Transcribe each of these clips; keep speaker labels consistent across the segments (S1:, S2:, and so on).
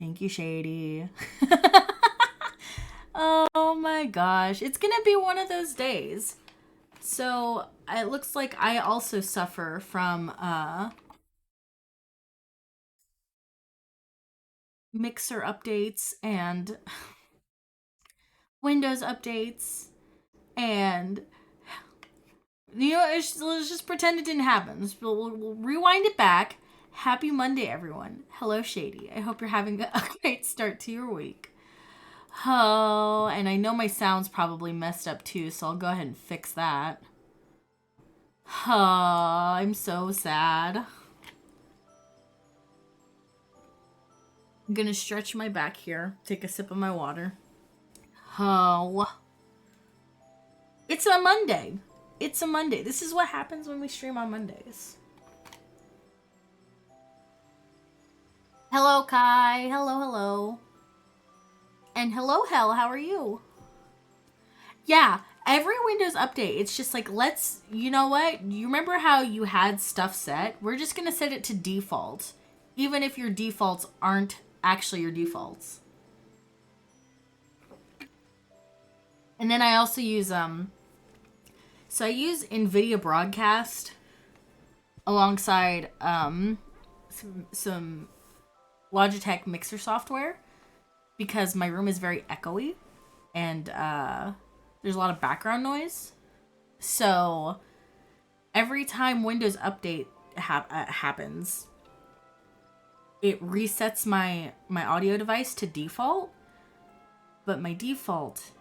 S1: Thank you, Shady. Oh my gosh. It's gonna be one of those days. So it looks like I also suffer from mixer updates and Windows updates and let's just pretend it didn't happen. We'll rewind it back. Happy Monday, everyone. Hello, Shady. I hope you're having a great start to your week. Oh, and I know my sound's probably messed up too, so I'll go ahead and fix that. Oh, I'm so sad. I'm gonna stretch my back here, take a sip of my water. Oh, it's a Monday. It's a Monday. This is what happens when we stream on Mondays. Hello, Kai. Hello, hello. And hello, Hell. How are you? Yeah, every Windows update, it's just like, you know what? You remember how you had stuff set? We're just going to set it to default, even if your defaults aren't actually your defaults. And then I also use, so I use NVIDIA Broadcast alongside, some Logitech mixer software because my room is very echoey and, there's a lot of background noise. So every time Windows Update happens, it resets my audio device to default. But my default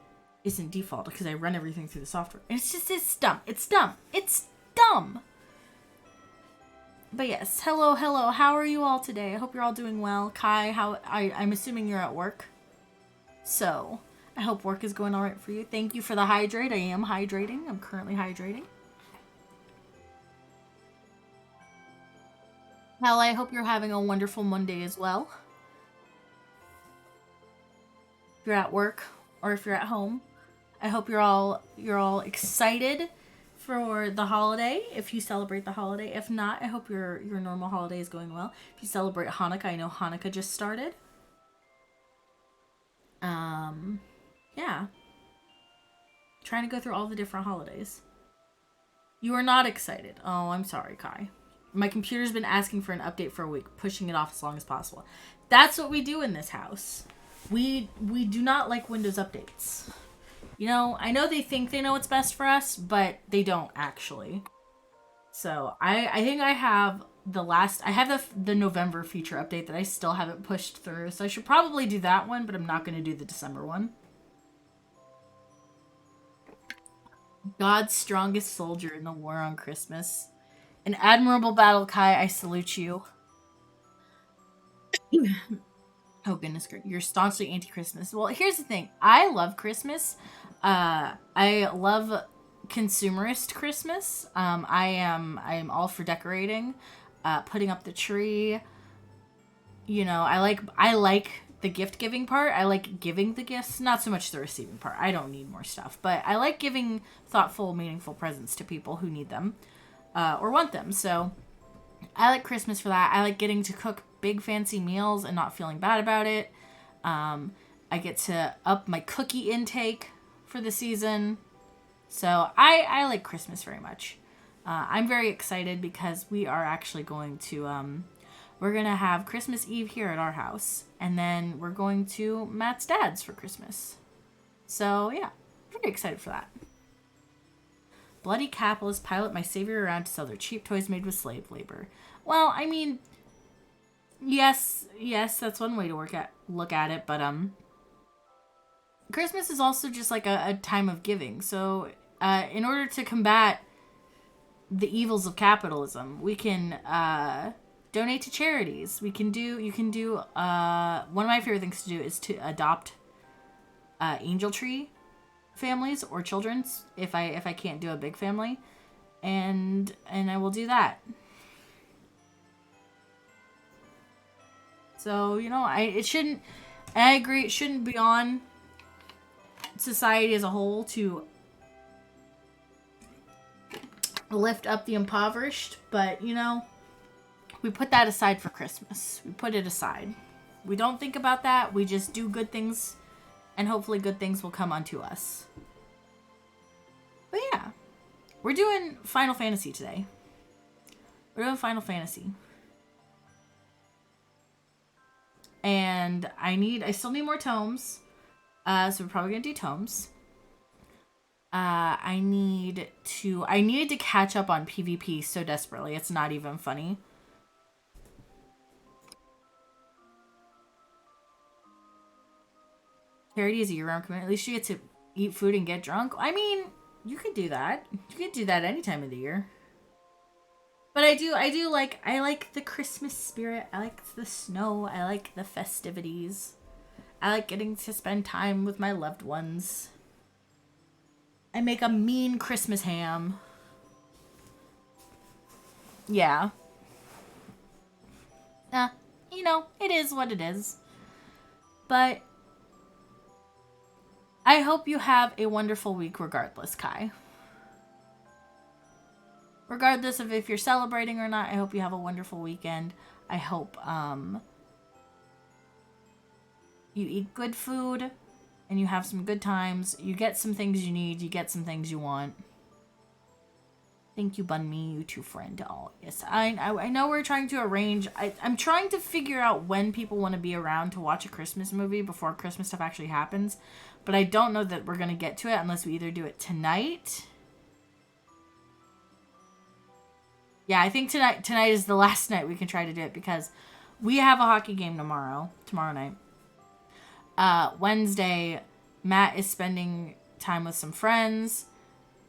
S1: isn't default because I run everything through the software. And it's dumb. It's dumb. It's dumb. But yes, hello. How are you all today? I hope you're all doing well. Kai, I'm assuming you're at work. So I hope work is going all right for you. Thank you for the hydrate. I am hydrating. I'm currently hydrating. Hell, I hope you're having a wonderful Monday as well. If you're at work or if you're at home, I hope you're all excited for the holiday. If you celebrate the holiday, if not, I hope your normal holiday is going well. If you celebrate Hanukkah, I know Hanukkah just started. Yeah. Trying to go through all the different holidays. You are not excited. Oh, I'm sorry, Kai. My computer's been asking for an update for a week, pushing it off as long as possible. That's what we do in this house. We do not like Windows updates. You know, I know they think they know what's best for us, but they don't actually. So I think I have the November feature update that I still haven't pushed through. So I should probably do that one, but I'm not going to do the December one. God's strongest soldier in the war on Christmas. An admirable battle, Kai. I salute you. Oh goodness, you're staunchly anti-Christmas. Well, here's the thing. I love Christmas. I love consumerist Christmas. I am all for decorating, putting up the tree. You know, I like the gift giving part. I like giving the gifts, not so much the receiving part. I don't need more stuff, but I like giving thoughtful, meaningful presents to people who need them or want them. So I like Christmas for that. I like getting to cook big fancy meals and not feeling bad about it. I get to up my cookie intake for the season. So I like Christmas very much. I'm very excited because we are actually going to, we're going to have Christmas Eve here at our house. And then we're going to Matt's dad's for Christmas. So yeah, very excited for that. Bloody capitalists pilot my savior around to sell their cheap toys made with slave labor. Well, I mean, yes, that's one way to look at it, but Christmas is also just like a time of giving. So, in order to combat the evils of capitalism, we can donate to charities. You can do one of my favorite things to do is to adopt angel tree families or children's if I can't do a big family, and I will do that. So, you know, I agree, it shouldn't be on society as a whole to lift up the impoverished, but, you know, we put that aside for Christmas. We put it aside. We don't think about that. We just do good things, and hopefully good things will come unto us. But yeah, we're doing Final Fantasy today. We're doing Final Fantasy. And I still need more tomes. So we're probably gonna do tomes. I needed to catch up on PvP so desperately. It's not even funny. Charity is a year-round commitment. At least you get to eat food and get drunk. I mean, you could do that. You could do that any time of the year. But I like the Christmas spirit. I like the snow. I like the festivities. I like getting to spend time with my loved ones. I make a mean Christmas ham. Yeah. You know, it is what it is. But I hope you have a wonderful week regardless, Kai. Regardless of if you're celebrating or not, I hope you have a wonderful weekend. I hope you eat good food and you have some good times. You get some things you need. You get some things you want. Thank you, Bun Me, you two friend. Oh, yes. I know we're trying to arrange. I'm trying to figure out when people want to be around to watch a Christmas movie before Christmas stuff actually happens. But I don't know that we're going to get to it unless we either do it tonight. Yeah, I think tonight is the last night we can try to do it because we have a hockey game tomorrow night. Wednesday, Matt is spending time with some friends.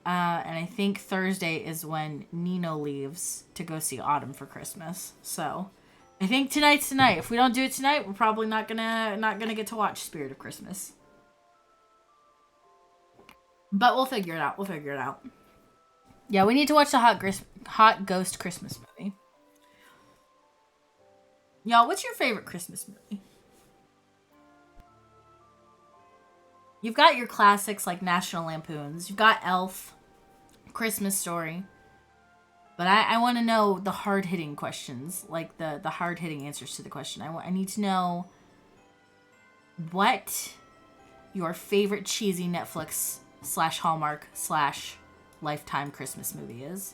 S1: And I think Thursday is when Nino leaves to go see Autumn for Christmas. So I think tonight's tonight. If we don't do it tonight, we're probably not gonna get to watch Spirit of Christmas. But we'll figure it out. Yeah, we need to watch the Hot Ghost Christmas movie. Y'all, what's your favorite Christmas movie? You've got your classics like National Lampoons. You've got Elf, Christmas Story. But I want to know the hard-hitting questions, like the hard-hitting answers to the question. I need to know what your favorite cheesy Netflix / Hallmark / Lifetime Christmas movie is.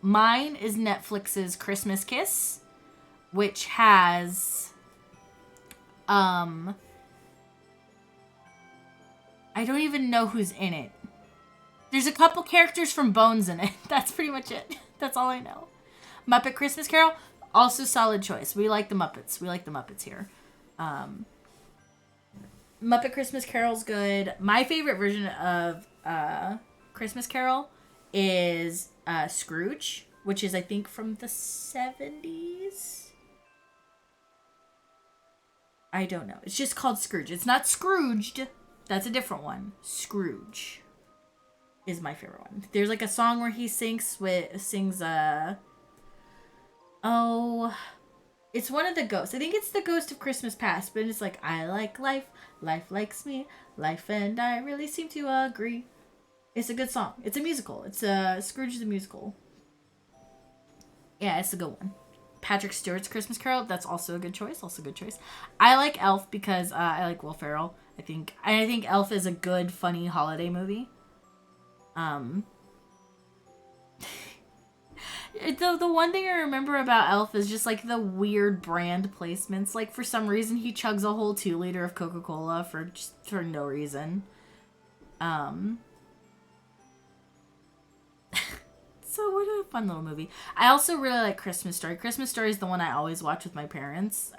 S1: Mine is Netflix's Christmas Kiss, which has I don't even know who's in it. There's a couple characters from Bones in it. That's pretty much it. That's all I know. Muppet Christmas Carol, also solid choice. We like the Muppets. Here. Muppet Christmas Carol's good. My favorite version of Christmas Carol is Scrooge, which is I think from the 70s. I don't know. It's just called Scrooge. It's not Scrooged. That's a different one. Scrooge is my favorite one. There's like a song where he sings it's one of the ghosts. I think it's the Ghost of Christmas Past, but it's like, I like life, life likes me, life and I really seem to agree. It's a good song. It's a musical. It's Scrooge the musical. Yeah, it's a good one. Patrick Stewart's Christmas Carol, that's also a good choice. I like Elf because I like Will Ferrell. I think Elf is a good, funny holiday movie. The one thing I remember about Elf is just like the weird brand placements. Like for some reason he chugs a whole 2-liter of Coca-Cola for no reason. So what a fun little movie. I also really like Christmas Story. Christmas Story is the one I always watch with my parents.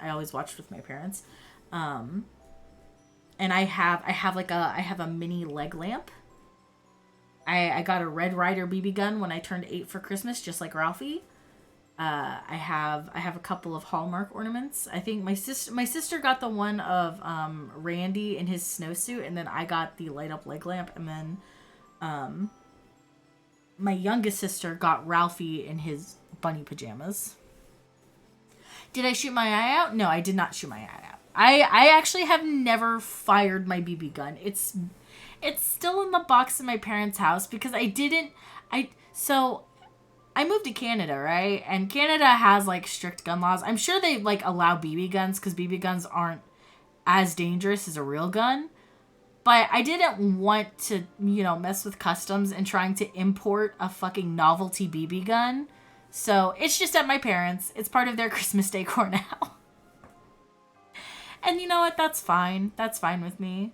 S1: And I have a mini leg lamp. I got a Red Ryder BB gun when I turned 8 for Christmas, just like Ralphie. I have a couple of Hallmark ornaments. I think my sister got the one of Randy in his snowsuit, and then I got the light up leg lamp, and then my youngest sister got Ralphie in his bunny pajamas. Did I shoot my eye out? No, I did not shoot my eye out. I actually have never fired my BB gun. It's still in the box in my parents' house because I moved to Canada, right? And Canada has like strict gun laws. I'm sure they like allow BB guns because BB guns aren't as dangerous as a real gun. But I didn't want to, mess with customs and trying to import a fucking novelty BB gun. So it's just at my parents'. It's part of their Christmas decor now. And you know what? That's fine. That's fine with me.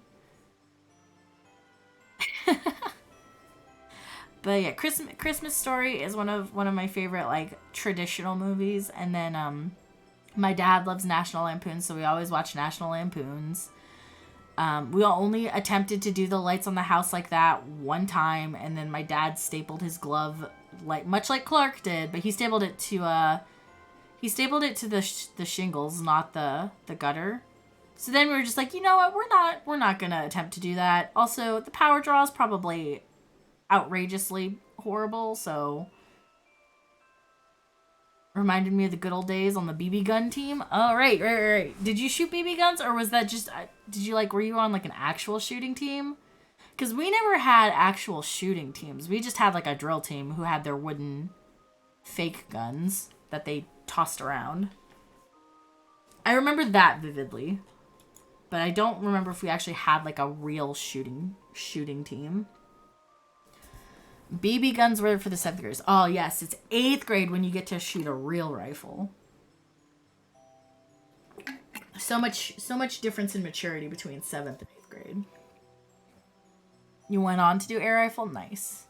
S1: But yeah, Christmas Story is one of my favorite like traditional movies. And then my dad loves National Lampoons, so we always watch National Lampoons. We only attempted to do the lights on the house like that one time, and then my dad stapled his glove like much like Clark did, but he stapled it to the shingles, not the gutter. So then we were just like, you know what, we're not gonna attempt to do that. Also, the power draw is probably outrageously horrible, so reminded me of the good old days on the BB gun team. Oh, right. Did you shoot BB guns, or was that just, were you on like an actual shooting team? Because we never had actual shooting teams. We just had like a drill team who had their wooden fake guns that they tossed around. I remember that vividly, but I don't remember if we actually had like a real shooting team. BB guns were for the 7th graders. Oh, yes. It's 8th grade when you get to shoot a real rifle. So much difference in maturity between 7th and 8th grade. You went on to do air rifle? Nice.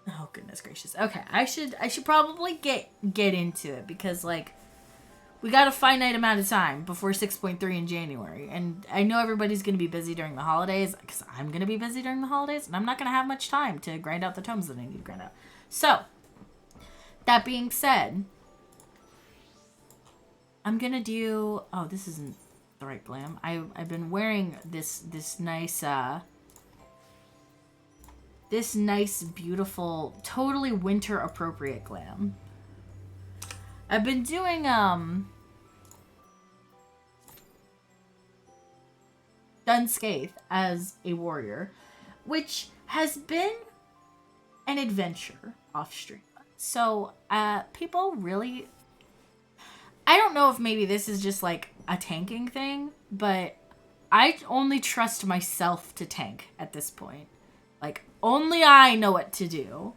S1: Oh, goodness gracious. Okay, I should probably get into it because, like, we got a finite amount of time before 6.3 in January. And I know everybody's going to be busy during the holidays because I'm going to be busy during the holidays. And I'm not going to have much time to grind out the tomes that I need to grind out. So, that being said, I'm going to do... Oh, this isn't the right glam. I've been wearing this nice... this nice, beautiful, totally winter appropriate glam. I've been doing, unscathed as a warrior, which has been an adventure off stream. So, people really... I don't know if maybe this is just, like, a tanking thing, but I only trust myself to tank at this point. Like, only I know what to do.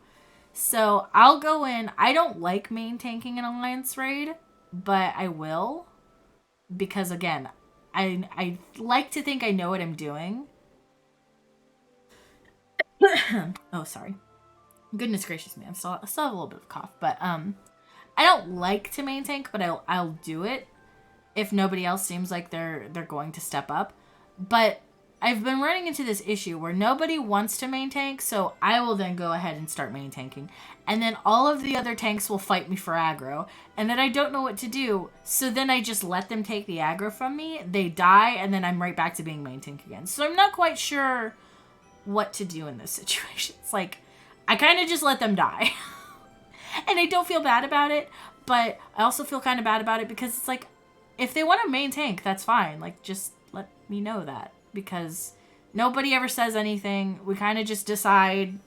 S1: So I'll go in. I don't like main tanking an alliance raid, but I will. Because again, I like to think I know what I'm doing. Oh, sorry. Goodness gracious me. I still have a little bit of a cough. But I don't like to main tank, but I'll do it if nobody else seems like they're going to step up. But I've been running into this issue where nobody wants to main tank, so I will then go ahead and start main tanking. And then all of the other tanks will fight me for aggro. And then I don't know what to do, so then I just let them take the aggro from me. They die, and then I'm right back to being main tank again. So I'm not quite sure what to do in this situation. It's like, I kind of just let them die. And I don't feel bad about it, but I also feel kind of bad about it because it's like, if they want to main tank, that's fine. Like, just let me know that. Because nobody ever says anything. We kind of just decide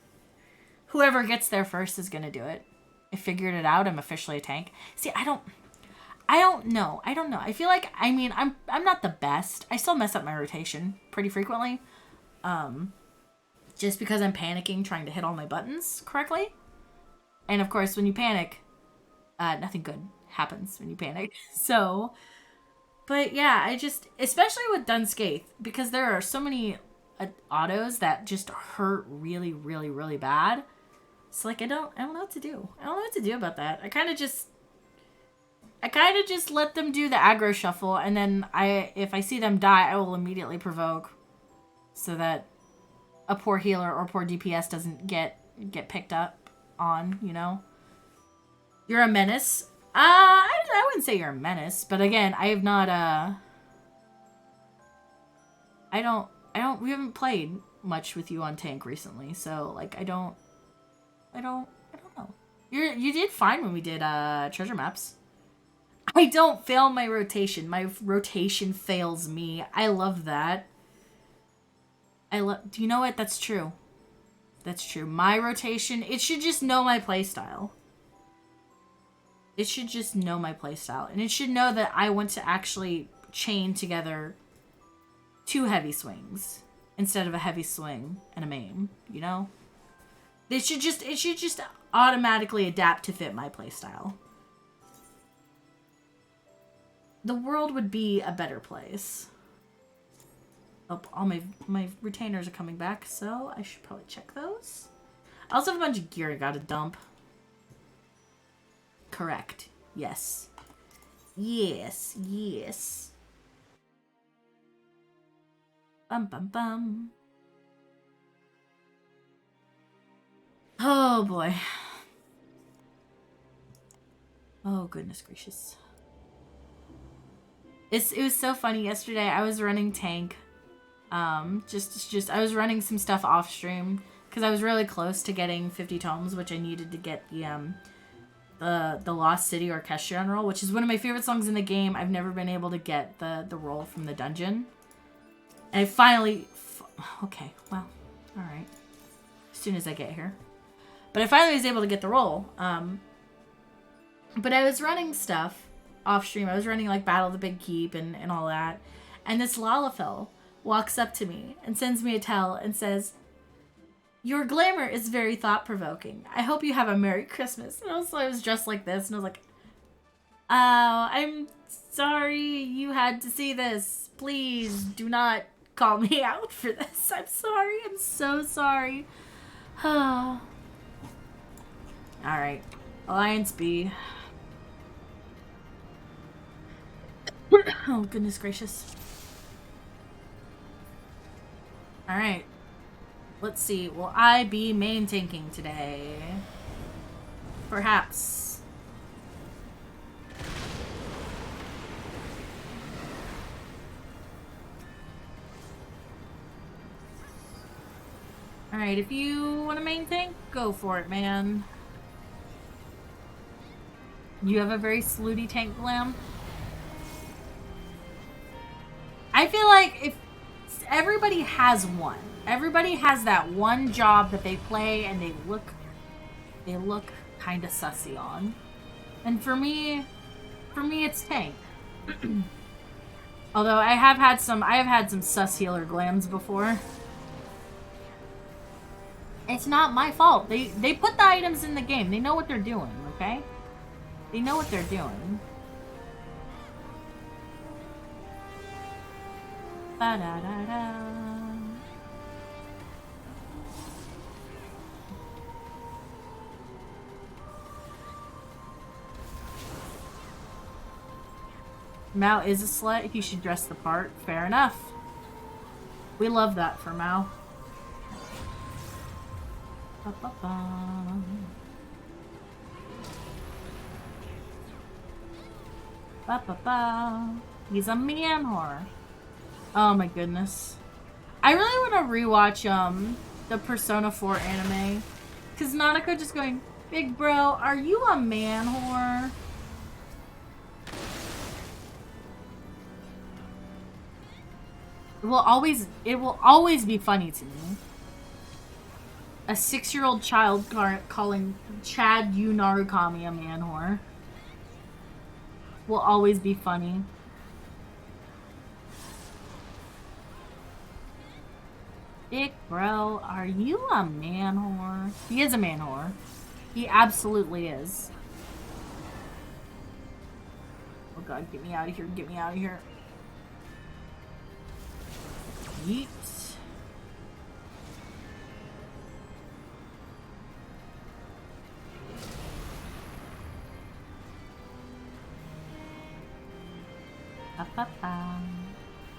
S1: whoever gets there first is going to do it. I figured it out. I'm officially a tank. See, I don't know. I feel like, I mean, I'm not the best. I still mess up my rotation pretty frequently. Just because I'm panicking trying to hit all my buttons correctly. And of course, when you panic, nothing good happens when you panic. So... But yeah, I just, especially with Dunscape, because there are so many autos that just hurt really, really, really bad. So like, I don't know what to do. I don't know what to do about that. I kind of just let them do the aggro shuffle, and then if I see them die, I will immediately provoke, so that a poor healer or poor DPS doesn't get picked up on. You know, you're a menace. I wouldn't say you're a menace, but again, I have not, we haven't played much with you on tank recently, so, like, I don't know. You did fine when we did, treasure maps. I don't fail my rotation. My rotation fails me. I love that. Do you know what? That's true. That's true. My rotation, it should just know my playstyle. It should just know my playstyle. And it should know that I want to actually chain together 2 heavy swings instead of a heavy swing and a main, you know? It should just automatically adapt to fit my playstyle. The world would be a better place. Oh, all my retainers are coming back, so I should probably check those. I also have a bunch of gear I gotta dump. Correct. Yes. Yes, yes. Bum bum bum. Oh boy. Oh goodness gracious. It was so funny yesterday. I was running tank. Just I was running some stuff off stream because I was really close to getting 50 tomes, which I needed to get the Lost City Orchestra roll, which is one of my favorite songs in the game. I've never been able to get the roll from the dungeon, and I finally. Okay, well, all right. As soon as I get here, but I finally was able to get the roll. But I was running stuff off stream. I was running like Battle of the Big Keep and all that, and this Lalafell walks up to me and sends me a tell and says, "Your glamour is very thought-provoking. I hope you have a Merry Christmas." And I was dressed like this, and I was like, "Oh, I'm sorry you had to see this. Please do not call me out for this. I'm sorry. I'm so sorry." Oh. Alright. Alliance B. Oh, goodness gracious. Alright. Let's see. Will I be main tanking today? Perhaps. Alright, if you want to main tank, go for it, man. You have a very slooty tank glam. I feel like if everybody has one. Everybody has that one job that they play and they look kind of sussy on. And for me it's tank. Although I have had some sus healer glams before. It's not my fault. They put the items in the game. They know what they're doing, okay? They know what they're doing. Ba-da-da-da. Mao is a slut. He should dress the part. Fair enough. We love that for Mao. Ba-ba-ba. Ba-ba-ba. He's a man whore. Oh my goodness. I really want to rewatch the Persona 4 anime. Cause Nanako just going, "Big bro, are you a man whore?" It will always be funny to me. A 6-year-old child calling Chad Yu Narukami a man whore will always be funny. Big bro, are you a man whore? He is a man whore. He absolutely is. Oh god, get me out of here, get me out of here. Yeet.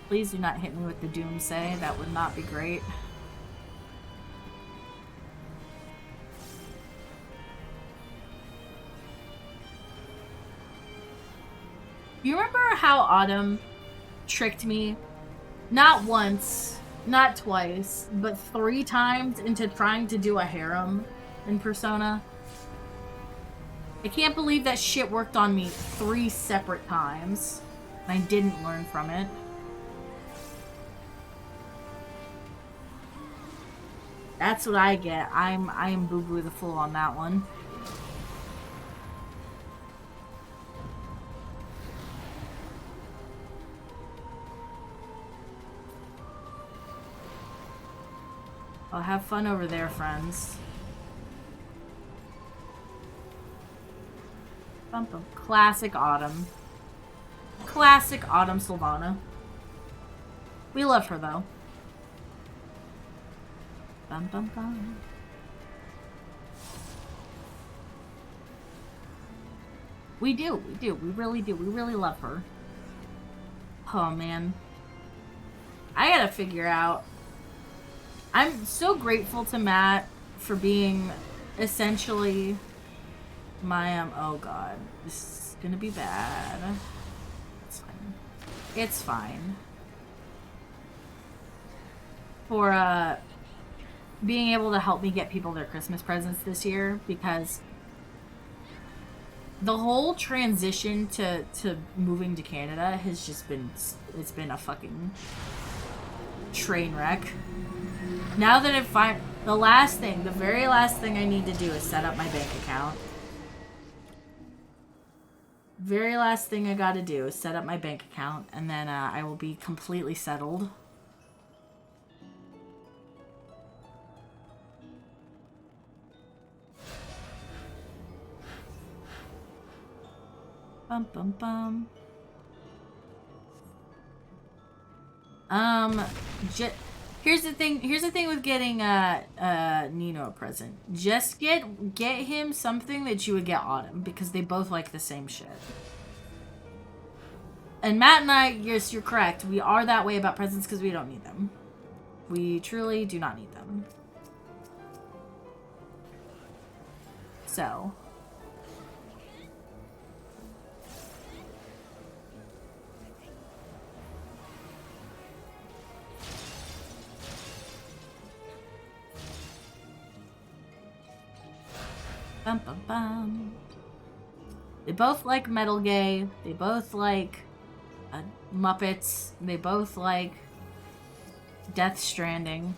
S1: Please do not hit me with the doomsay. That would not be great. You remember how Autumn tricked me? Not once, not twice, but 3 times into trying to do a harem in Persona? I can't believe that shit worked on me 3 separate times. And I didn't learn from it. That's what I get. I am Boo Boo the Fool on that one. Well, have fun over there, friends. Bum, bum. Classic Autumn. Classic Autumn Sylvana. We love her, though. Bum, bum, bum. We do. We really do. We really love her. Oh, man. I gotta figure out. I'm so grateful to Matt for being essentially my, oh god. This is gonna be bad. It's fine. It's fine. For, being able to help me get people their Christmas presents this year, because the whole transition to moving to Canada has just been, it's been a fucking train wreck. Now that I've the very last thing I need to do is set up my bank account. Very last thing I gotta do is set up my bank account, and then I will be completely settled. Bum bum bum. Here's the thing with getting Nino a present. Just get him something that you would get Autumn, because they both like the same shit. And Matt and I, yes, you're correct. We are that way about presents because we don't need them. We truly do not need them. So. Bum, bum, bum. They both like Metal Gay. They both like Muppets. They both like Death Stranding.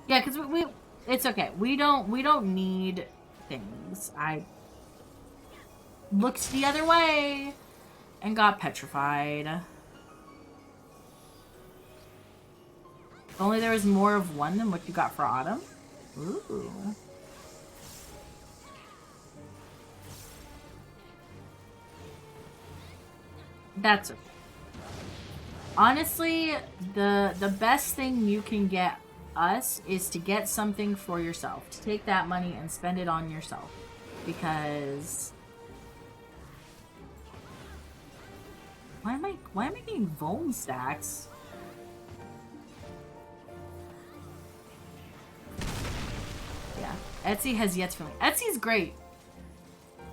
S1: Yeah, because we it's okay. We don't need things. I looked the other way and got petrified. If only there was more of one than what you got for Autumn. Ooh. That's okay. Honestly, the best thing you can get us is to get something for yourself. To take that money and spend it on yourself. Because why am I getting Volm stacks? Yeah, Etsy has yet for me. Etsy's great.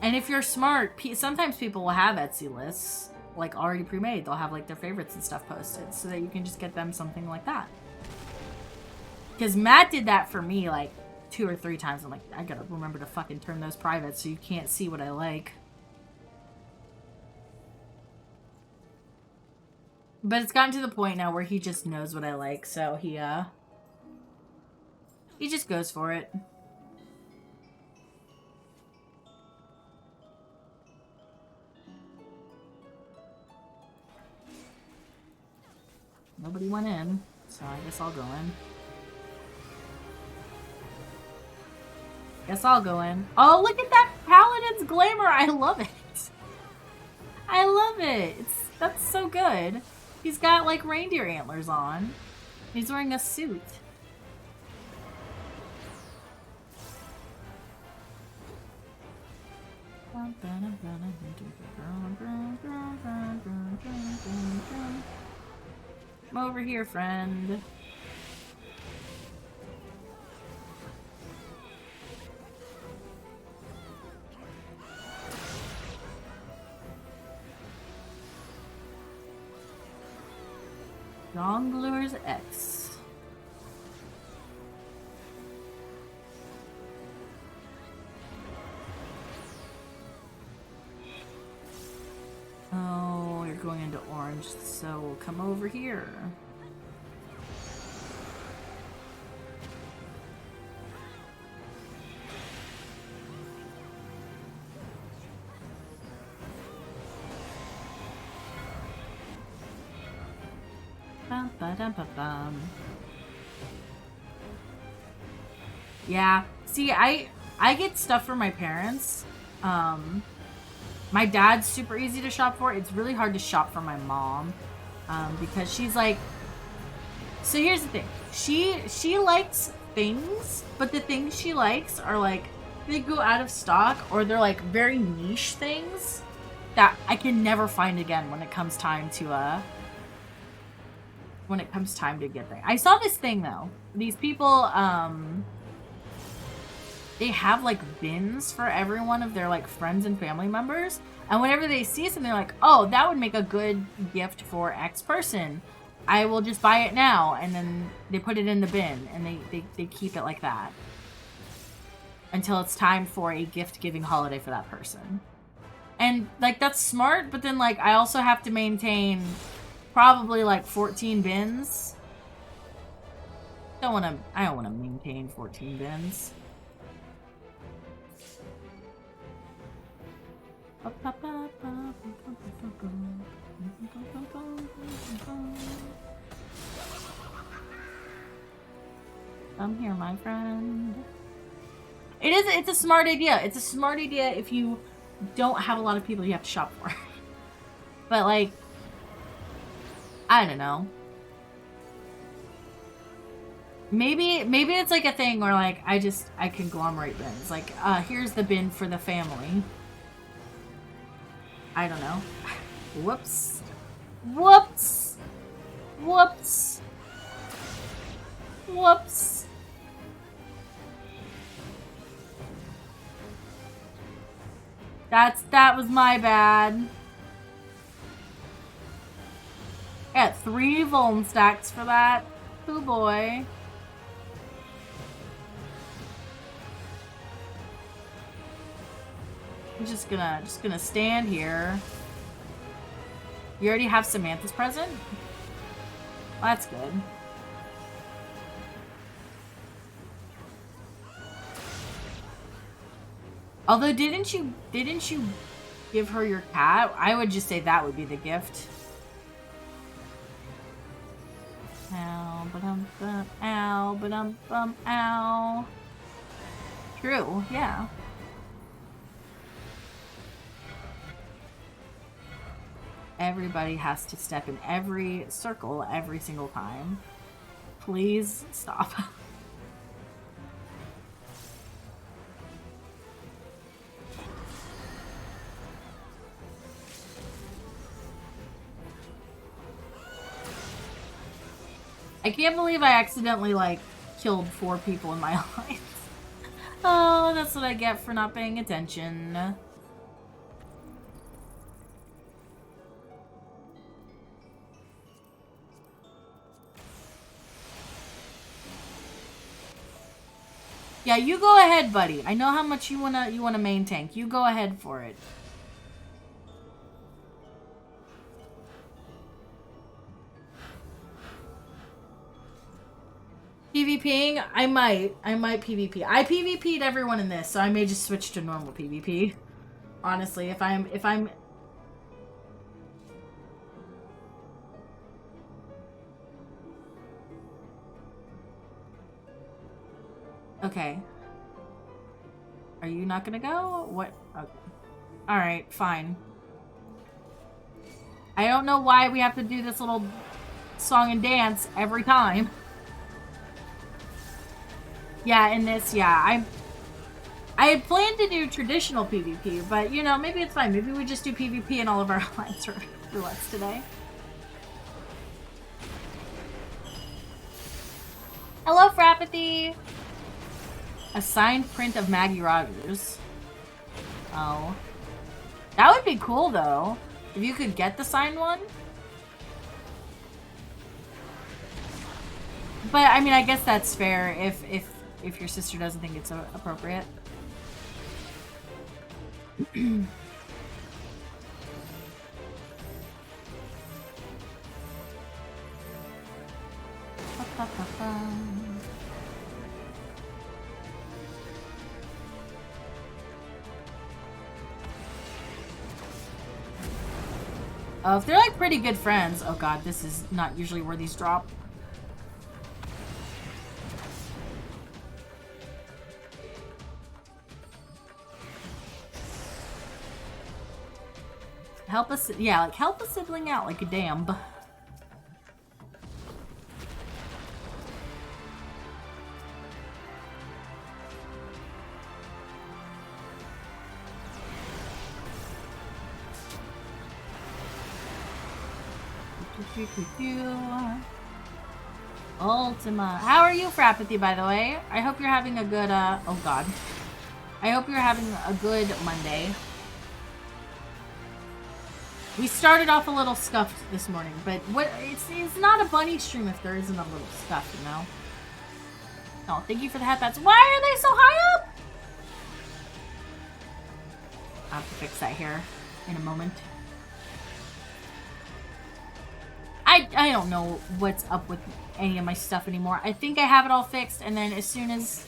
S1: And if you're smart, sometimes people will have Etsy lists, like, already pre-made. They'll have, like, their favorites and stuff posted, so that you can just get them something like that. Because Matt did that for me, like, 2 or 3 times. I'm like, I gotta remember to fucking turn those private so you can't see what I like. But it's gotten to the point now where he just knows what I like, so he just goes for it. Nobody went in, so I guess I'll go in. Guess I'll go in. Oh, look at that Paladin's Glamour! I love it! I love it! That's so good. He's got, like, reindeer antlers on. He's wearing a suit. Come over here, friend. Jongleurs X. Oh, you're going into orange, so come over here. Yeah. See, I get stuff for my parents. My dad's super easy to shop for. It's really hard to shop for my mom. Because she's like, so here's the thing. She likes things, but the things she likes are like they go out of stock, or they're like very niche things that I can never find again when it comes time to get there. I saw this thing though. These people they have like bins for every one of their like friends and family members, and whenever they see something, they're like, oh, that would make a good gift for X person, I will just buy it now. And then they put it in the bin, and they keep it like that until it's time for a gift giving holiday for that person. And like that's smart, but then like I also have to maintain probably like 14 bins. I don't want to maintain 14 bins. Come here, my friend. It's a smart idea. It's a smart idea if you don't have a lot of people you have to shop for. But like, I don't know. Maybe it's like a thing where like I conglomerate bins. Like, here's the bin for the family. I don't know. Whoops. Whoops. Whoops. Whoops. That was my bad. I got 3 Vuln stacks for that. Oh boy. I'm just gonna stand here. You already have Samantha's present? Well, that's good. Although, didn't you give her your cat? I would just say that would be the gift. Ow, ba-dum-bum, ow, ba-dum-bum, ow. True, yeah. Everybody has to step in every circle every single time. Please stop. I can't believe I accidentally, like, killed 4 people in my alliance. Oh, that's what I get for not paying attention. Yeah, you go ahead, buddy. I know how much you wanna main tank. You go ahead for it. PvPing? I might PvP. I PvP'd everyone in this, so I may just switch to normal PvP. Honestly, if I'm okay. Are you not gonna go? What? Okay. Alright, fine. I don't know why we have to do this little song and dance every time. Yeah, in this, yeah. I had planned to do traditional PvP, but, you know, maybe it's fine. Maybe we just do PvP in all of our alliance roulettes today. Hello, Frappathy! A signed print of Maggie Rogers. Oh. That would be cool, though. If you could get the signed one. But, I mean, I guess that's fair if your sister doesn't think it's appropriate. If they're like pretty good friends. Oh god, this is not usually where these drop. Help us, yeah, like help a sibling out like a damn. Ultima. How are you, Frappathy, by the way? I hope you're having a good, oh god. I hope you're having a good Monday. We started off a little scuffed this morning, but it's not a bunny stream if there isn't a little scuff, you know? Oh, thank you for the headbats. Why are they so high up? I'll have to fix that here in a moment. I don't know what's up with any of my stuff anymore. I think I have it all fixed, and then as soon as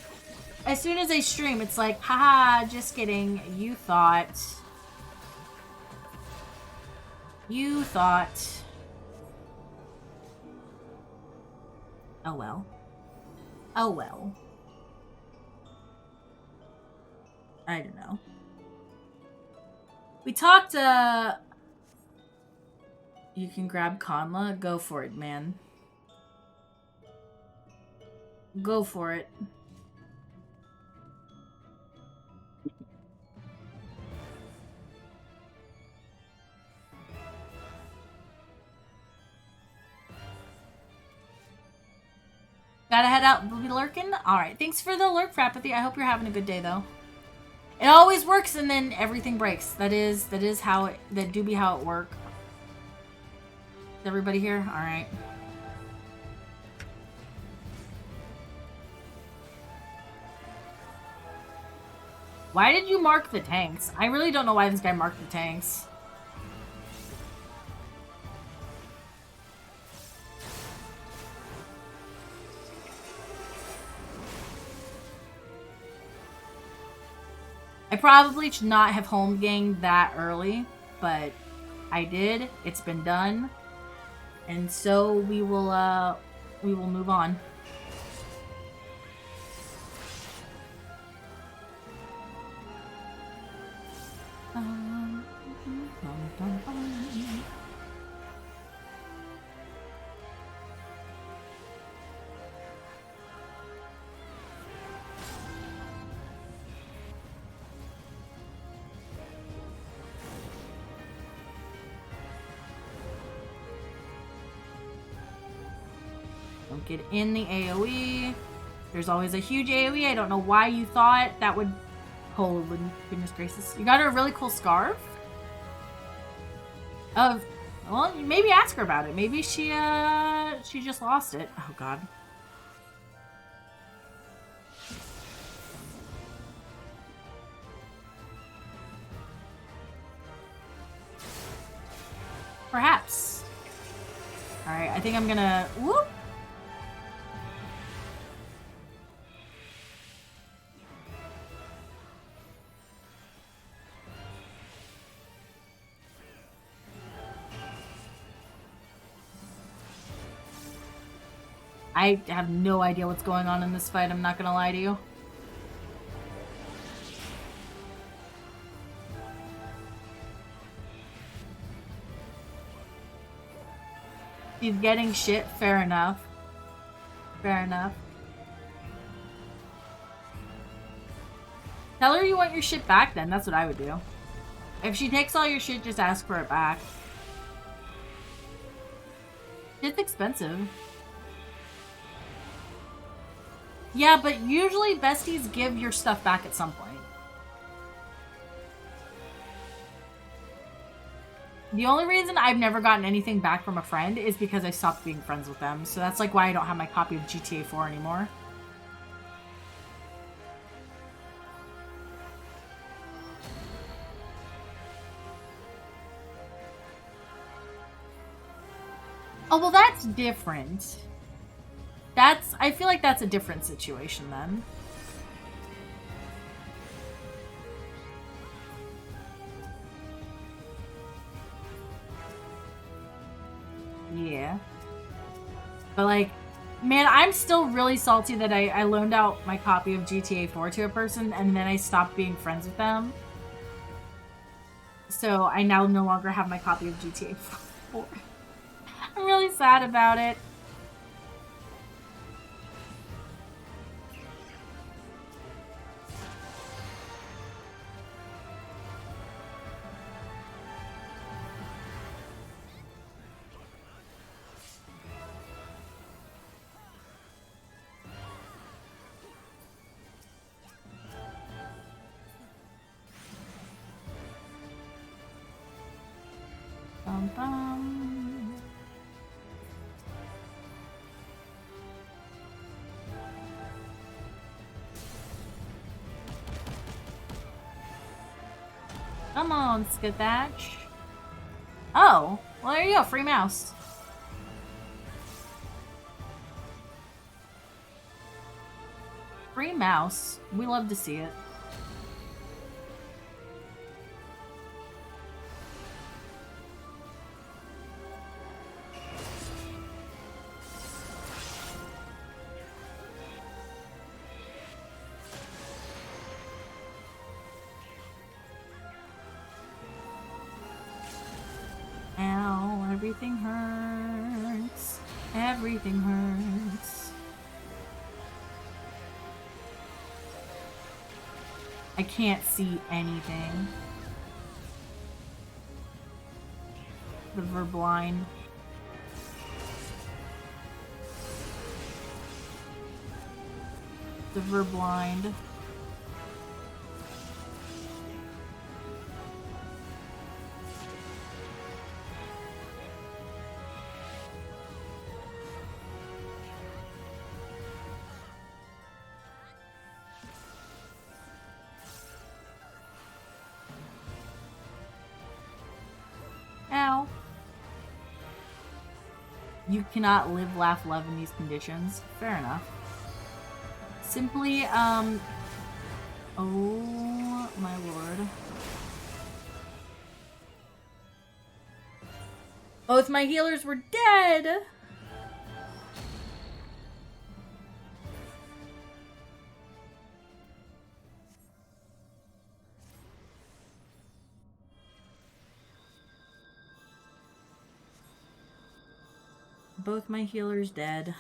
S1: I stream, it's like, haha, just kidding. You thought. Oh well. Oh well. I don't know. We talked, you can grab Conla? Go for it, man. Go for it. Gotta head out. We'll be lurking? Alright, thanks for the lurk, Frappathy. I hope you're having a good day, though. It always works and then everything breaks. That do be how it works. Is everybody here? Alright. Why did you mark the tanks? I really don't know why this guy marked the tanks. I probably should not have home ganged that early, but I did. It's been done. And so we will move on. Don't get in the AoE. There's always a huge AoE. I don't know why you thought that would... Oh, goodness gracious. You got her a really cool scarf? Well, maybe ask her about it. Maybe she just lost it. Oh, God. Perhaps. Alright, I think I'm gonna... Whoop! I have no idea what's going on in this fight, I'm not gonna lie to you. She's getting shit, fair enough. Fair enough. Tell her you want your shit back then, that's what I would do. If she takes all your shit, just ask for it back. It's expensive. Yeah, but usually besties give your stuff back at some point. The only reason I've never gotten anything back from a friend is because I stopped being friends with them. So that's like why I don't have my copy of GTA 4 anymore. Oh, well, that's different. I feel like that's a different situation then. me. But like, man, I'm still really salty that I loaned out my copy of GTA 4 to a person and then I stopped being friends with them. So I now no longer have my copy of GTA 4. I'm really sad about it. Bum, bum. Come on, Skithatch. Oh, well there you go, free mouse. Free mouse. We love to see it. Ow, everything hurts. Everything hurts. I can't see anything. We're blind. We're blind. Ow. You cannot live, laugh, love in these conditions. Fair enough. Simply, oh my lord. Both my healers were dead! Both my healers dead.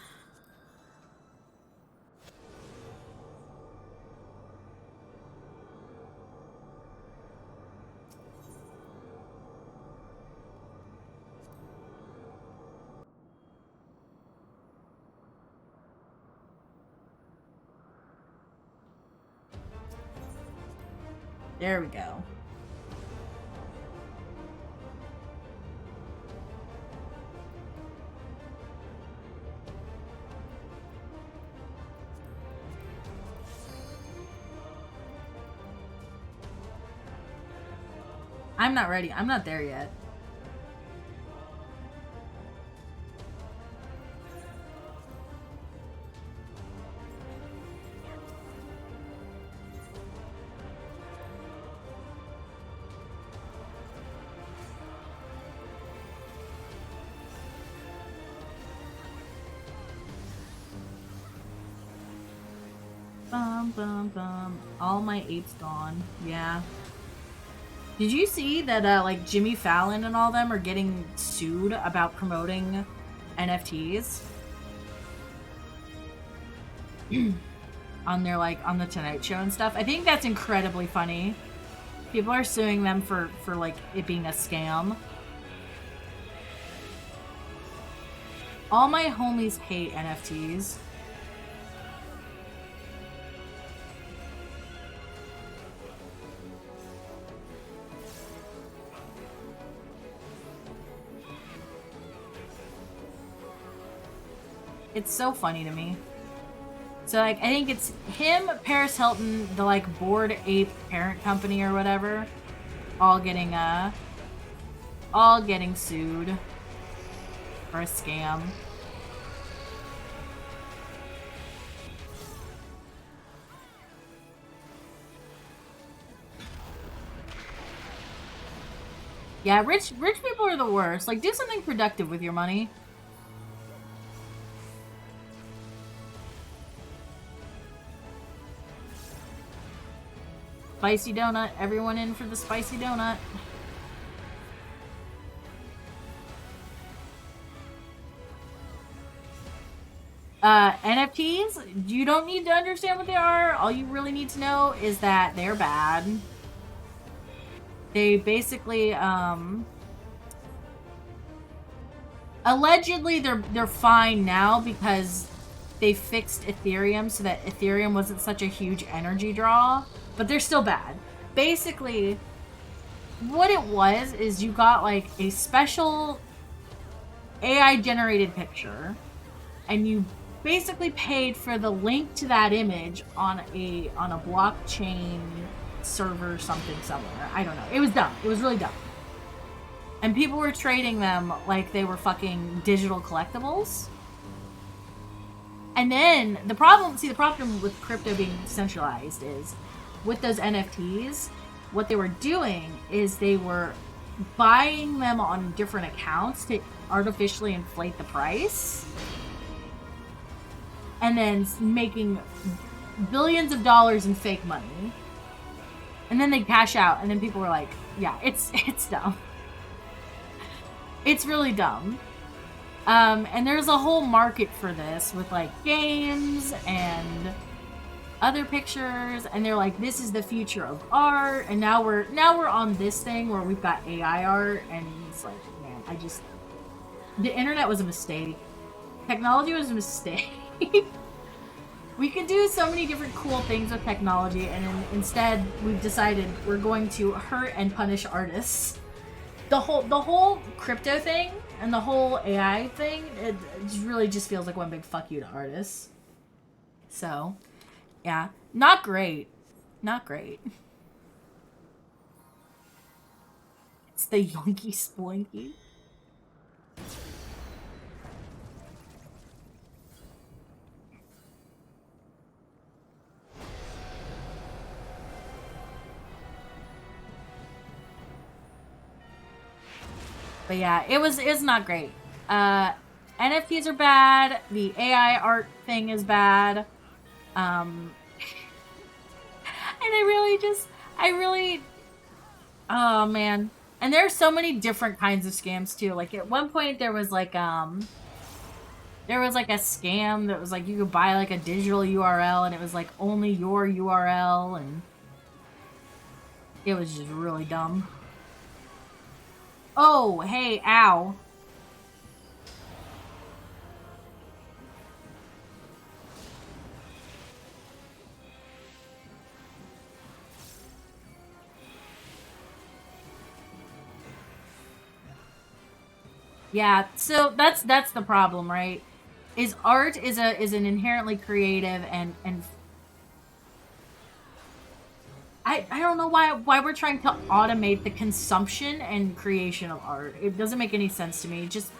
S1: There we go. I'm not ready. I'm not there yet. Bum, bum, bum. All my 8's gone. Yeah. Did you see that, like, Jimmy Fallon and all them are getting sued about promoting NFTs? On their, like, on the Tonight Show and stuff. I think that's incredibly funny. People are suing them for like, it being a scam. All my homies hate NFTs. It's so funny to me. So, like, I think it's him, Paris Hilton, the, like, Bored Ape parent company or whatever, all getting sued for a scam. Yeah, rich people are the worst. Like, do something productive with your money. Spicy donut. Everyone in for the spicy donut. NFTs, you don't need to understand what they are. All you really need to know is that they're bad. They basically, allegedly they're fine now because they fixed Ethereum so that Ethereum wasn't such a huge energy draw, but they're still bad. Basically, what it was is you got like a special AI generated picture, and you basically paid for the link to that image on a blockchain server something somewhere. I don't know. It was dumb. It was really dumb. And people were trading them like they were fucking digital collectibles. And then the problem with crypto being decentralized is with those NFTs, what they were doing is they were buying them on different accounts to artificially inflate the price. And then making billions of dollars in fake money. And then they cash out, and then people were like, yeah, it's dumb. It's really dumb. And there's a whole market for this with like games and other pictures, and they're like, this is the future of art. And now we're on this thing where we've got AI art, and it's like, man, the internet was a mistake. Technology was a mistake. We could do so many different cool things with technology, and instead we've decided we're going to hurt and punish artists. The whole crypto thing and the whole AI thing, it really just feels like one big fuck you to artists. So, yeah, not great. Not great. It's the Yoinky Sploinky. But yeah, it's not great. NFTs are bad. The AI art thing is bad. And I really, oh man. And there are so many different kinds of scams too. Like at one point there was like a scam that was like you could buy like a digital URL, and it was like only your URL, and it was just really dumb. Oh, hey, ow. Yeah, so that's the problem, right? Is art is an inherently creative and I don't know why we're trying to automate the consumption and creation of art. It doesn't make any sense to me. Just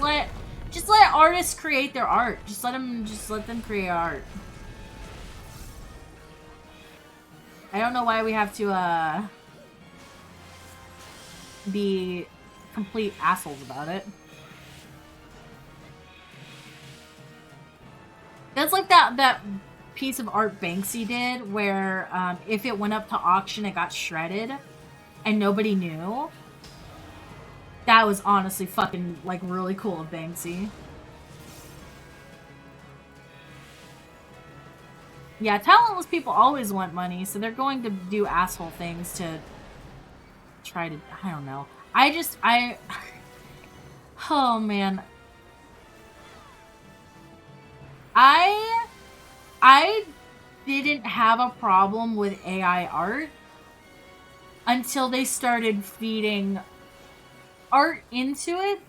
S1: let artists create their art. Just let them create art. I don't know why we have to be complete assholes about it. That's like that piece of art Banksy did, where if it went up to auction, it got shredded, and nobody knew. That was honestly fucking like really cool of Banksy. Yeah, talentless people always want money, so they're going to do asshole things to try to. I don't know. Oh man. I didn't have a problem with AI art until they started feeding art into it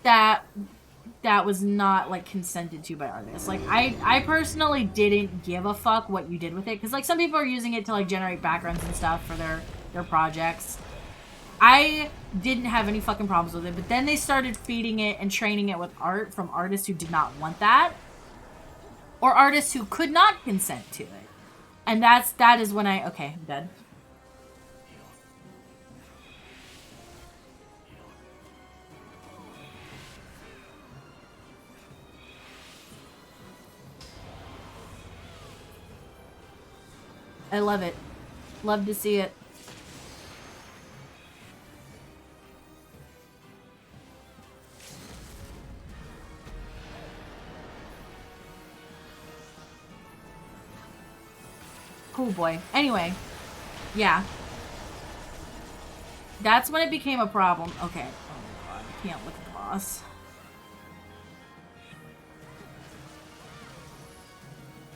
S1: that was not like consented to by artists. Like I personally didn't give a fuck what you did with it, because like some people are using it to like generate backgrounds and stuff for their projects. I didn't have any fucking problems with it, but then they started feeding it and training it with art from artists who did not want that, or artists who could not consent to it. And that is when okay, I'm dead. I love it. Love to see it. Oh boy. Anyway. Yeah. That's when it became a problem. Okay. Oh my god. I can't look at the boss.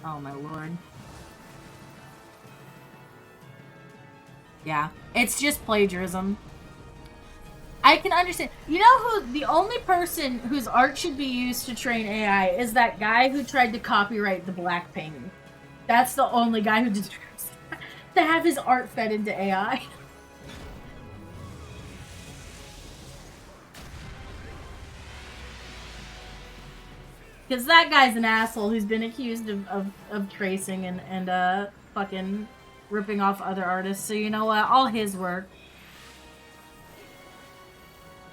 S1: Oh my lord. Yeah. It's just plagiarism. I can understand. You know who the only person whose art should be used to train AI is that guy who tried to copyright the black painting. That's the only guy who deserves to have his art fed into AI. Because that guy's an asshole who's been accused of tracing and fucking ripping off other artists. So you know what? All his work.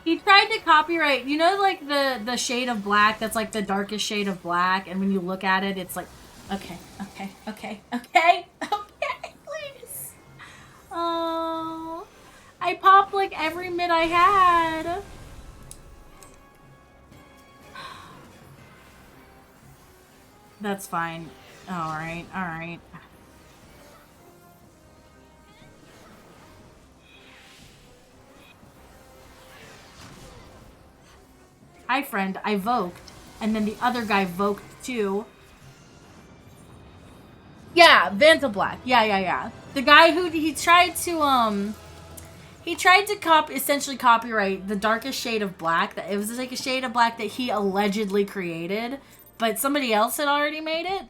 S1: He tried to copyright, you know, like the shade of black that's like the darkest shade of black, and when you look at it, it's like, okay, please. Oh, I popped like every mid I had. That's fine. Alright, alright. Hi, friend. I voked. And then the other guy voked too. Yeah, Vanta Black. Yeah. The guy who he tried to essentially copyright the darkest shade of black. That it was like a shade of black that he allegedly created, but somebody else had already made it.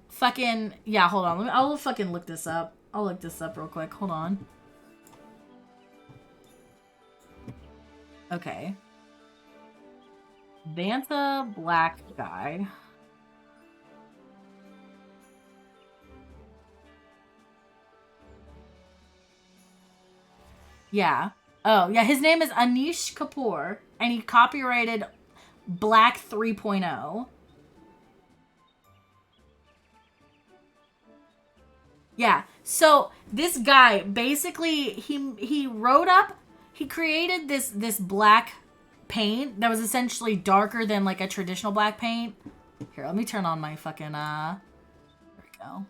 S1: Fucking yeah, hold on. I'll fucking look this up. I'll look this up real quick. Hold on. Okay. Vanta Black guy. Yeah. Oh, yeah, his name is Anish Kapoor, and he copyrighted Black 3.0. Yeah. So this guy basically he created this black paint that was essentially darker than like a traditional black paint. Here, let me turn on my fucking there we go.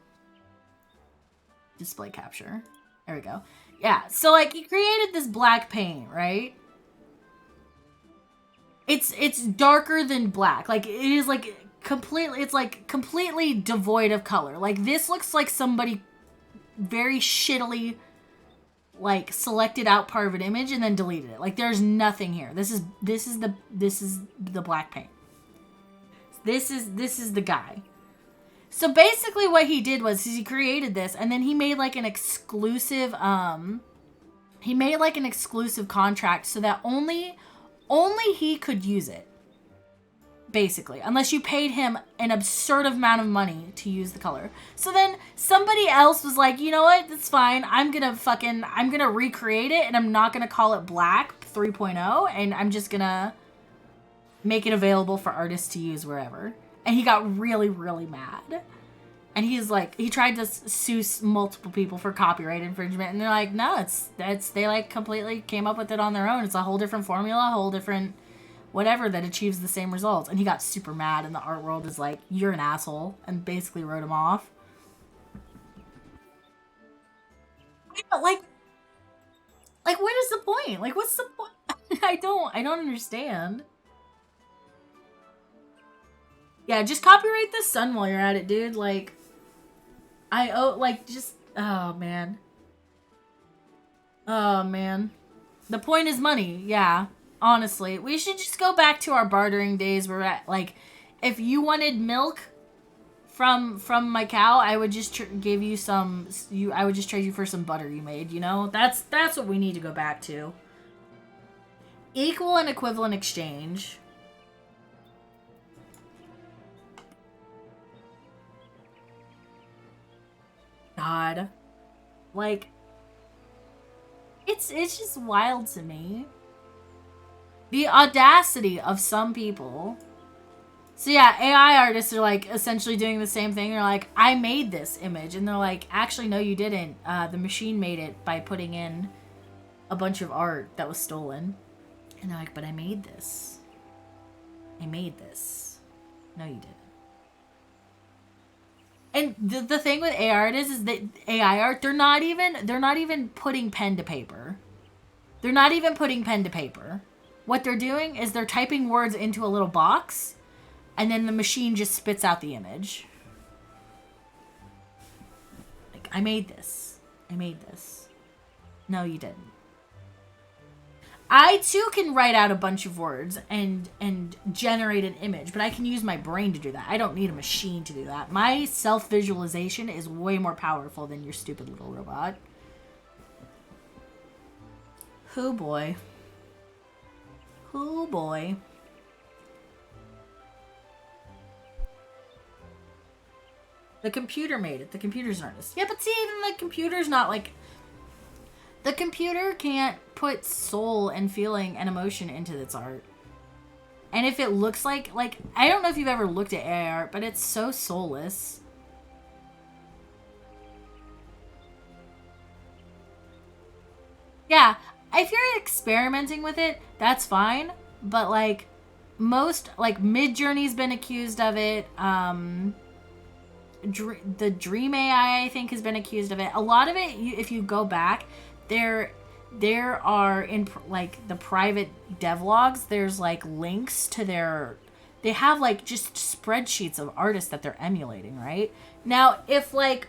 S1: Display capture. There we go. Yeah, so like he created this black paint, right? It's darker than black. Like it is like completely it's like completely devoid of color. Like this looks like somebody very shittily like selected out part of an image and then deleted it. Like there's nothing here. This is the black paint. This is the guy. So basically what he did was he created this and then he made like an exclusive contract so that only he could use it. Basically, unless you paid him an absurd amount of money to use the color. So then somebody else was like, you know what, that's fine. I'm gonna recreate it and I'm not gonna call it Black 3.0 and I'm just gonna make it available for artists to use wherever. And he got really, really mad. And he's like, he tried to sue multiple people for copyright infringement. And they're like, no, they like completely came up with it on their own. It's a whole different formula, a whole different whatever that achieves the same results. And he got super mad and the art world is like, you're an asshole, and basically wrote him off. But like what is the point? Like what's the point? I don't understand. Yeah, just copyright the sun while you're at it, dude. Like oh man. Oh man. The point is money, yeah. Honestly, we should just go back to our bartering days where like if you wanted milk from my cow, I would just give you some I would just trade you for some butter you made, you know? That's what we need to go back to. Equal and equivalent exchange. God. Like it's just wild to me. The audacity of some people So yeah, AI artists are like essentially doing the same thing. They're like, I made this image, and they're like, actually, no, you didn't. The machine made it by putting in a bunch of art that was stolen. And they're like, but I made this. I made this. No, you didn't. And the thing with AI art is that AI art, they're not even putting pen to paper. They're not even putting pen to paper. What they're doing is they're typing words into a little box, and then the machine just spits out the image. Like, I made this. I made this. No, you didn't. I too can write out a bunch of words and generate an image, but I can use my brain to do that. I don't need a machine to do that. My self-visualization is way more powerful than your stupid little robot. Oh boy. Oh boy. The computer made it. The computer's an artist. Yeah, but see, even the computer's not like... The computer can't put soul and feeling and emotion into its art. And if it looks like... I don't know if you've ever looked at AI art, but it's so soulless. Yeah, if you're experimenting with it, that's fine. But, like, most... Like, Midjourney's been accused of it. The Dream AI, I think, has been accused of it. A lot of it, if you go back... There are in like the private devlogs, there's like links to they have like just spreadsheets of artists that they're emulating, right? Now, if like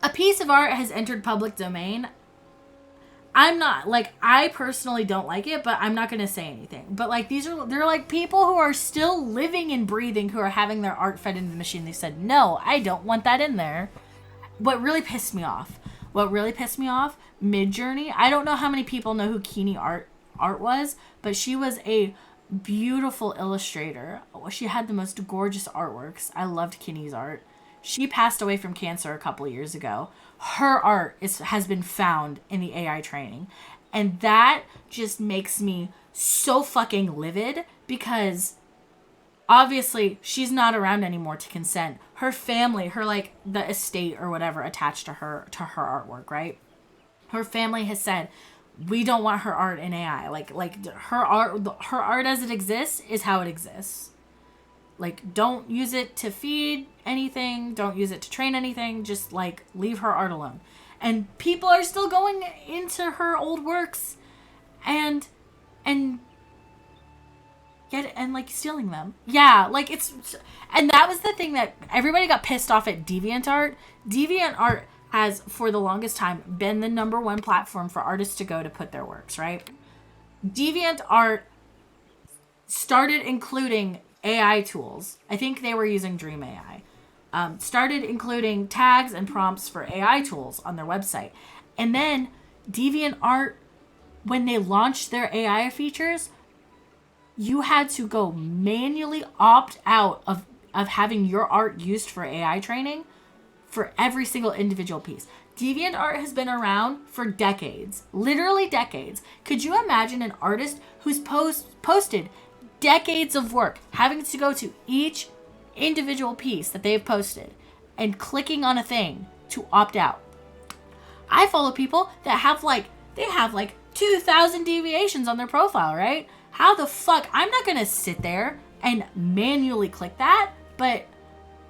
S1: a piece of art has entered public domain, I personally don't like it, but I'm not going to say anything. But like they're like people who are still living and breathing, who are having their art fed into the machine. They said, no, I don't want that in there. What really pissed me off, Midjourney. I don't know how many people know who Kini Art was, but she was a beautiful illustrator. She had the most gorgeous artworks. I loved Kini's art. She passed away from cancer a couple years ago. Her art has been found in the AI training. And that just makes me so fucking livid, because obviously she's not around anymore to consent. Her family, her the estate or whatever attached to her artwork, right? Her family has said, we don't want her art in AI. Like her art as it exists is how it exists. Like, don't use it to feed anything. Don't use it to train anything. Just like leave her art alone. And people are still going into her old works and like stealing them. Yeah, like and that was the thing that everybody got pissed off at DeviantArt. DeviantArt has, for the longest time, been the #1 platform for artists to go to put their works, right? DeviantArt started including AI tools. I think they were using Dream AI. Started including tags and prompts for AI tools on their website. And then DeviantArt, when they launched their AI features, you had to go manually opt out of having your art used for AI training for every single individual piece. DeviantArt has been around for decades, literally decades. Could you imagine an artist who's posted decades of work having to go to each individual piece that they've posted and clicking on a thing to opt out? I follow people that have like 2,000 deviations on their profile, right? How the fuck? I'm not gonna sit there and manually click that, but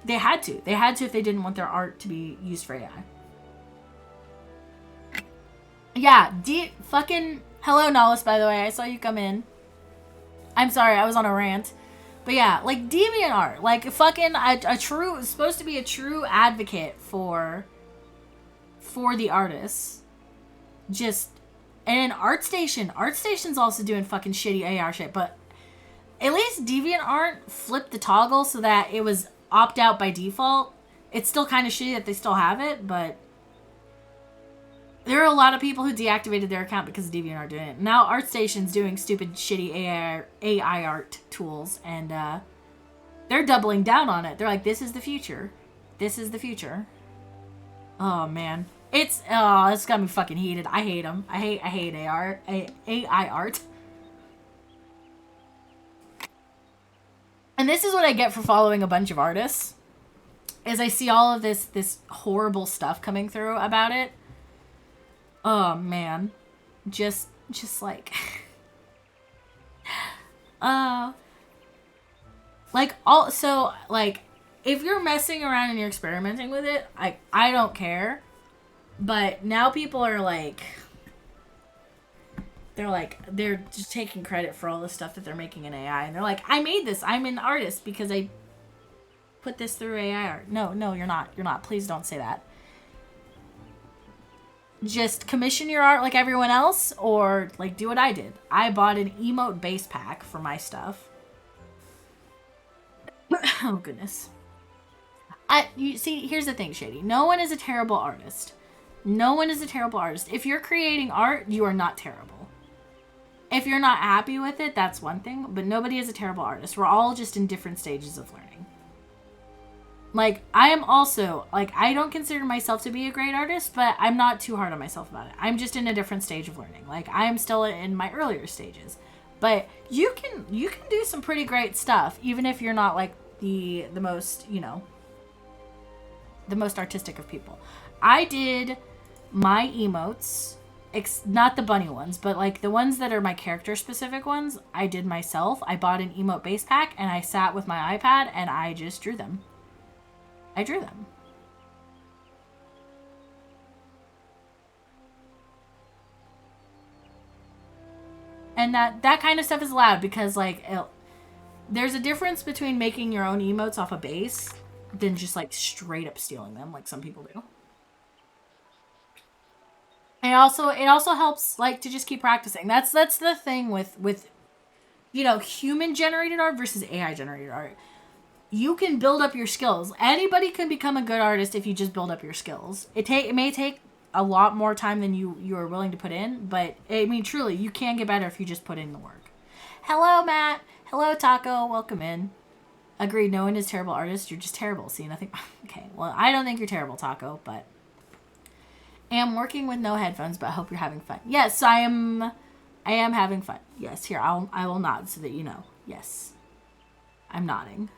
S1: they had to. They had to if they didn't want their art to be used for AI. Yeah, fucking hello, Nollis, by the way. I saw you come in. I'm sorry, I was on a rant. But yeah, like DeviantArt, like fucking a true, supposed to be a true advocate for the artists. Just, and ArtStation's also doing fucking shitty AR shit, but at least DeviantArt flipped the toggle so that it was opt out by default. It's still kind of shitty that they still have it, but there are a lot of people who deactivated their account because of DeviantArt doing it. Now ArtStation's doing stupid shitty AI art tools, and they're doubling down on it. They're like, this is the future. This is the future. Oh man. It's got me fucking heated. I hate them. I hate AI art. And this is what I get for following a bunch of artists, is I see all of this horrible stuff coming through about it. Oh man. Just like uh like also like if you're messing around and you're experimenting with it, I don't care. But now people are like they're just taking credit for all the stuff that they're making in AI, and they're like, I made this. I'm an artist because I put this through AI art. No, you're not. You're not. Please don't say that. Just commission your art like everyone else, or like do what I did. I bought an emote base pack for my stuff. Oh goodness. You see, here's the thing, Shady. No one is a terrible artist. No one is a terrible artist. If you're creating art, you are not terrible. If you're not happy with it, that's one thing, but nobody is a terrible artist. We're all just in different stages of learning. Like, I am also, like, I don't consider myself to be a great artist, but I'm not too hard on myself about it. I'm just in a different stage of learning. Like, I am still in my earlier stages. But you can do some pretty great stuff, even if you're not, like, the most, you know, the most artistic of people. I did my emotes, not the bunny ones, but like the ones that are my character specific ones, I did myself. I bought an emote base pack and I sat with my iPad and I just drew them. I drew them. And that kind of stuff is allowed because like there's a difference between making your own emotes off a base than just like straight up stealing them like some people do. And it also helps like to just keep practicing. That's the thing with you know, human generated art versus AI generated art. You can build up your skills. Anybody can become a good artist if you just build up your skills. It may take a lot more time than you are willing to put in, but I mean truly, you can get better if you just put in the work. Hello, Matt. Hello, Taco. Welcome in. Agreed. No one is terrible artist. You're just terrible. See, nothing. Okay. Well, I don't think you're terrible, Taco, but am working with no headphones, but I hope you're having fun. Yes, I am. I am having fun. Yes, here I will nod so that you know. Yes, I'm nodding.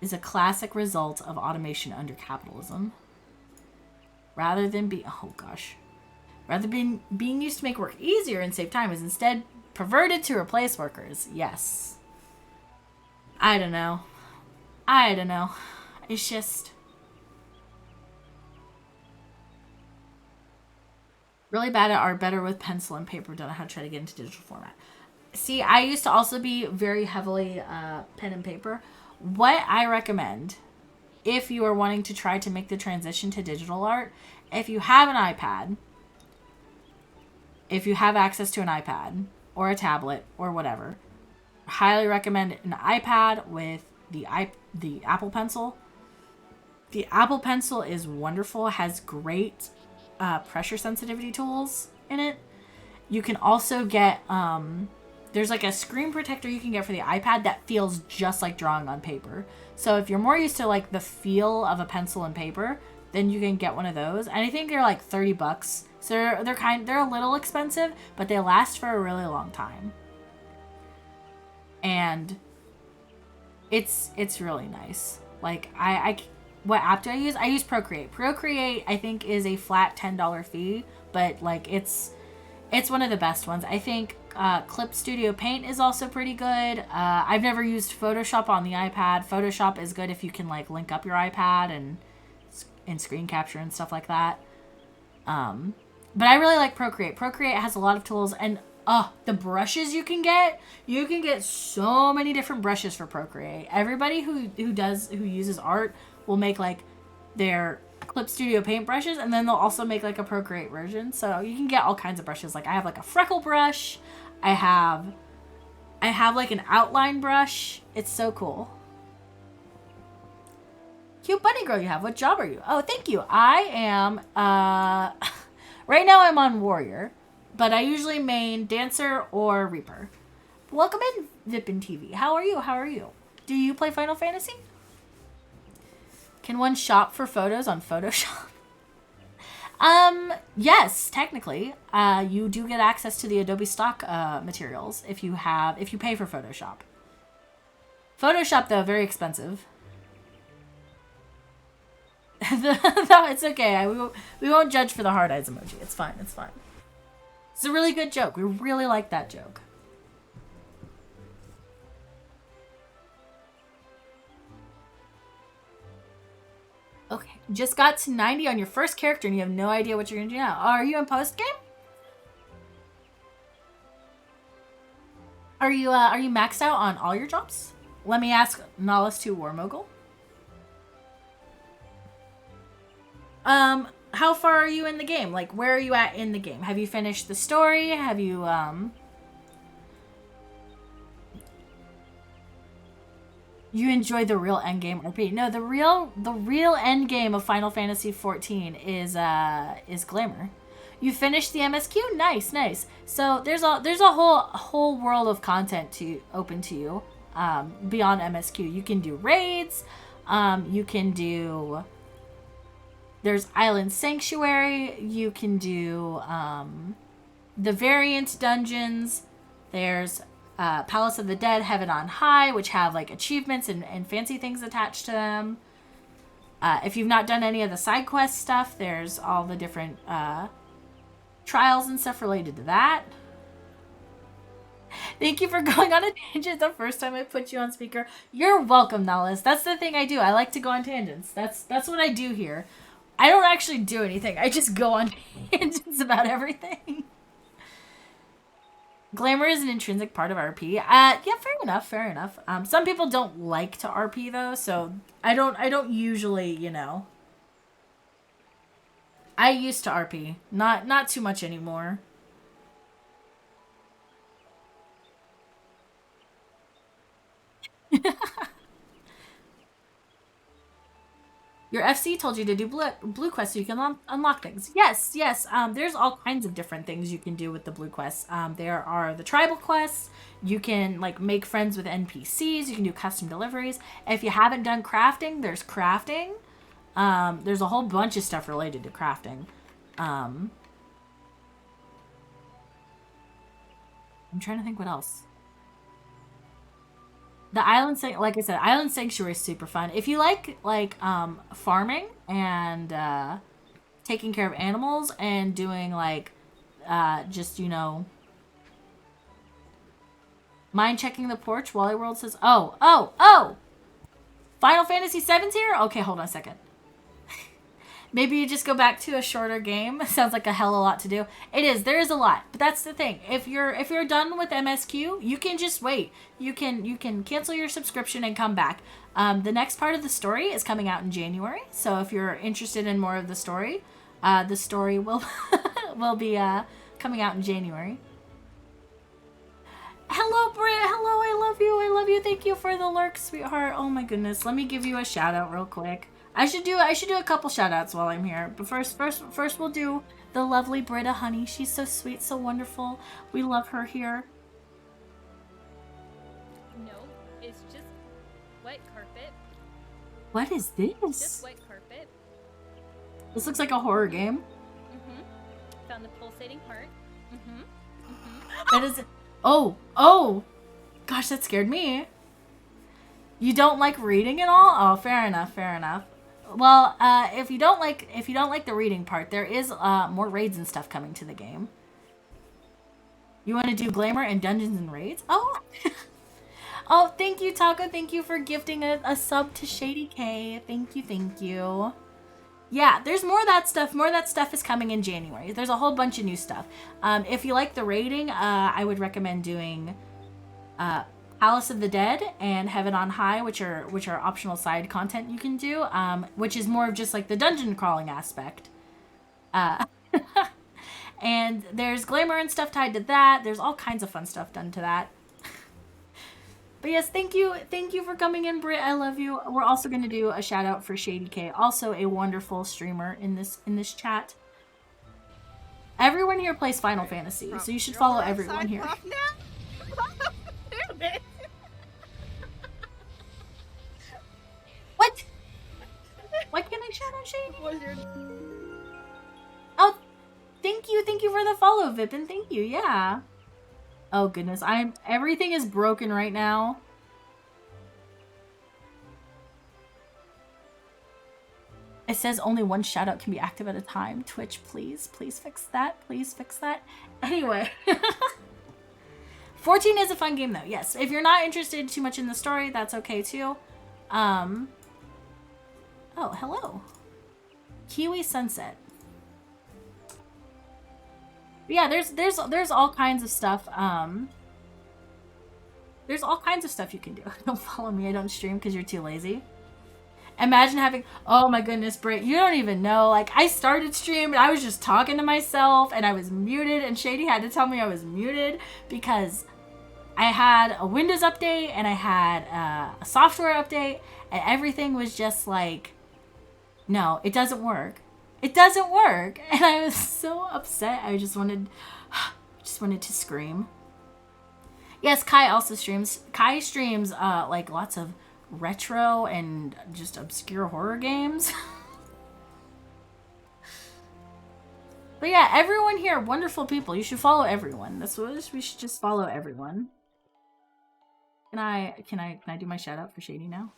S1: Is a classic result of automation under capitalism. Rather than being used to make work easier and save time, is instead perverted to replace workers. Yes. I don't know. It's just really bad at art, better with pencil and paper. Don't know how to try to get into digital format. See, I used to also be very heavily pen and paper. What I recommend, if you are wanting to try to make the transition to digital art, if you have an iPad, if you have access to an iPad or a tablet or whatever, highly recommend an iPad with the Apple Pencil. The Apple Pencil is wonderful. It has great pressure sensitivity tools in it. You can also get there's like a screen protector you can get for the iPad that feels just like drawing on paper. So if you're more used to like the feel of a pencil and paper, then you can get one of those. And I think they're like $30. So they're a little expensive, but they last for a really long time. And it's really nice. Like what app do I use? I use Procreate. Procreate I think is a flat $10 fee, but like it's one of the best ones. I think Clip Studio Paint is also pretty good. I've never used Photoshop on the iPad. Photoshop is good if you can like link up your iPad and screen capture and stuff like that. But I really like Procreate. Procreate has a lot of tools, and the brushes you can get so many different brushes for Procreate. Everybody who uses art will make like their Clip Studio Paint brushes, and then they'll also make like a Procreate version. So you can get all kinds of brushes. Like I have like a freckle brush. I have like an outline brush. It's so cool. Cute bunny girl you have. What job are you? Oh, thank you. I am right now I'm on Warrior, but I usually main Dancer or Reaper. Welcome in, Vipin TV. How are you? Do you play Final Fantasy? Can one shop for photos on Photoshop? Yes, technically, you do get access to the Adobe stock materials if you pay for Photoshop. Photoshop, though, very expensive. No, it's okay. We won't judge for the hard eyes emoji. It's fine. It's fine. It's a really good joke. We really like that joke. Okay, just got to 90 on your first character and you have no idea what you're gonna do now. Are you in post game? Are you maxed out on all your jobs? Let me ask Nahlas 2 War Mogul. How far are you in the game? Like, where are you at in the game? Have you finished the story? Have you, You enjoy the real endgame RP? No, the real endgame of Final Fantasy XIV is Glamour. You finished the MSQ? Nice, nice. So there's a whole world of content to open to you, beyond MSQ. You can do raids, you can do... There's Island Sanctuary. You can do the variant dungeons. There's Palace of the Dead, Heaven on High, which have like achievements and fancy things attached to them. If you've not done any of the side quest stuff, there's all the different trials and stuff related to that. Thank you for going on a tangent the first time I put you on speaker. You're welcome, Nahlas. That's the thing I do. I like to go on tangents. That's what I do here. I don't actually do anything. I just go on tangents about everything. Glamour is an intrinsic part of RP. Yeah, fair enough. Some people don't like to RP though, so I don't usually, you know. I used to RP. Not too much anymore. Your FC told you to do blue quests so you can unlock things. Yes. There's all kinds of different things you can do with the blue quests. There are the tribal quests. You can like make friends with NPCs. You can do custom deliveries. If you haven't done crafting, there's crafting. There's a whole bunch of stuff related to crafting. I'm trying to think what else. The island, like I said, Island Sanctuary is super fun. If you like farming and taking care of animals and doing like just, you know, mind checking the porch. Wally World says, oh, Final Fantasy VII's here. Okay, hold on a second. Maybe you just go back to a shorter game. Sounds like a hell of a lot to do. It is. There is a lot, but that's the thing. If you're done with MSQ, you can just wait. You can cancel your subscription and come back. The next part of the story is coming out in January. So if you're interested in more of the story will will be coming out in January. Hello, Britt. Hello, I love you. I love you. Thank you for the lurk, sweetheart. Oh my goodness. Let me give you a shout out real quick. I should do a couple shout outs while I'm here. But first we'll do the lovely Britta Honey. She's so sweet, so wonderful. We love her here.
S2: No, it's just wet carpet.
S1: What is this?
S2: Just wet carpet.
S1: This looks like a horror game.
S2: Mm-hmm. Found the pulsating heart. Mm-hmm. Mm-hmm.
S1: That is... Oh! Gosh, that scared me. You don't like reading at all? Oh, fair enough. Well, if you don't like the reading part, there is more raids and stuff coming to the game. You want to do Glamour and Dungeons and Raids? Oh! Oh, thank you, Taco. Thank you for gifting a sub to Shady K. Thank you. Yeah, there's more of that stuff. More of that stuff is coming in January. There's a whole bunch of new stuff. If you like the raiding, I would recommend doing Palace of the Dead and Heaven on High, which are optional side content you can do, which is more of just like the dungeon crawling aspect. And there's glamour and stuff tied to that. There's all kinds of fun stuff done to that. But yes, thank you for coming in, Britt. I love you. We're also going to do a shout out for Shady K, also a wonderful streamer in this chat. Everyone here plays Final Fantasy, so you should follow everyone here. What? Why can't I shout out Shady? the follow, Vipin. Thank you. Yeah. Oh goodness, everything is broken right now. It says only one shoutout can be active at a time. Twitch, please fix that. Please fix that. Anyway. 14 is a fun game though. Yes. If you're not interested too much in the story, that's okay too. Oh, hello. Kiwi Sunset. But yeah, there's all kinds of stuff. There's all kinds of stuff you can do. Don't follow me. I don't stream because you're too lazy. Imagine having, oh my goodness, Britt, you don't even know. Like, I started stream and I was just talking to myself and I was muted, and Shady had to tell me I was muted because I had a Windows update and I had a software update, and everything was just like, no, it doesn't work. It doesn't work. And I was so upset. I just wanted to scream. Yes, Kai also streams. Kai streams like lots of retro and just obscure horror games. But yeah, everyone here, wonderful people. You should follow everyone. That's what we should just follow everyone. Can I do my shout out for Shady now?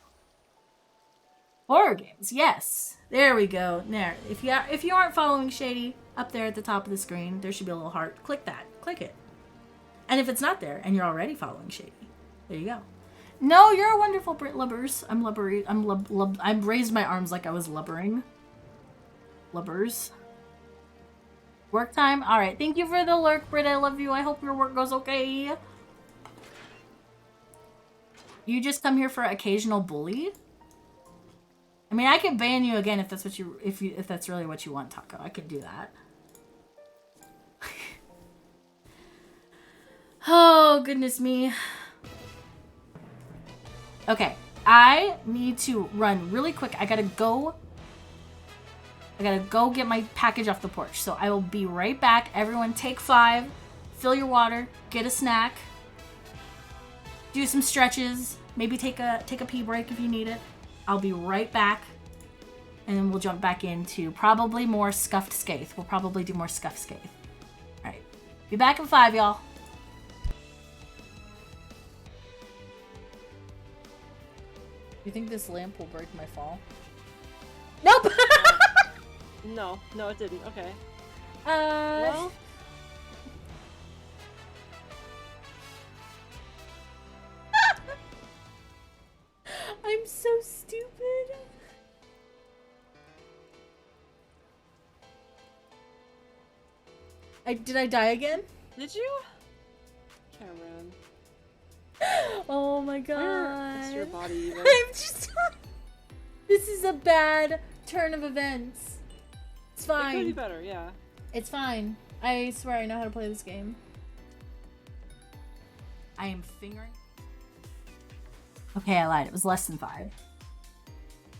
S1: Horror games, yes. There we go. There. If you aren't following Shady, up there at the top of the screen, there should be a little heart. Click that. Click it. And if it's not there and you're already following Shady, there you go. No, you're a wonderful Brit lubbers. I'm lubbering. I've raised my arms like I was lubbering. Lubbers. Work time? Alright, thank you for the lurk, Brit. I love you. I hope your work goes okay. You just come here for occasional bully? I mean, I can ban you again if that's what if that's really what you want, Taco. I could do that. Oh, goodness me. Okay, I need to run really quick. I gotta go get my package off the porch. So I will be right back. Everyone take 5, fill your water, get a snack, do some stretches, maybe take a pee break if you need it. I'll be right back, and then we'll jump back into probably more Scuffed Skaith. We'll probably do more Scuffed Skaith. All right, be back in 5, y'all. You think this lamp will break my fall? Nope!
S3: No, it didn't. Okay.
S1: Well... I'm so stupid. Did I die again?
S3: Did you? Cameron.
S1: Oh my god.
S3: Where is your body even?
S1: I'm just... This is a bad turn of events. It's fine.
S3: It could be better, yeah.
S1: It's fine. I swear I know how to play this game. I am fingering... Okay, I lied. It was less than 5.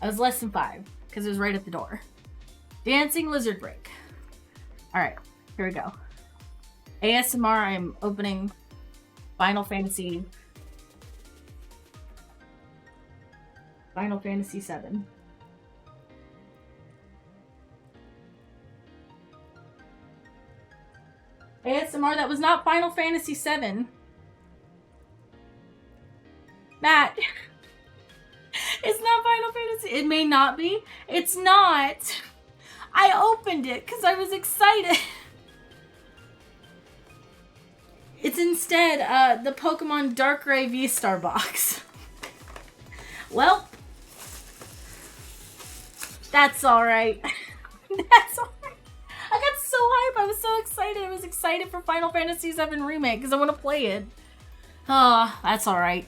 S1: I was less than 5, because it was right at the door. Dancing Lizard Break. Alright, here we go. ASMR, I'm opening Final Fantasy 7. ASMR, that was not Final Fantasy 7. Matt. It's not Final Fantasy. It may not be. It's not. I opened it because I was excited. It's instead the Pokemon Darkrai V-Star box. Well, that's alright. That's alright. I got so hyped. I was so excited. I was excited for Final Fantasy VII Remake because I want to play it. Oh, that's alright.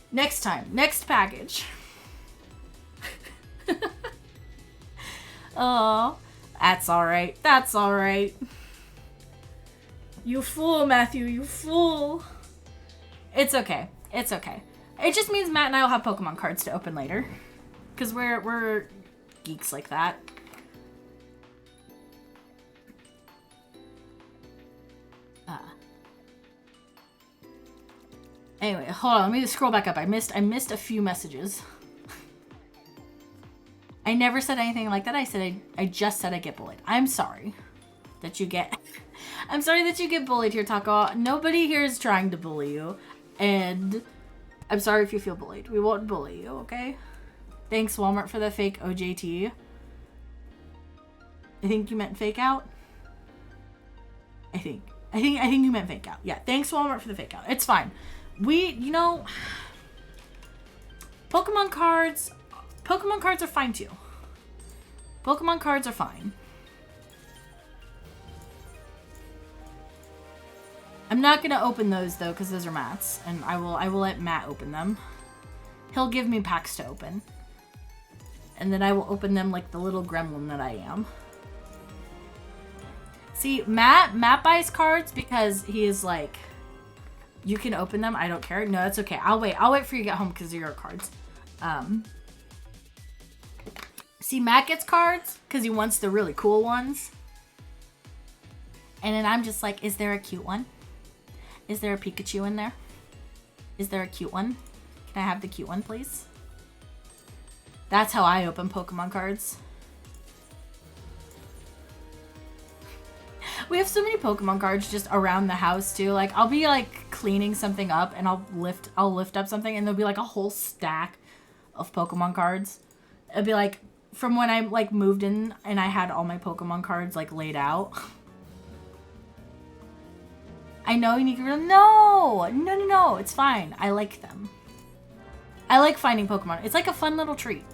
S1: Next time. Next package. Oh, that's alright. That's alright. You fool, Matthew. You fool. It's okay. It's okay. It just means Matt and I will have Pokemon cards to open later. Because we're geeks like that. Anyway, hold on. Let me just scroll back up. I missed a few messages. I never said anything like that. I just said I get bullied. I'm sorry. that you get. I'm sorry that you get bullied here, Taco. Nobody here is trying to bully you. And I'm sorry if you feel bullied. We won't bully you, okay? Thanks, Walmart, for the fake OJT. I think you meant fake out. I think you meant fake out. Yeah, thanks, Walmart, for the fake out. It's fine. You know, Pokemon cards are fine too. Pokemon cards are fine. I'm not gonna open those though, because those are Matt's, and I will let Matt open them. He'll give me packs to open, and then I will open them like the little gremlin that I am. See, Matt buys cards because he is like, you can open them. I don't care. No, that's okay. I'll wait for you to get home because of your cards. See, Matt gets cards because he wants the really cool ones. And then I'm just like, is there a cute one? Is there a Pikachu in there? Is there a cute one? Can I have the cute one, please? That's how I open Pokemon cards. We have so many Pokemon cards just around the house too. Like I'll be like cleaning something up and I'll lift up something and there'll be like a whole stack of Pokemon cards. It'll be like from when I like moved in and I had all my Pokemon cards like laid out. I know you need to no, it's fine. I like them. I like finding Pokemon. It's like a fun little treat.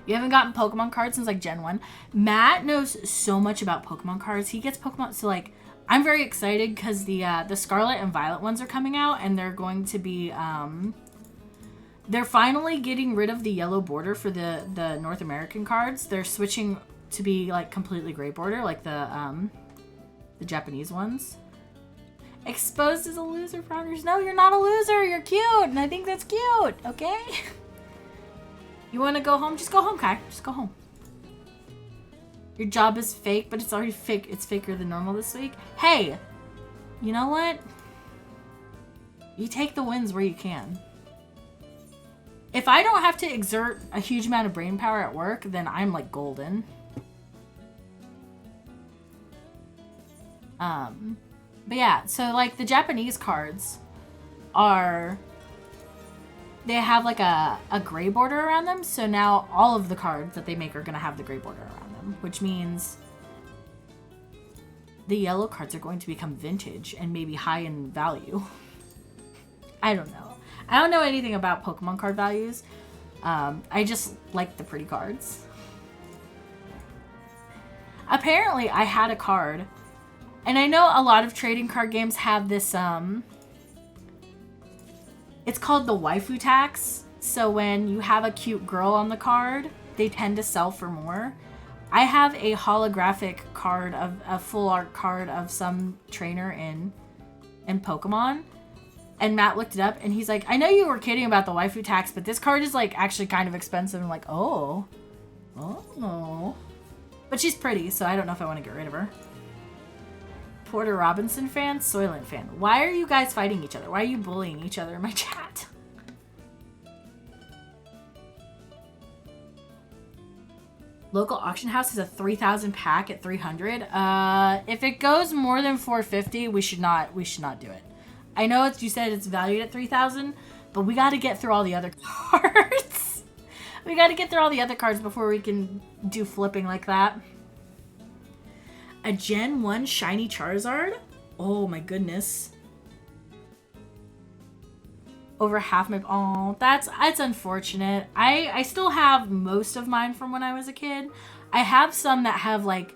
S1: You haven't gotten Pokemon cards since like Gen 1. Matt knows so much about Pokemon cards. He gets Pokemon, so like I'm very excited because the Scarlet and Violet ones are coming out and they're going to be they're finally getting rid of the yellow border for the North American cards. They're switching to be like completely gray border like the Japanese ones. Exposed as a loser, Progress. No, you're not a loser. You're cute, and I think that's cute. Okay. You want to go home? Just go home, Kai. Just go home. Your job is fake, but it's already fake. It's faker than normal this week. Hey, you know what? You take the wins where you can. If I don't have to exert a huge amount of brain power at work, then I'm like golden. But yeah, so like the Japanese cards are, they have like a gray border around them. So now all of the cards that they make are going to have the gray border around them, which means the yellow cards are going to become vintage and maybe high in value. I don't know. I don't know anything about Pokemon card values. I just like the pretty cards. Apparently, I had a card, and I know a lot of trading card games have this, it's called the waifu tax. So when you have a cute girl on the card, they tend to sell for more. I have a holographic card of a full art card of some trainer in Pokemon. And Matt looked it up and he's like, I know you were kidding about the waifu tax, but this card is like actually kind of expensive. I'm like, oh. But she's pretty, so I don't know if I want to get rid of her. Porter Robinson fan, Soylent fan. Why are you guys fighting each other? Why are you bullying each other in my chat? Local auction house has a 3,000 pack at 300. If it goes more than 450, we should not do it. I know you said it's valued at 3,000, but we got to get through all the other cards. We got to get through all the other cards before we can do flipping like that. A Gen 1 shiny Charizard? Oh my goodness. Over half my... Oh, that's unfortunate. I still have most of mine from when I was a kid. I have some that have like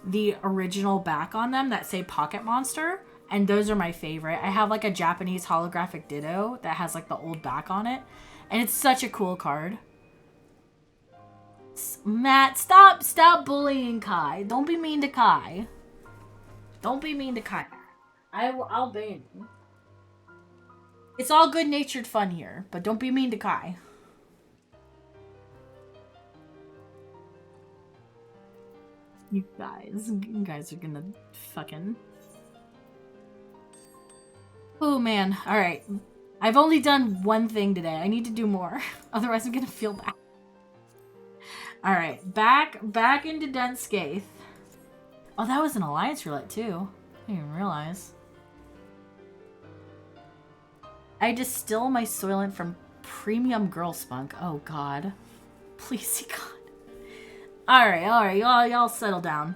S1: the original back on them that say Pocket Monster. And those are my favorite. I have like a Japanese holographic Ditto that has like the old back on it. And it's such a cool card. Matt, stop bullying Kai. Don't be mean to Kai. Don't be mean to Kai. I'll ban you. It's all good-natured fun here, but don't be mean to Kai. You guys are gonna fucking... Oh man, alright. I've only done one thing today. I need to do more. Otherwise I'm gonna feel bad. Alright, back into Dunscaith. Oh, that was an alliance roulette too. I didn't even realize. I distill my soylent from premium girl spunk. Oh god. Please, God. Alright, y'all settle down.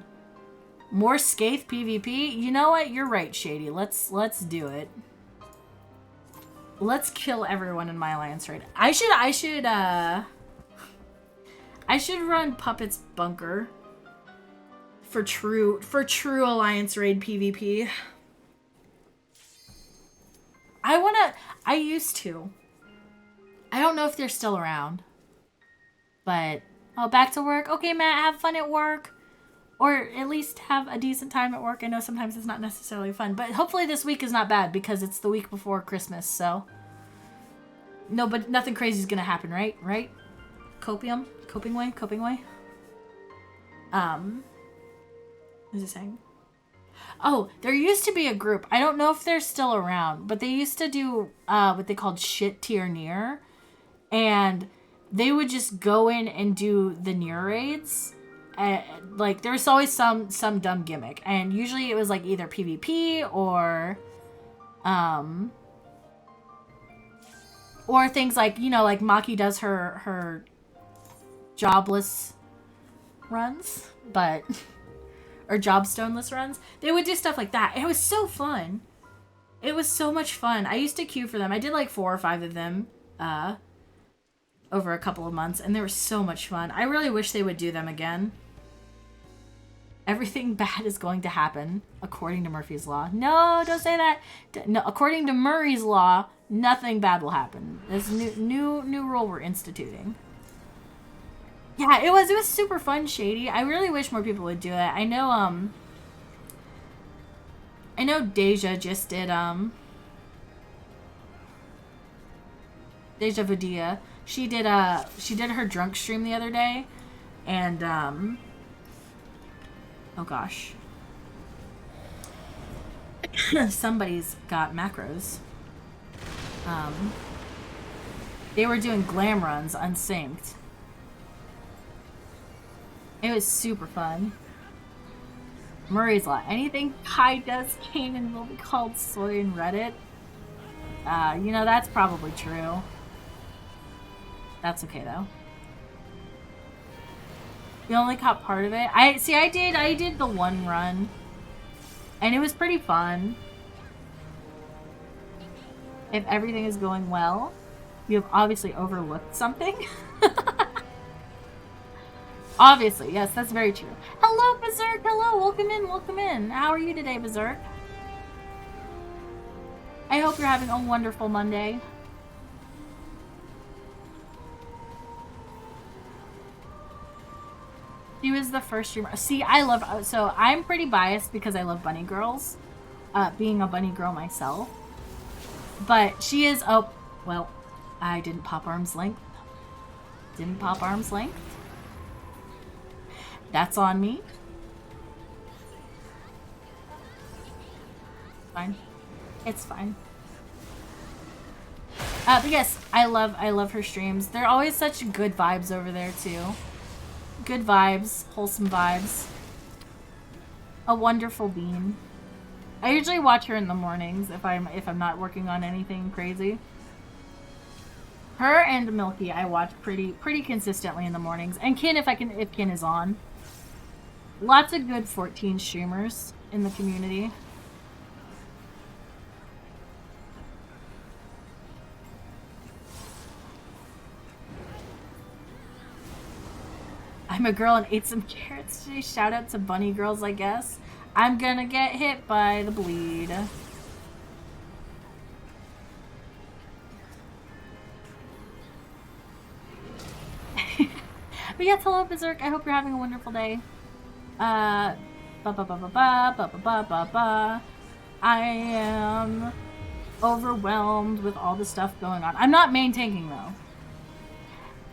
S1: More Scathe PvP? You know what? You're right, Shady. Let's do it. Let's kill everyone in my alliance raid. I should run Puppet's Bunker for true alliance raid PvP. I used to. I don't know if they're still around. But, oh, back to work. Okay, Matt, have fun at work. Or at least have a decent time at work. I know sometimes it's not necessarily fun. But hopefully this week is not bad because it's the week before Christmas, so. No, but nothing crazy is going to happen, right? Right? Coping way? What is it saying? Oh, there used to be a group. I don't know if they're still around, but they used to do what they called shit tier near. And they would just go in and do the near raids. Like, there was always some dumb gimmick. And usually it was like either PvP or things like, you know, like Maki does her jobless runs, but or jobstoneless runs. They would do stuff like that. It was so fun. It was so much fun. I used to queue for them. I did like 4 or 5 of them over a couple of months, and they were so much fun. I really wish they would do them again. Everything bad is going to happen, according to Murphy's Law. No, don't say that. No, according to Murray's Law, nothing bad will happen. This new rule we're instituting. Yeah, it was super fun, Shady. I really wish more people would do it. I know Deja just did Deja Vudia. She did her drunk stream the other day, and oh gosh. Somebody's got macros. They were doing glam runs unsynced. It was super fun. Murray's Law. Anything Kai does, Kanan will be called soy in Reddit. You know, that's probably true. That's okay, though. You only caught part of it? I did the one run. And it was pretty fun. If everything is going well, you have obviously overlooked something. Obviously, yes, that's very true. Hello, Berserk. Hello, welcome in. How are you today, Berserk? I hope you're having a wonderful Monday. She was the first streamer. See, so I'm pretty biased because I love bunny girls, being a bunny girl myself. But she is, oh, well, I didn't pop arm's length. That's on me. Fine. It's fine. But yes, I love her streams. They're always such good vibes over there too. Good vibes, wholesome vibes. A wonderful bean. I usually watch her in the mornings if I'm not working on anything crazy. Her and Milky I watch pretty consistently in the mornings. And Kin if Kin is on. Lots of good 14 streamers in the community. I'm a girl and ate some carrots today. Shout out to bunny girls, I guess. I'm gonna get hit by the bleed. But yes, hello Berserk. I hope you're having a wonderful day. I am overwhelmed with all the stuff going on. I'm not main tanking though.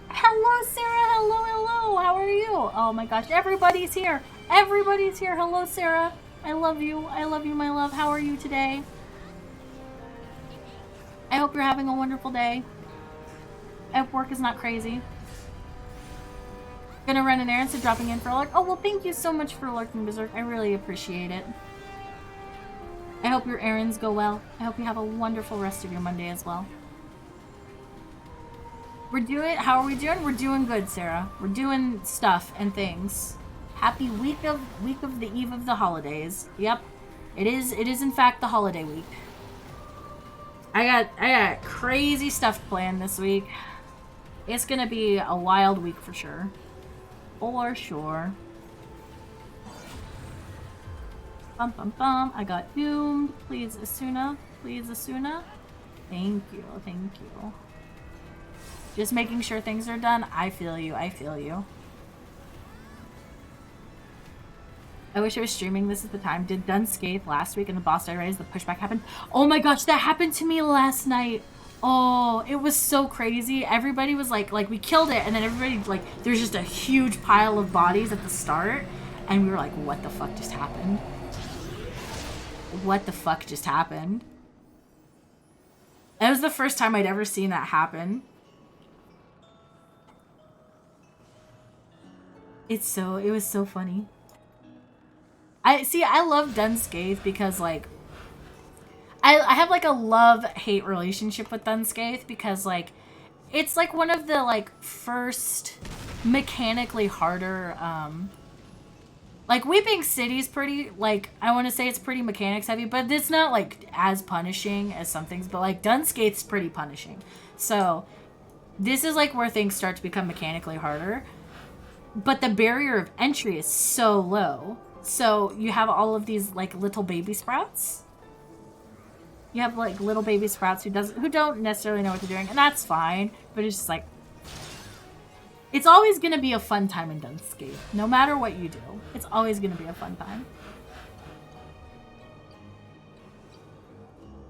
S1: Hello, Sarah. Hello. How are you? Oh my gosh, everybody's here. Hello, Sarah. I love you, my love. How are you today? I hope you're having a wonderful day. I hope work is not crazy. Gonna run an errand, so dropping in for a lurk. Oh, well, thank you so much for lurking, Berserk. I really appreciate it. I hope your errands go well. I hope you have a wonderful rest of your Monday as well. How are we doing? We're doing good, Sarah. We're doing stuff and things. Happy week of the eve of the holidays. Yep. It is in fact the holiday week. I got crazy stuff planned this week. It's gonna be a wild week for sure. For sure. Bum bum bum. I got doomed. Please, Asuna. Please, Asuna. Thank you. Thank you. Just making sure things are done. I feel you. I feel you. I wish I was streaming this at the time. Did Dun Scathe last week and the boss died right as the pushback happened? Oh my gosh, that happened to me last night. Oh, it was so crazy. Everybody was like we killed it, and then everybody, like, there's just a huge pile of bodies at the start, and we were like, what the fuck just happened? What the fuck just happened? That was the first time I'd ever seen that happen. It was so funny. I love Dun Scathe because, like, I have, like, a love-hate relationship with Dun Scathe because, like, it's, like, one of the, like, first mechanically harder, like, Weeping City's pretty, like, I want to say it's pretty mechanics heavy, but it's not, like, as punishing as some things, but, like, Dun Scathe's pretty punishing. So, this is, like, where things start to become mechanically harder. But the barrier of entry is so low. So you have all of these, like, little baby sprouts. You have, like, little baby sprouts who don't necessarily know what they're doing, and that's fine. But it's just like, it's always gonna be a fun time in Dun Scathe. No matter what you do, it's always gonna be a fun time.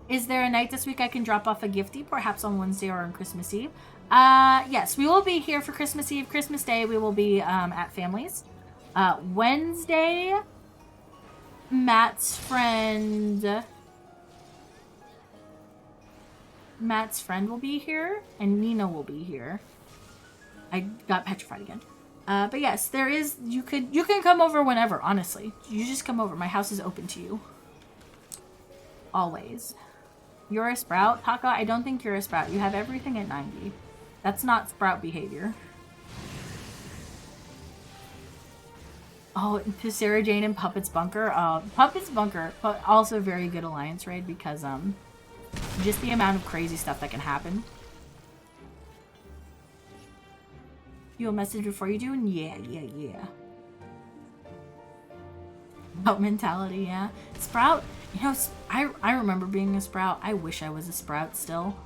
S1: Is there a night this week I can drop off a gifty, perhaps on Wednesday or on Christmas Eve? Yes, we will be here for Christmas Eve. Christmas Day, we will be at Family's. Wednesday, Matt's friend will be here, and Nina will be here. I got petrified again. But yes, there is, you can come over whenever, honestly. You just come over. My house is open to you. Always. You're a sprout, Taco? I don't think you're a sprout. You have everything at 90. That's not sprout behavior. Oh, to Sarah Jane and Puppet's Bunker. Puppet's Bunker, but also a very good alliance raid because just the amount of crazy stuff that can happen. You'll message before you do, and yeah. About mentality, yeah. Sprout, you know, I remember being a sprout. I wish I was a sprout still.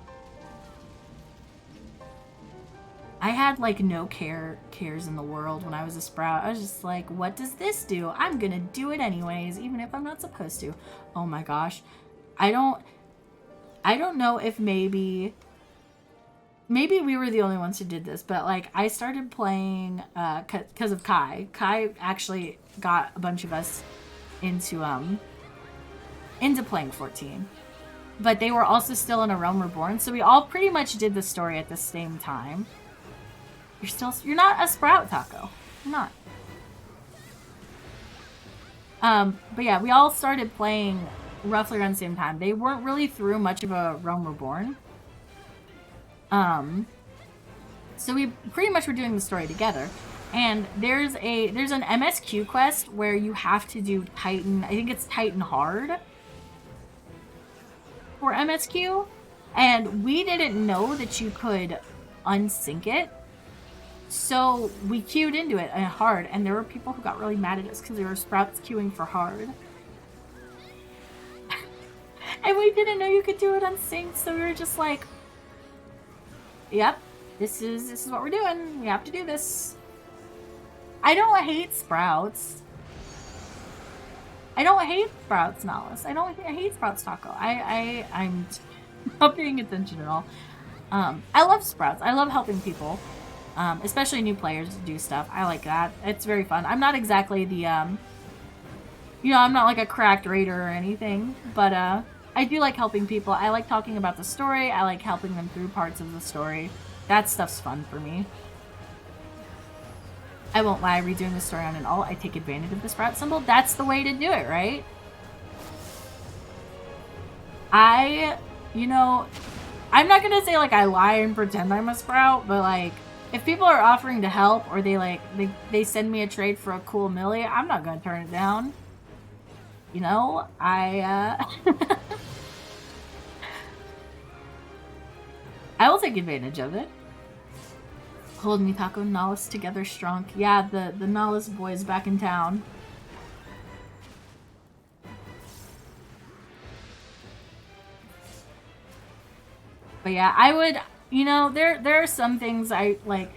S1: I had, like, no cares in the world when I was a sprout. I was just like, what does this do? I'm gonna do it anyways, even if I'm not supposed to. Oh my gosh. I don't know if maybe we were the only ones who did this, but, like, I started playing, because of Kai. Kai actually got a bunch of us into playing 14. But they were also still in A Realm Reborn, so we all pretty much did the story at the same time. You're not a sprout, Taco. You're not. But yeah, we all started playing roughly around the same time. They weren't really through much of A Realm Reborn. So we pretty much were doing the story together. And there's an MSQ quest where you have to do Titan, I think it's Titan Hard for MSQ. And we didn't know that you could unsync it. So we queued into it hard, and there were people who got really mad at us because there were sprouts queuing for hard. And we didn't know you could do it unsynced, so we were just like, yep, this is what we're doing. We have to do this. I don't hate sprouts. I don't hate sprouts, Nahus. I hate sprouts, Taco. I'm not paying attention at all. I love sprouts. I love helping people. Especially new players do stuff. I like that. It's very fun. I'm not exactly the, I'm not like a cracked raider or anything, but, I do like helping people. I like talking about the story. I like helping them through parts of the story. That stuff's fun for me. I won't lie, redoing the story on an alt, I take advantage of the sprout symbol. That's the way to do it, right? You know, I'm not gonna say like I lie and pretend I'm a sprout, but like if people are offering to help or they send me a trade for a cool millie, I'm not gonna turn it down. You know, I will take advantage of it. Hold me, Taco, Nahus together strong. Yeah, the Nahus boys back in town. But yeah, I would, you know, there are some things I like.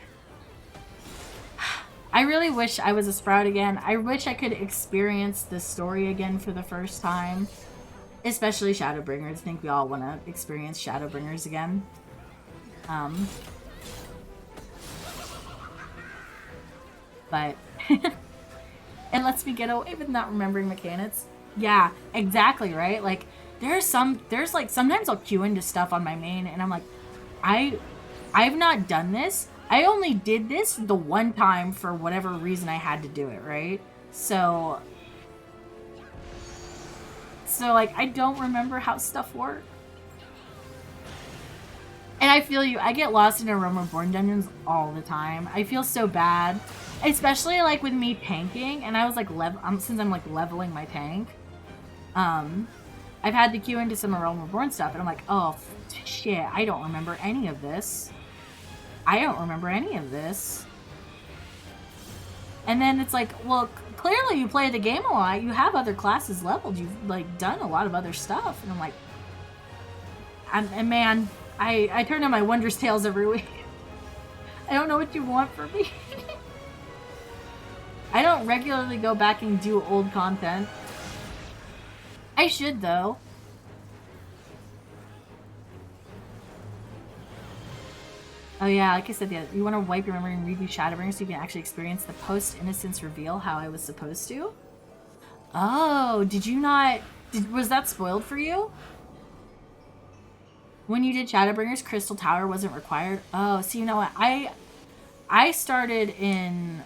S1: I really wish I was a sprout again. I wish I could experience the story again for the first time. Especially Shadowbringers. I think we all want to experience Shadowbringers again. But it lets me get away with not remembering mechanics. Yeah, exactly, right? Like there's like sometimes I'll queue into stuff on my main and I'm like, I've not done this. I only did this the one time for whatever reason I had to do it, right? So like I don't remember how stuff works. And I feel you. I get lost in Realm Reborn dungeons all the time. I feel so bad. Especially like with me tanking, and I was like since I'm like leveling my tank. I've had to queue into some Realm Reborn stuff, and I'm like, oh shit, I don't remember any of this. I don't remember any of this. And then it's like, well, clearly you play the game a lot. You have other classes leveled. You've like done a lot of other stuff, and I'm like, and man, I turn on my Wondrous Tales every week. I don't know what you want from me. I don't regularly go back and do old content. I should, though. Oh yeah, like I said, yeah, you want to wipe your memory and redo Shadowbringers so you can actually experience the post-innocence reveal how I was supposed to? Oh, did you not... was that spoiled for you? When you did Shadowbringers, Crystal Tower wasn't required? Oh, so you know what? I started in...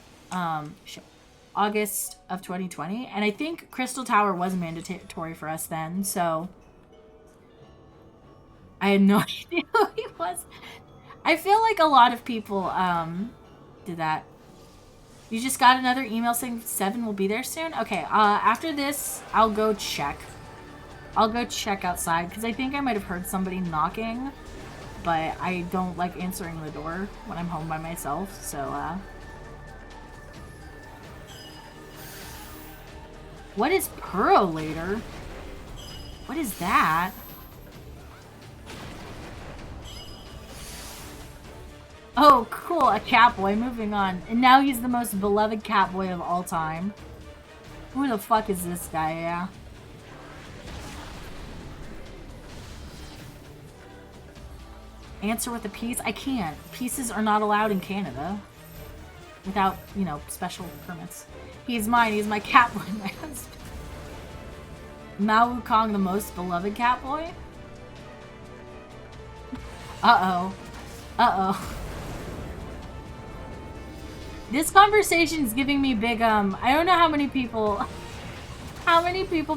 S1: August of 2020, and I think Crystal Tower was mandatory for us then, so I had no idea who he was. I feel like a lot of people did that. You just got another email saying 7 will be there soon? Okay, after this, I'll go check. I'll go check outside, because I think I might have heard somebody knocking, but I don't like answering the door when I'm home by myself, so, What is Purolator? What is that? Oh, cool, a Catboy. Moving on. And now he's the most beloved Catboy of all time. Who the fuck is this guy, yeah? Answer with a piece? I can't. Pieces are not allowed in Canada. Without, you know, special permits. He's mine. He's my Catboy, my husband. Mao Wukong, the most beloved Catboy? Uh-oh. Uh-oh. This conversation's giving me big, I don't know how many people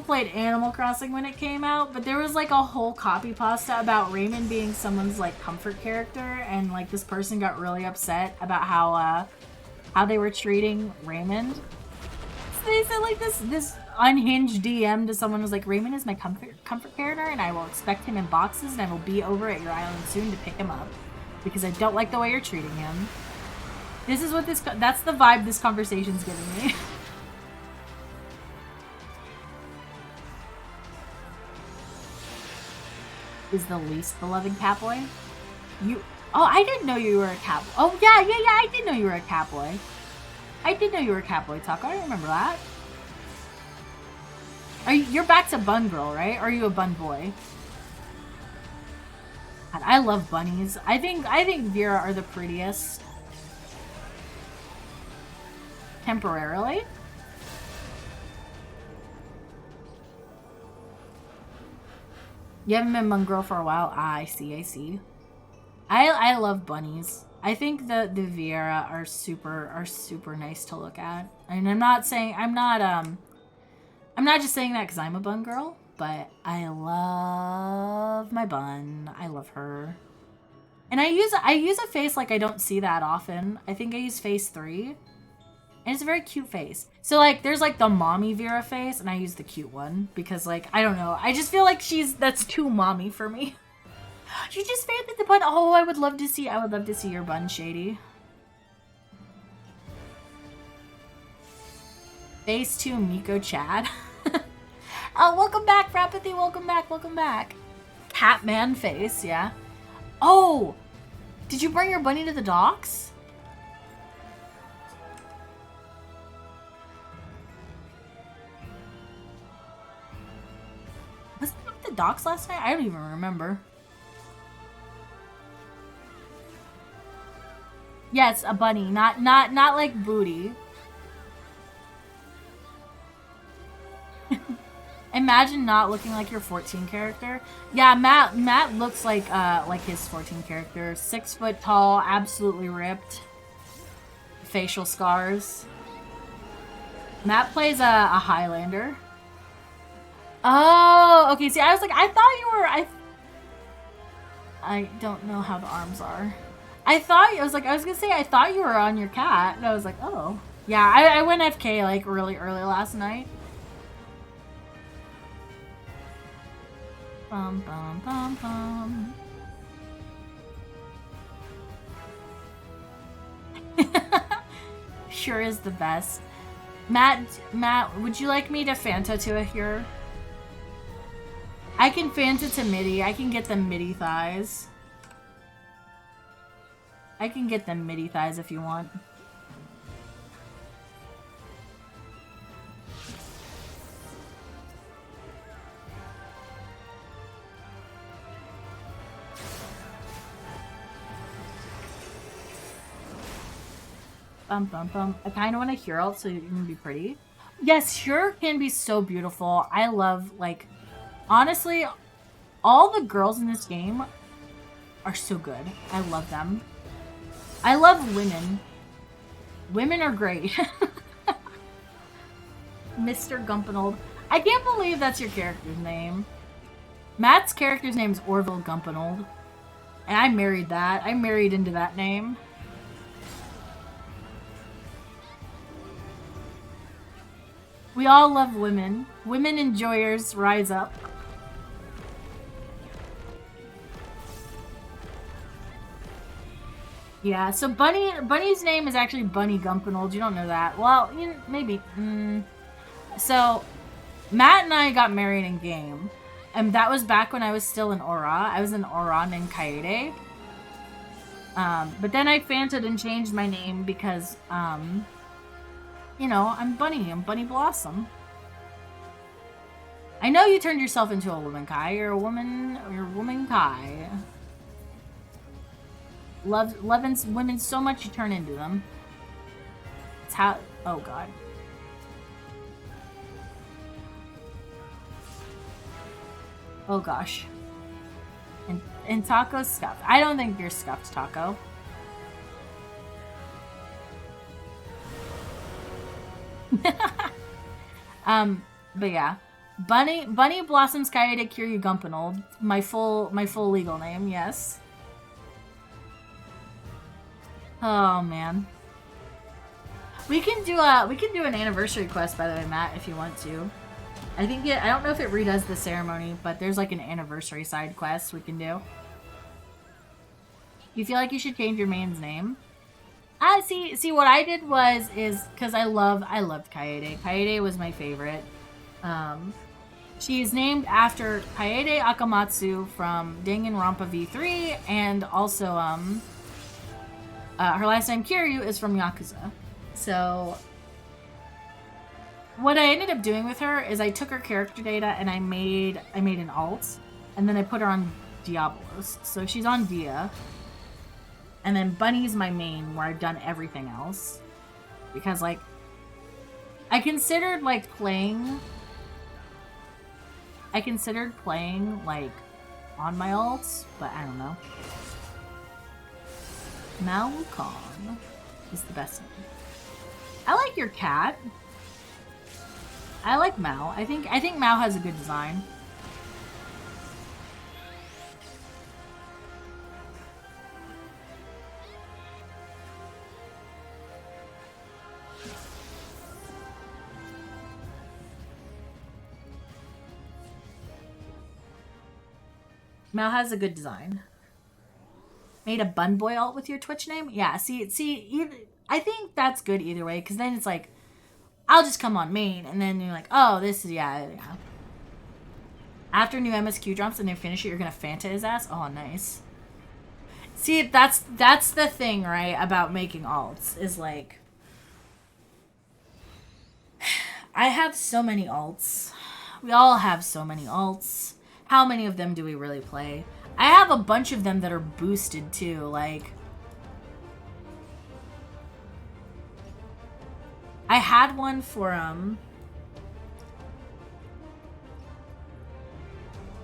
S1: played Animal Crossing when it came out, but there was like a whole copy pasta about Raymond being someone's like comfort character, and like this person got really upset about how they were treating Raymond. So they said like this unhinged DM to someone was like, Raymond is my comfort character, and I will expect him in boxes, and I will be over at your island soon to pick him up because I don't like the way you're treating him. This is what that's the vibe this conversation's giving me. Is the least beloved Catboy? Oh, I didn't know you were a Catboy. Oh, yeah, I did know you were a Catboy. I did know you were a Catboy, Taco. I remember that. You're back to Bun Girl, right? Or are you a Bun Boy? God, I love bunnies. I think Vera are the prettiest. Temporarily. You haven't been Bun Girl for a while. Ah, I see. I love bunnies. I think the Viera are super nice to look at. And I'm not just saying that because I'm a bun girl, but I love my bun. I love her. And I use a face like I don't see that often. I think I use face 3. And it's a very cute face. So, like, there's, like, the mommy Vera face, and I use the cute one. Because, like, I don't know. I just feel like that's too mommy for me. She just fancied the bun. Oh, I would love to see your bun, Shady. Face 2 Miko Chad. Oh, welcome back, Rapathy. Welcome back. Catman face, yeah. Oh! Did you bring your bunny to the docks? Was it at the docks last night? I don't even remember. Yes, a bunny, not like booty. Imagine not looking like your 14 character. Yeah, Matt looks like his 14 character. 6 foot tall, absolutely ripped. Facial scars. Matt plays a Highlander. Oh, okay. See, I was like, I thought you were. I don't know how the arms are. I was gonna say I thought you were on your cat, and I was like, oh, yeah. I went FK like really early last night. Bum bum bum bum. Sure is the best. Matt, would you like me to Fanta to a here? I can Fanta to MIDI. I can get them MIDI thighs. I can get them MIDI thighs if you want. Bum bum bum. I kind of want a hero so you can be pretty. Yes, Shure can be so beautiful. I love, like, honestly, all the girls in this game are so good. I love them. I love women. Women are great. Mr. Gumpanold. I can't believe that's your character's name. Matt's character's name is Orville Gumpanold. And I married that. I married into that name. We all love women. Women enjoyers, rise up. Yeah, so Bunny's name is actually Bunny Gumpanold. You don't know that. Well, maybe. So, Matt and I got married in game. And that was back when I was still in Aura. I was in Aura named Kaede. But then I fanted and changed my name because, you know, I'm Bunny. I'm Bunny Blossom. I know you turned yourself into a woman, Kai. You're a woman. You're woman Kai. Loving women so much you turn into them. It's how. Oh God. Oh gosh. And Taco's scuffed. I don't think you're scuffed, Taco. But yeah. Bunny Blossoms Kaede Kiryu Gumpanold. My full legal name, yes. Oh man. We can do an anniversary quest, by the way, Matt, if you want to. I don't know if it redoes the ceremony, but there's like an anniversary side quest we can do. You feel like you should change your main's name? See what I did is because I loved Kaede. Kaede was my favorite. She is named after Kaede Akamatsu from Danganronpa V3, and also her last name Kiryu is from Yakuza. So what I ended up doing with her is I took her character data and I made an alt, and then I put her on Diablos. So she's on Dia. And then Bunny's my main, where I've done everything else. Because, like, I considered playing, like, on my alts, but I don't know. Malcon is the best name. I like your cat. I like Mal. I think Mal has a good design. Mal has a good design. Made a bun boy alt with your Twitch name? Yeah, see, I think that's good either way, because then it's like, I'll just come on main, and then you're like, oh, this is, yeah. After new MSQ drops and they finish it, you're gonna Fanta his ass? Oh, nice. See, that's the thing, right, about making alts, is like, I have so many alts. We all have so many alts. How many of them do we really play? I have a bunch of them that are boosted too, like... I had one for,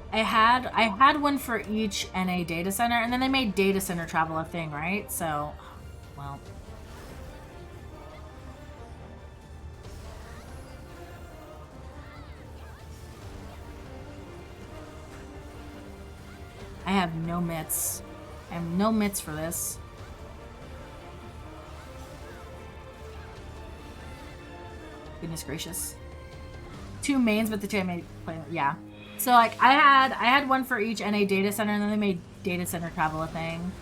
S1: I had one for each NA data center, and then they made data center travel a thing, right? So, well... I have no mitts. I have no mitts for this. Goodness gracious. 2 mains, but the 2 I made play. Yeah. So like I had one for each NA data center, and then they made data center travel a thing.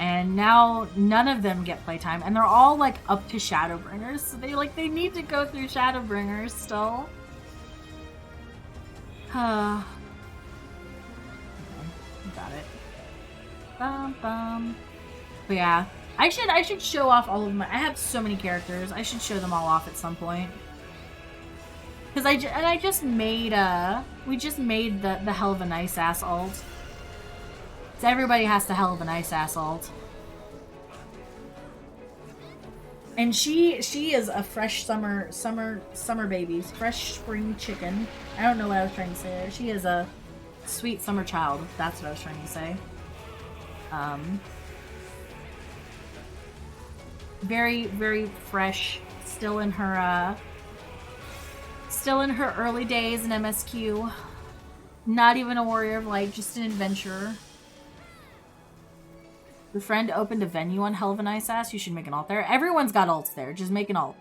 S1: And now none of them get playtime, and they're all like up to Shadowbringers. So they need to go through Shadowbringers still. Got it. Bum. But yeah, I should show off all of my. I have so many characters. I should show them all off at some point. Cause I just made we just made the hell of a nice ass ult. So everybody has the hell of a nice ass ult. And she is a fresh summer baby, fresh spring chicken. I don't know what I was trying to say. She is a sweet summer child. That's what I was trying to say. Very, very fresh. Still in her early days in MSQ. Not even a warrior of light, just an adventurer. Your friend opened a venue on Hell of a Nice Ass. You should make an alt there. Everyone's got alts there. Just make an alt.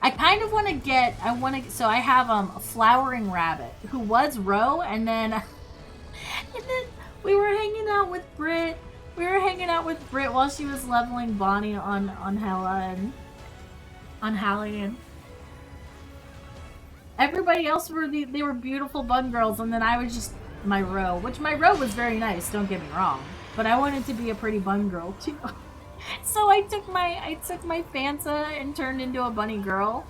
S1: I kind of want to get. So I have a Flowering Rabbit who was Ro, and then we were hanging out with Britt. We were hanging out with Britt while she was leveling Bonnie on Hella and on Hallie, and everybody else they were beautiful bun girls, and then I was just my Ro, which my Ro was very nice. Don't get me wrong, but I wanted to be a pretty bun girl too. So I took my Fanta and turned into a bunny girl.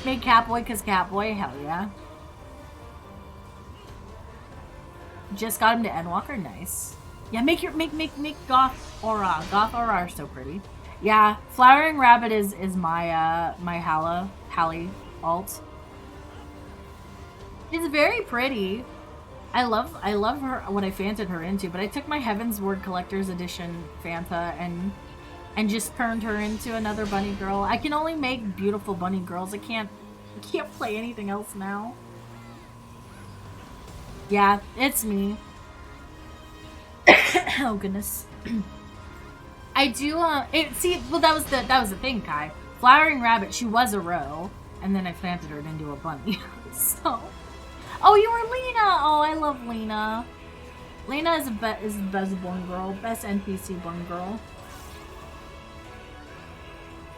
S1: Made Catboy because Catboy, hell yeah. Just got him to Endwalker, nice. Yeah, make Goth Aura. Goth Aura are so pretty. Yeah, Flowering Rabbit is my my Hallie alt. It's very pretty. I love her what I Fanted her into, but I took my Heaven's Word Collector's Edition Fanta and just turned her into another bunny girl. I can only make beautiful bunny girls. I can't play anything else now. Yeah, it's me. Oh goodness. I do well that was the thing, Kai. Flowering Rabbit, she was a Ro, and then I planted her into a bunny. So oh, you were Lena! Oh, I love Lena. Lena is the best bun girl, best NPC bun girl.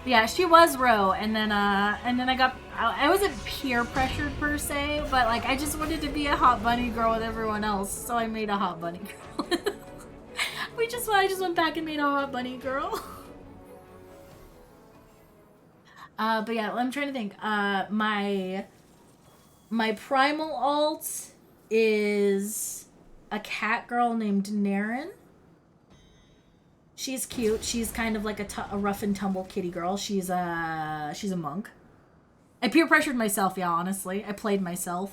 S1: Yeah, she was Ro, and then I wasn't peer pressured per se, but like I just wanted to be a hot bunny girl with everyone else, so I made a hot bunny girl. I just went back and made a hot bunny girl. But yeah, I'm trying to think. My primal alt is a cat girl named Naren. She's cute. She's kind of like a rough and tumble kitty girl. She's a monk. I peer pressured myself, yeah, honestly. I played myself.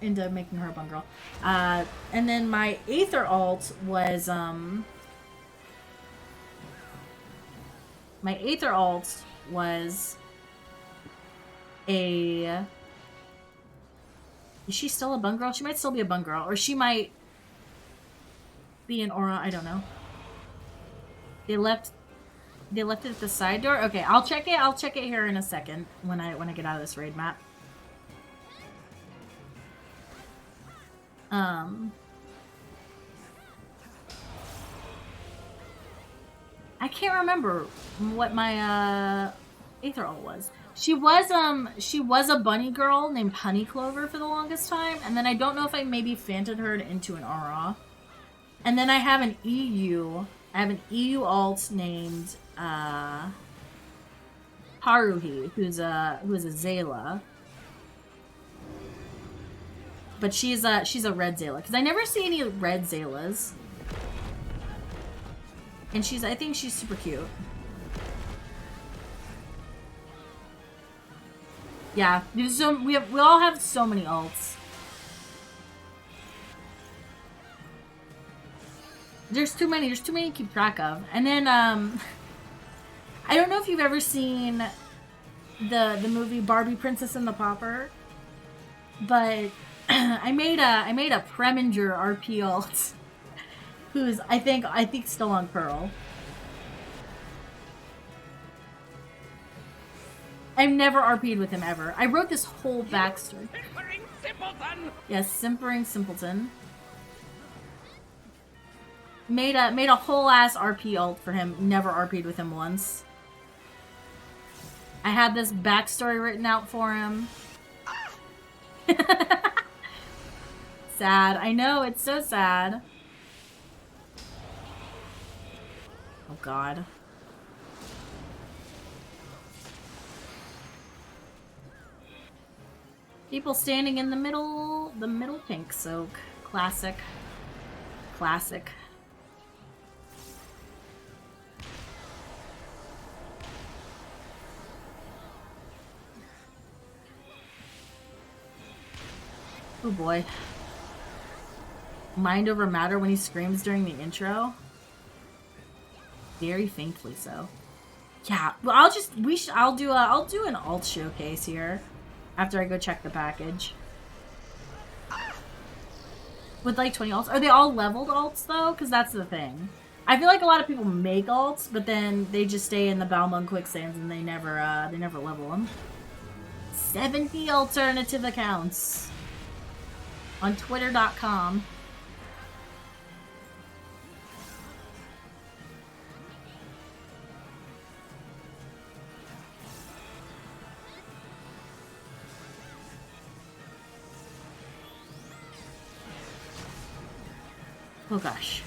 S1: into making her a bun girl. And then my Aether alt was a. Is she still a bun girl? She might still be a bun girl, or she might be an aura. I don't know. They left it at the side door. Okay, I'll check it. I'll check it here in a second when I get out of this raid map. I can't remember what my Aether alt was. She was a bunny girl named Honey Clover for the longest time, and then I don't know if I maybe fanted her into an aura. And then I have an EU. I have an EU alt named Haruhi, who's a Zayla. But she's a red Zayla, because I never see any red Zaylas. And I think she's super cute. Yeah, we all have so many alts. There's too many to keep track of. And then I don't know if you've ever seen the movie Barbie Princess and the Pauper, but I made a Preminger RP alt who's I think still on Pearl. I've never RP'd with him ever. I wrote this whole backstory. Simpering simpleton. Yes, simpering simpleton. Made a whole ass RP alt for him. Never RP'd with him once. I had this backstory written out for him. Sad. I know, it's so sad. Oh god. People standing in the middle pink soak. Classic. Classic. Oh boy. Mind over matter when he screams during the intro? Very faintly so. Yeah, well I'll do an alt showcase here after I go check the package. With like 20 alts. Are they all leveled alts though? Because that's the thing. I feel like a lot of people make alts, but then they just stay in the Balmung quicksands and they never level them. 70 alternative accounts on Twitter.com. Oh gosh.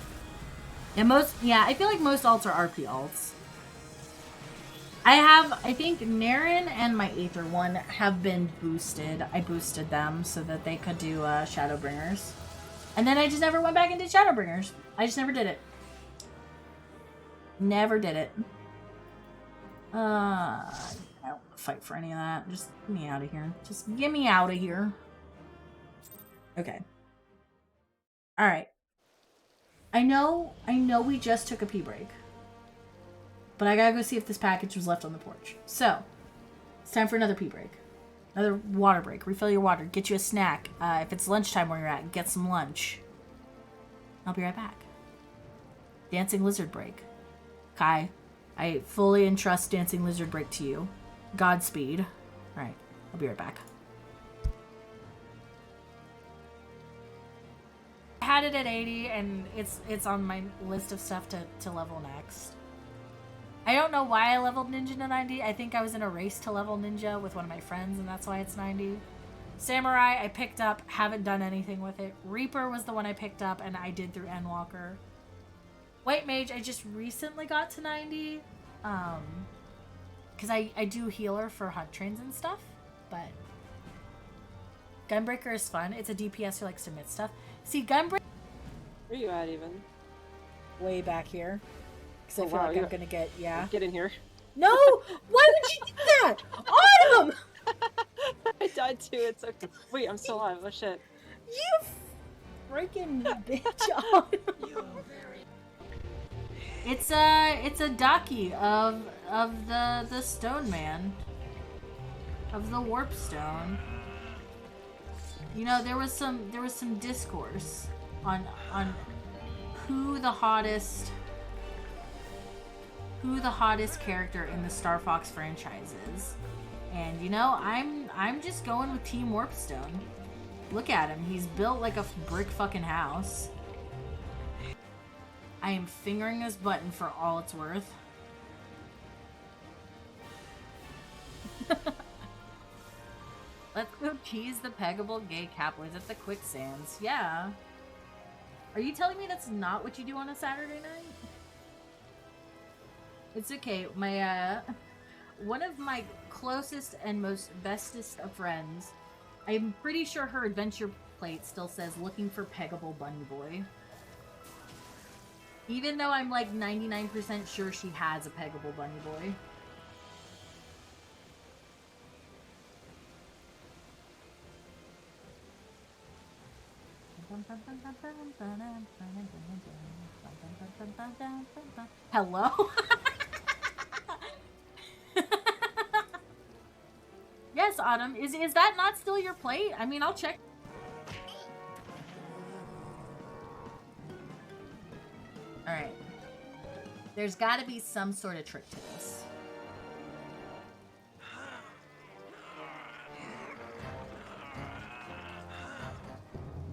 S1: Yeah, I feel like most alts are RP alts. I think Naren and my Aether one have been boosted. I boosted them so that they could do Shadowbringers. And then I just never went back and did Shadowbringers. I just never did it. Never did it. I don't fight for any of that. Just get me out of here. Just get me out of here. Okay. Alright. I know we just took a pee break. But I gotta go see if this package was left on the porch. So, it's time for another pee break. Another water break. Refill your water. Get you a snack. If it's lunchtime where you're at, get some lunch. I'll be right back. Dancing lizard break. Kai, I fully entrust dancing lizard break to you. Godspeed. Alright, I'll be right back. I had it at 80 and it's on my list of stuff to level next. I don't know why I leveled Ninja to 90. I think I was in a race to level Ninja with one of my friends, and that's why it's 90. Samurai, I picked up, haven't done anything with it. Reaper was the one I picked up, and I did through Endwalker. White Mage, I just recently got to 90. Because I do healer for hunt trains and stuff, but Gunbreaker is fun. It's a DPS who likes to mid stuff. See, Gunbreaker...
S3: Where are you at, even?
S1: Way back here. Because I feel like I'm gonna get, yeah.
S3: Get in here.
S1: No! Why would you do that? Autumn!
S3: I died too, it's okay. Wait, I'm still alive. Oh shit.
S1: You freaking bitch. It's a Daki of the Stone Man. Of the Warp Stone. You know, there was some discourse on who the hottest character in the Star Fox franchise is. And you know, I'm just going with Team Warpstone. Look at him. He's built like a brick fucking house. I am fingering this button for all it's worth. Let's go tease the peggable gay Cowboys at the quicksands. Yeah. Are you telling me that's not what you do on a Saturday night? It's okay. My one of my closest and most bestest of friends, I'm pretty sure her adventure plate still says looking for peggable bunny boy. Even though I'm like 99% sure she has a peggable bunny boy. Hello? Yes, Autumn. Is that not still your plate? I mean, I'll check. Alright. There's gotta be some sort of trick to this.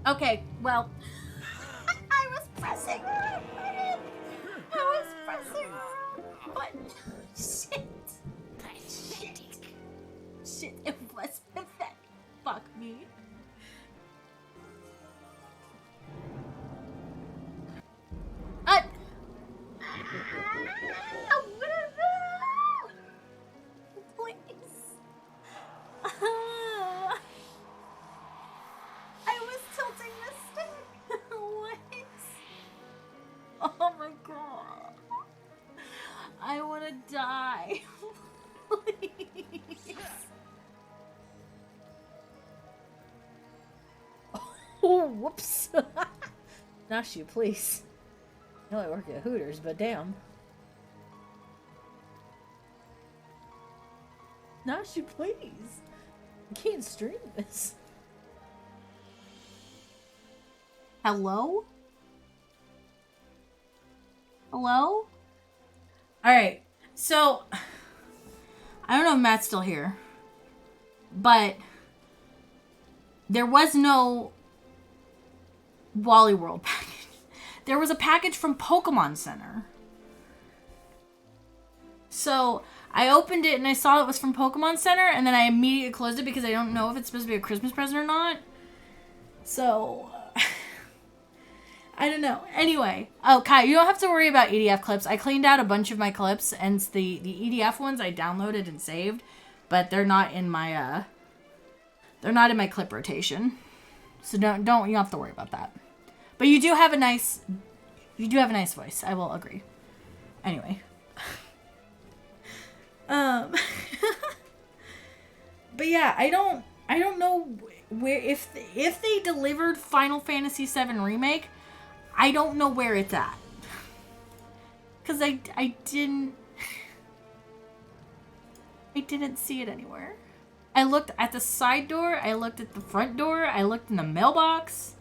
S1: Okay, well, I was pressing the button. I was pressing the button. Shit. Shit, it was pathetic. Fuck me. Please. I was tilting the stick. What? Oh my god. I want to die. Please. Oh, whoops. Not you, please. I know I work at Hooters, but damn. Not you, please. I can't stream this. Hello? Hello? Alright, so I don't know if Matt's still here, but there was no Wally World package. There was a package from Pokemon Center. So I opened it and I saw it was from Pokemon Center, and then I immediately closed it because I don't know if it's supposed to be a Christmas present or not. So I don't know. Anyway, oh Kai, you don't have to worry about EDF clips. I cleaned out a bunch of my clips, and the EDF ones I downloaded and saved, but they're not in my clip rotation. So don't you don't have to worry about that. But you do have a nice voice. I will agree. Anyway. But yeah, I don't know where if they delivered Final Fantasy VII Remake, I don't know where it's at. Cuz I didn't see it anywhere. I looked at the side door, I looked at the front door, I looked in the mailbox.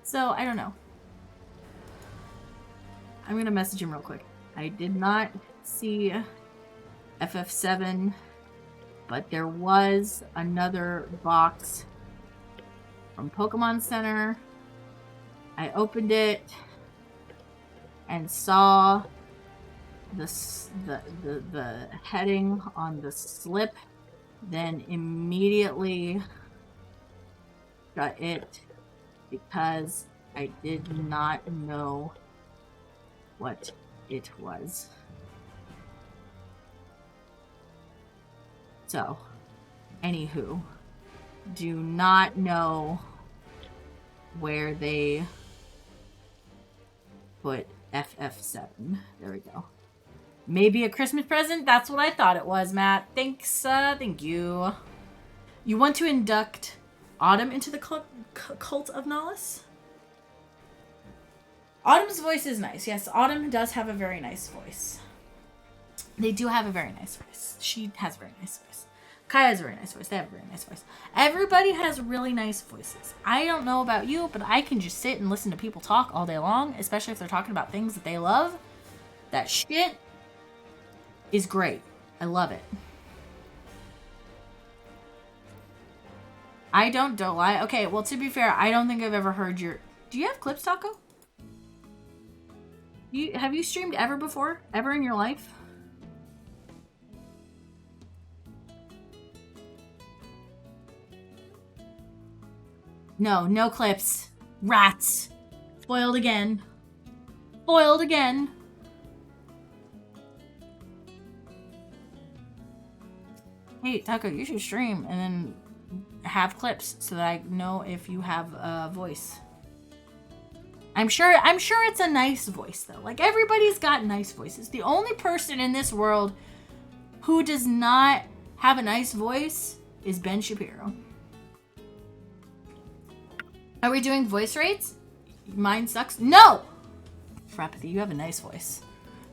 S1: So, I don't know. I'm going to message him real quick. I did not see FF7, but there was another box from Pokemon Center. I opened it and saw the heading on the slip, then immediately got it because I did not know what it was. So, anywho, do not know where they put FF7. There we go. Maybe a Christmas present? That's what I thought it was, Matt. Thanks, thank you. You want to induct Autumn into the cult of Nollis? Autumn's voice is nice. Yes, Autumn does have a very nice voice. They do have a very nice voice. She has a very nice voice. Kaya has a very nice voice. They have a very nice voice. Everybody has really nice voices. I don't know about you, but I can just sit and listen to people talk all day long, especially if they're talking about things that they love. That shit is great. I love it. I don't lie. Okay, well, to be fair, I don't think I've ever heard your... Do you have clips, Taco? Have you streamed ever before? Ever in your life? No, no clips. Rats. Spoiled again. Spoiled again. Hey, Taco, you should stream and then have clips so that I know if you have a voice. I'm sure it's a nice voice though. Like everybody's got nice voices. The only person in this world who does not have a nice voice is Ben Shapiro. Are we doing voice rates? Mine sucks. No! Frappathy, you have a nice voice.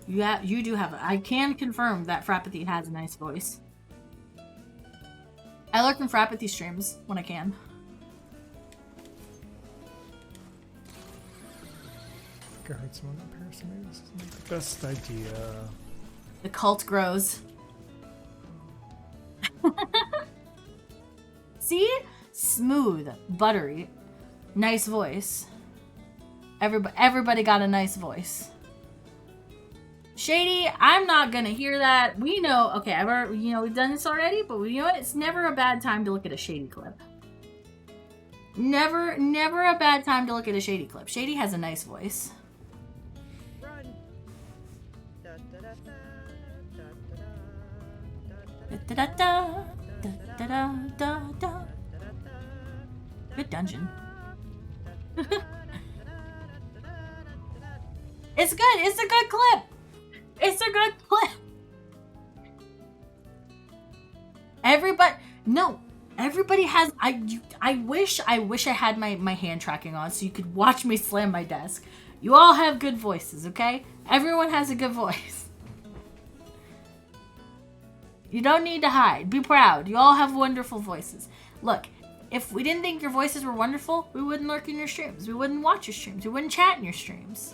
S1: You do have I can confirm that Frappathy has a nice voice. I lurk in Frappathy streams when I can.
S4: Guards one impersonators isn't the best idea.
S1: The cult grows. See? Smooth, buttery, nice voice. Everybody got a nice voice. Shady, I'm not gonna hear that. We know, okay, we've done this already, but you know what? It's never a bad time to look at a Shady clip. Never a bad time to look at a Shady clip. Shady has a nice voice.
S5: Run. Da, da, da, da,
S1: Da, da, da, da, da, da, da. Good dungeon. It's good. It's a good clip. It's a good clip. Everybody has. I wish I had my hand tracking on so you could watch me slam my desk. You all have good voices, okay? Everyone has a good voice. You don't need to hide. Be proud. You all have wonderful voices. Look, if we didn't think your voices were wonderful, we wouldn't lurk in your streams. We wouldn't watch your streams. We wouldn't chat in your streams.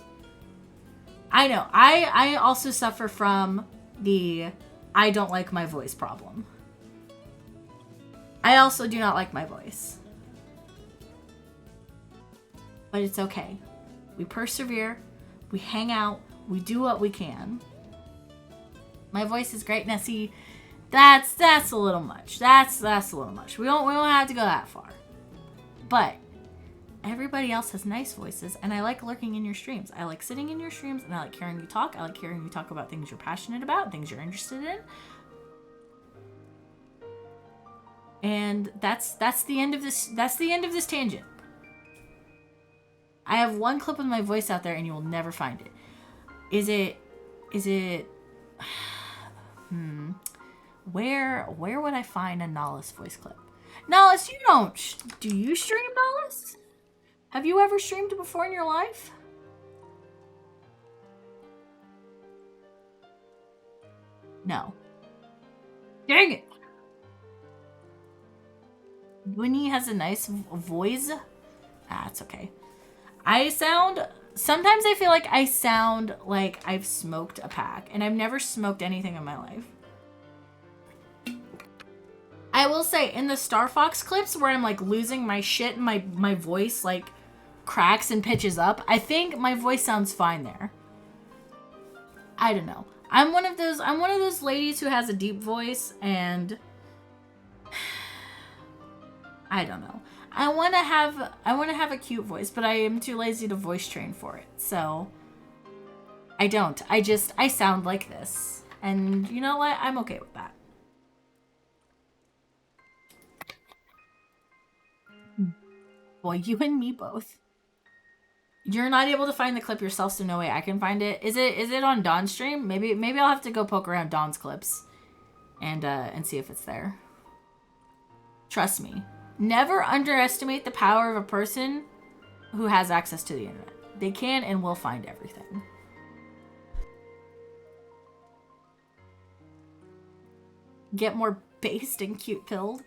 S1: I know. I also suffer from the I don't like my voice problem. I also do not like my voice. But it's okay. We persevere. We hang out. We do what we can. My voice is great. Now see, that's a little much. That's a little much. We don't have to go that far. But everybody else has nice voices, and I like lurking in your streams. I like sitting in your streams, and I like hearing you talk. I like hearing you talk about things you're passionate about, things you're interested in. And that's the end of this. That's the end of this tangent. I have one clip of my voice out there, and you will never find it. Is it? Where would I find a Nollis voice clip? Nollis, you don't. Do you stream, Nollis? Have you ever streamed before in your life? No. Dang it. Winnie has a nice voice. It's okay. Sometimes I feel like I sound like I've smoked a pack, and I've never smoked anything in my life. I will say, in the Star Fox clips where I'm like losing my shit and my voice like cracks and pitches up, I think my voice sounds fine there. I don't know. I'm one of those ladies who has a deep voice, and I don't know. I want to have a cute voice, but I am too lazy to voice train for it. So I don't. I sound like this. And you know what? I'm okay with that. Boy, you and me both. You're not able to find the clip yourself, so no way I can find it. Is it on Dawn's stream? Maybe I'll have to go poke around Dawn's clips and see if it's there. Trust me. Never underestimate the power of a person who has access to the internet. They can and will find everything. Get more based and cute pilled.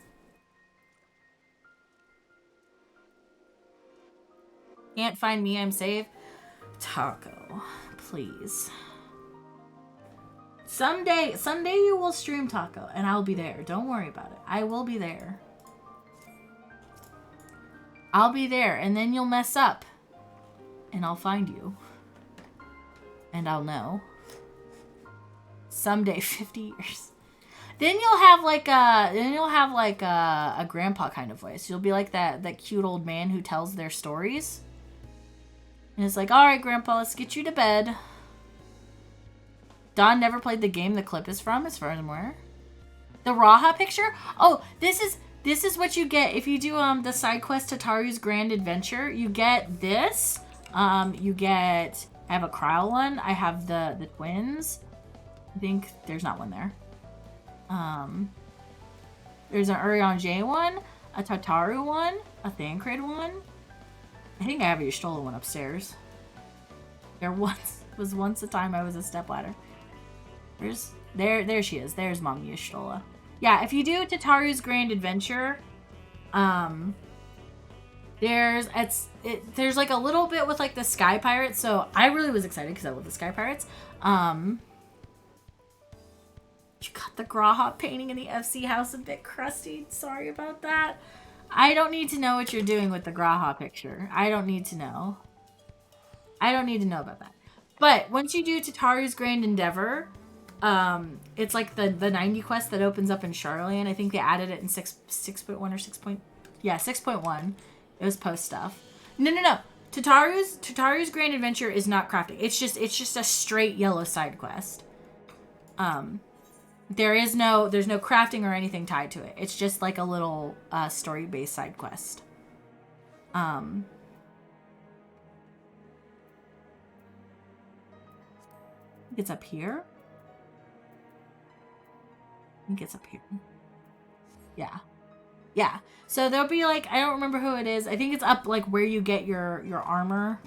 S1: Can't find me, I'm safe. Taco, please. Someday you will stream Taco, and I'll be there. Don't worry about it. I will be there. I'll be there, and then you'll mess up. And I'll find you. And I'll know. Someday, 50 years. Then you'll have like a grandpa kind of voice. You'll be like that cute old man who tells their stories. And it's like, all right, Grandpa, let's get you to bed. Dawn never played the game the clip is from, as far as I'm aware. The Raha picture? Oh, this is what you get if you do the side quest Tataru's Grand Adventure. You get this. I have a Cryo one. I have the twins. I think there's not one there. There's an Urion J one, a Tataru one, a Thancred one. I think I have a Y'shtola one upstairs. There was once a time I was a stepladder. There she is. There's Mom Y'shtola. Yeah, if you do Tataru's Grand Adventure, there's like a little bit with like the Sky Pirates. So I really was excited because I love the Sky Pirates. You got the Graha painting in the FC house a bit crusty. Sorry about that. I don't need to know what you're doing with the Graha picture. I don't need to know. I don't need to know about that. But once you do Tataru's Grand Endeavor, it's like the 90 quest that opens up in Charlotte. I think they added it in 6.1 or 6.1. It was post stuff. No. Tataru's Grand Adventure is not crafting. It's just a straight yellow side quest. There's no crafting or anything tied to it. It's just like a little story-based side quest. It's up here. I think it's up here. Yeah. So there'll be like, I don't remember who it is. I think it's up like where you get your armor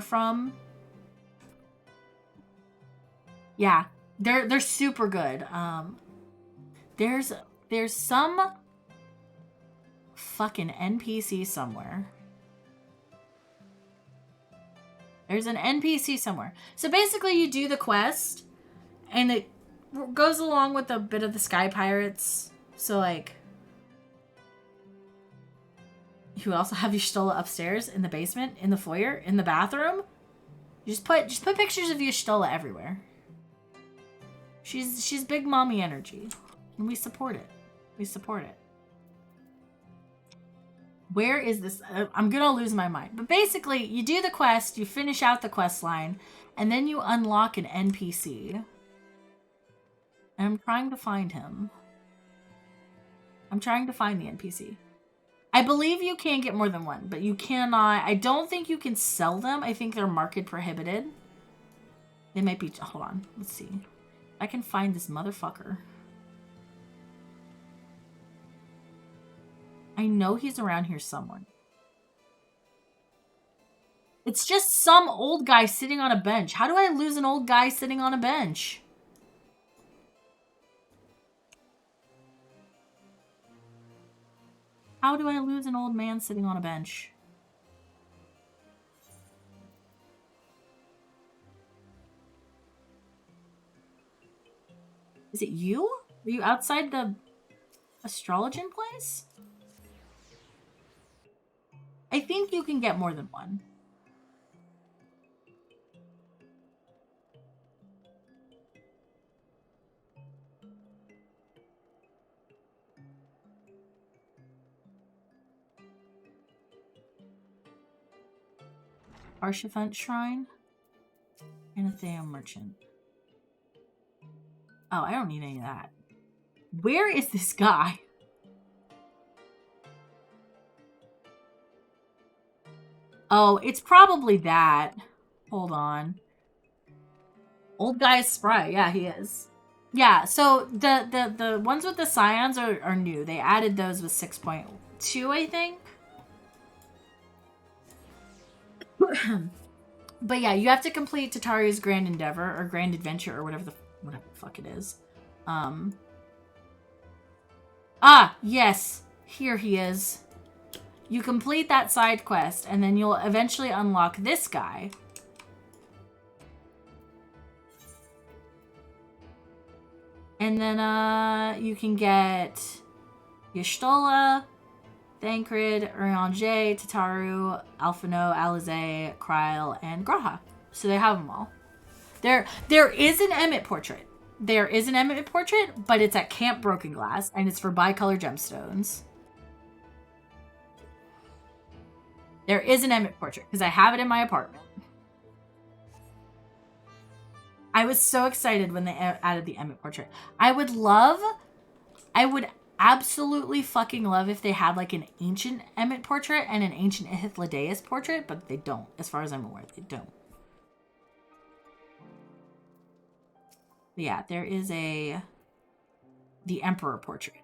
S1: from. Yeah. They're super good. There's some fucking NPC somewhere. There's an NPC somewhere. So basically you do the quest and it goes along with a bit of the Sky Pirates. So like, you also have Y'shtola upstairs in the basement, in the foyer, in the bathroom. You just put pictures of Y'shtola everywhere. She's big mommy energy, and we support it. Where is this? I'm gonna lose my mind. But basically, you do the quest, you finish out the quest line, and then you unlock an NPC. And I'm trying to find him. I'm trying to find the NPC. I believe you can get more than one, but you cannot. I don't think you can sell them. I think they're market prohibited. They might be. Hold on. Let's see. I can find this motherfucker. I know he's around here somewhere. It's just some old guy sitting on a bench. How do I lose an old guy sitting on a bench? How do I lose an old man sitting on a bench? Is it you? Are you outside the astrologian place? I think you can get more than one. Arshifant Shrine and Athea Merchant. Oh, I don't need any of that. Where is this guy? Oh, it's probably that. Hold on. Old guy is spry. Yeah, he is. Yeah, so the ones with the scions are new. They added those with 6.2, I think. But yeah, you have to complete Tataru's Grand Endeavor or Grand Adventure or whatever the fuck it is. Yes. Here he is. You complete that side quest and then you'll eventually unlock this guy. And then you can get Y'shtola, Thancred, Urianger, Tataru, Alphino, Alize, Kryl, and Graha. So they have them all. There is an Emmett portrait. There is an Emmett portrait, but it's at Camp Broken Glass, and it's for bicolor gemstones. There is an Emmett portrait, because I have it in my apartment. I was so excited when they added the Emmett portrait. I would absolutely fucking love if they had like an ancient Emmett portrait and an ancient Hythlodaeus portrait, but they don't. As far as I'm aware, they don't. But yeah, there is the Emperor portrait.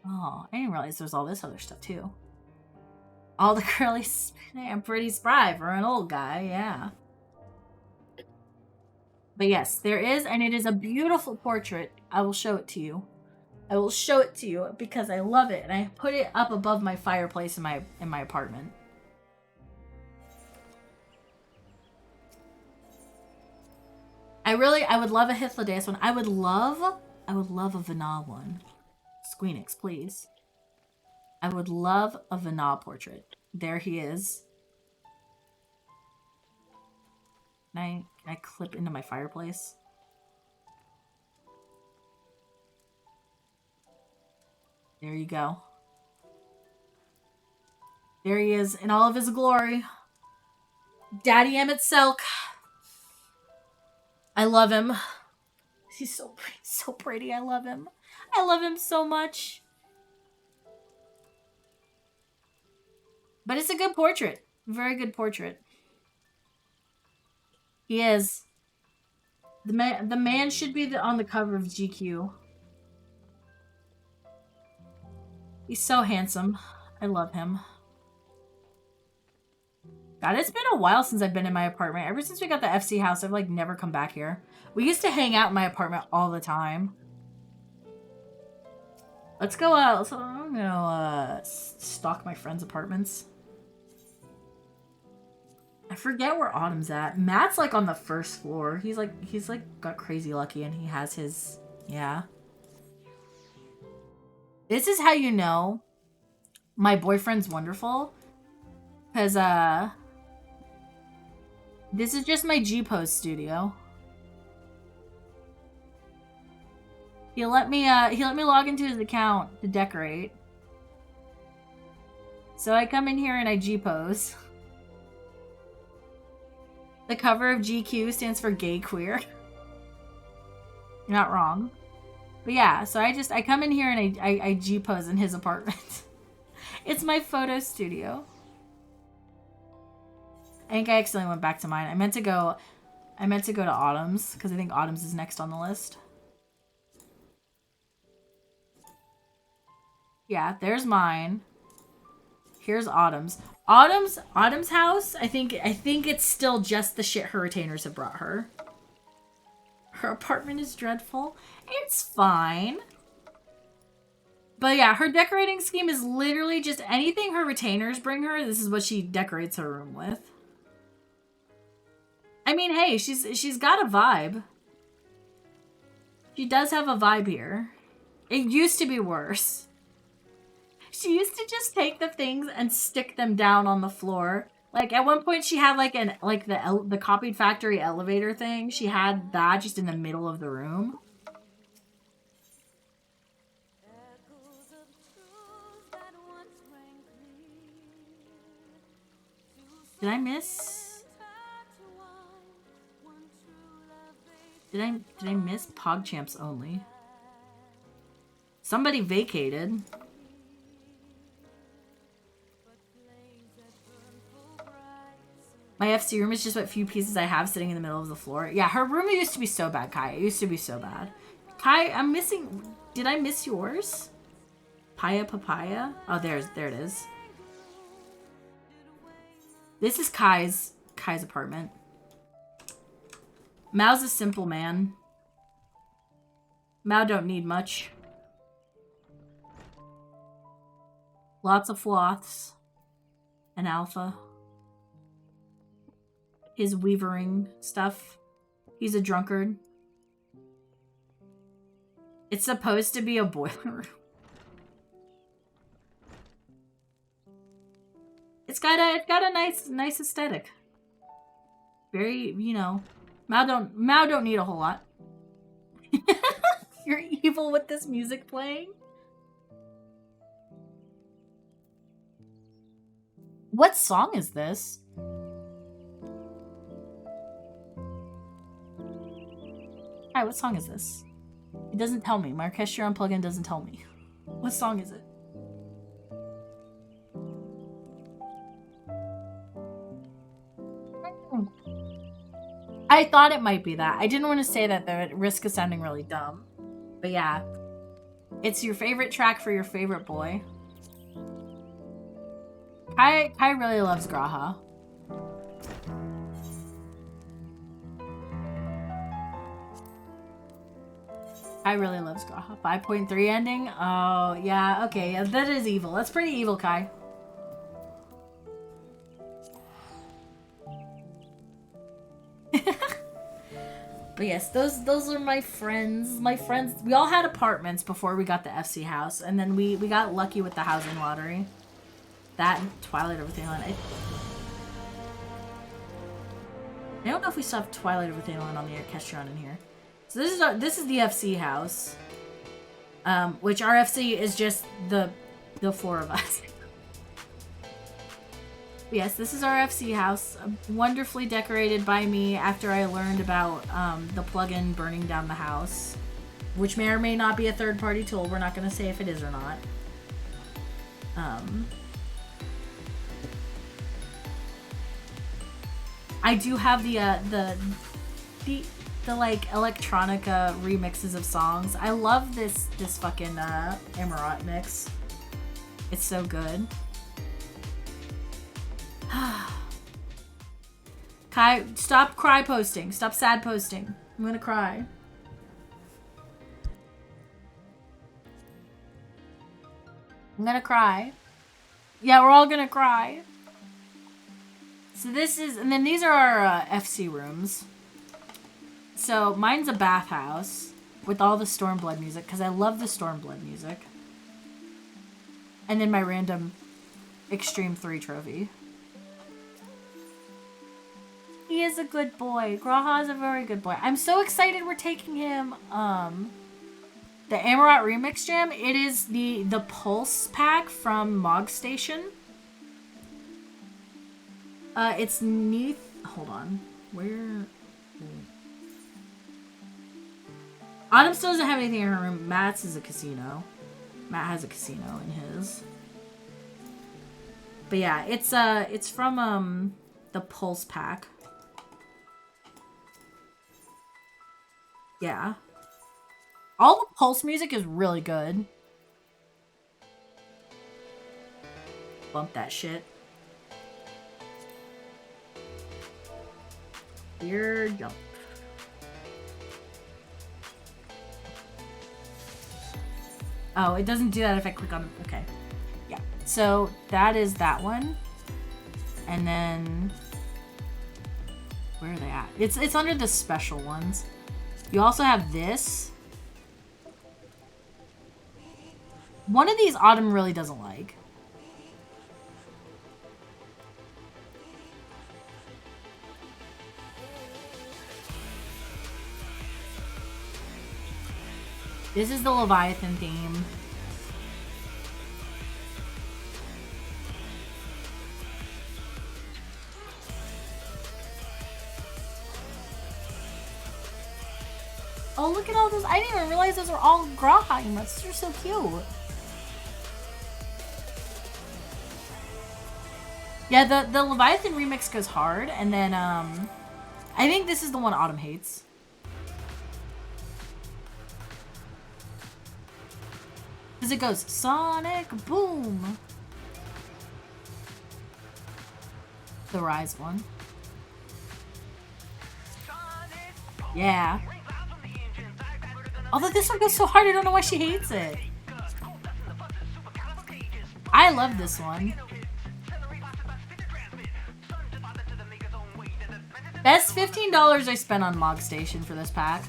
S1: Oh, I didn't realize there was all this other stuff too. All the girlies, I'm pretty spry for an old guy, yeah. But yes, there is, and it is a beautiful portrait. I will show it to you. I will show it to you because I love it, and I put it up above my fireplace in my apartment. I would love a Hythlodaeus one. I would love a Vanal one. Squeenix, please. I would love a Vanal portrait. There he is. Can I clip into my fireplace? There you go. There he is in all of his glory. Daddy Emmett Selk. I love him. He's so pretty, so pretty. I love him. I love him so much. But it's a good portrait. Very good portrait. He is. The man should be on the cover of GQ. He's so handsome. I love him. God, it's been a while since I've been in my apartment. Ever since we got the FC house, I've like never come back here. We used to hang out in my apartment all the time. Let's go out. So I'm gonna stalk my friends' apartments. I forget where Autumn's at. Matt's like on the first floor. He's like got crazy lucky and he has his, yeah. This is how you know my boyfriend's wonderful. Cause this is just my G-Pose studio. He let me log into his account to decorate. So I come in here and I G-Pose. The cover of GQ stands for gay queer. You're not wrong. But yeah, so I come in here and I G-Pose in his apartment. It's my photo studio. I think I accidentally went back to mine. I meant to go to Autumn's because I think Autumn's is next on the list. Yeah, there's mine. Here's Autumn's. Autumn's house, I think it's still just the shit her retainers have brought her. Her apartment is dreadful. It's fine. But yeah, her decorating scheme is literally just anything her retainers bring her, this is what she decorates her room with. I mean, hey, she's got a vibe. She does have a vibe here. It used to be worse. She used to just take the things and stick them down on the floor. Like at one point she had like the copied factory elevator thing. She had that just in the middle of the room. Did I miss? Did I miss PogChamps only? Somebody vacated. My FC room is just what few pieces I have sitting in the middle of the floor. Yeah, her room used to be so bad, Kai. It used to be so bad. Kai, I'm missing... Did I miss yours? Papaya? Oh, there it is. This is Kai's apartment. Mao's a simple man. Mao don't need much. Lots of floths. An alpha. His weavering stuff. He's a drunkard. It's supposed to be a boiler room. It's got a nice aesthetic. Very, you know, Mao don't need a whole lot. You're evil with this music playing? What song is this? Hi, what song is this? It doesn't tell me. My orchestra plugin doesn't tell me. What song is it? I thought it might be that. I didn't want to say that though, at risk of sounding really dumb. But yeah. It's your favorite track for your favorite boy. Kai really loves Graha. Kai really loves Graha. 5.3 ending? Oh, yeah, okay. Yeah, that is evil. That's pretty evil, Kai. But yes, those are my friends. My friends, we all had apartments before we got the FC house, and then we got lucky with the housing lottery. That and Twilight Over Thanalan. I don't know if we still have Twilight Over Thanalan on the orchestra in here. So this is the FC house, which our FC is just the four of us. Yes, this is our FC house, wonderfully decorated by me after I learned about the plugin burning down the house, which may or may not be a third-party tool. We're not going to say if it is or not. I do have the like electronica remixes of songs. I love this fucking Amarat mix. It's so good. Kai, stop cry posting. Stop sad posting. I'm gonna cry. I'm gonna cry. Yeah, we're all gonna cry. So this is, and then these are our FC rooms. So mine's a bathhouse with all the Stormblood music because I love the Stormblood music. And then my random Extreme 3 trophy. He is a good boy. Graha is a very good boy. I'm so excited we're taking him. The Amarat Remix Jam. It is the Pulse pack from Mog Station. It's neath. Hold on. Where? Autumn still doesn't have anything in her room. Matt's is a casino. Matt has a casino in his. But yeah, it's from the Pulse pack. Yeah. All the Pulse music is really good. Bump that shit. Here, jump. Oh, it doesn't do that if I click on it. Okay. Yeah. So that is that one. And then where are they at? It's under the special ones. You also have this. One of these Autumn really doesn't like. This is the Leviathan theme. Oh, look at all those. I didn't even realize those were all Graha emotes. Those are so cute. Yeah, the Leviathan remix goes hard, and then I think this is the one Autumn hates. Because it goes Sonic Boom. The Rise one. Yeah. Although this one goes so hard, I don't know why she hates it. I love this one. Best $15 I spent on Mog Station for this pack.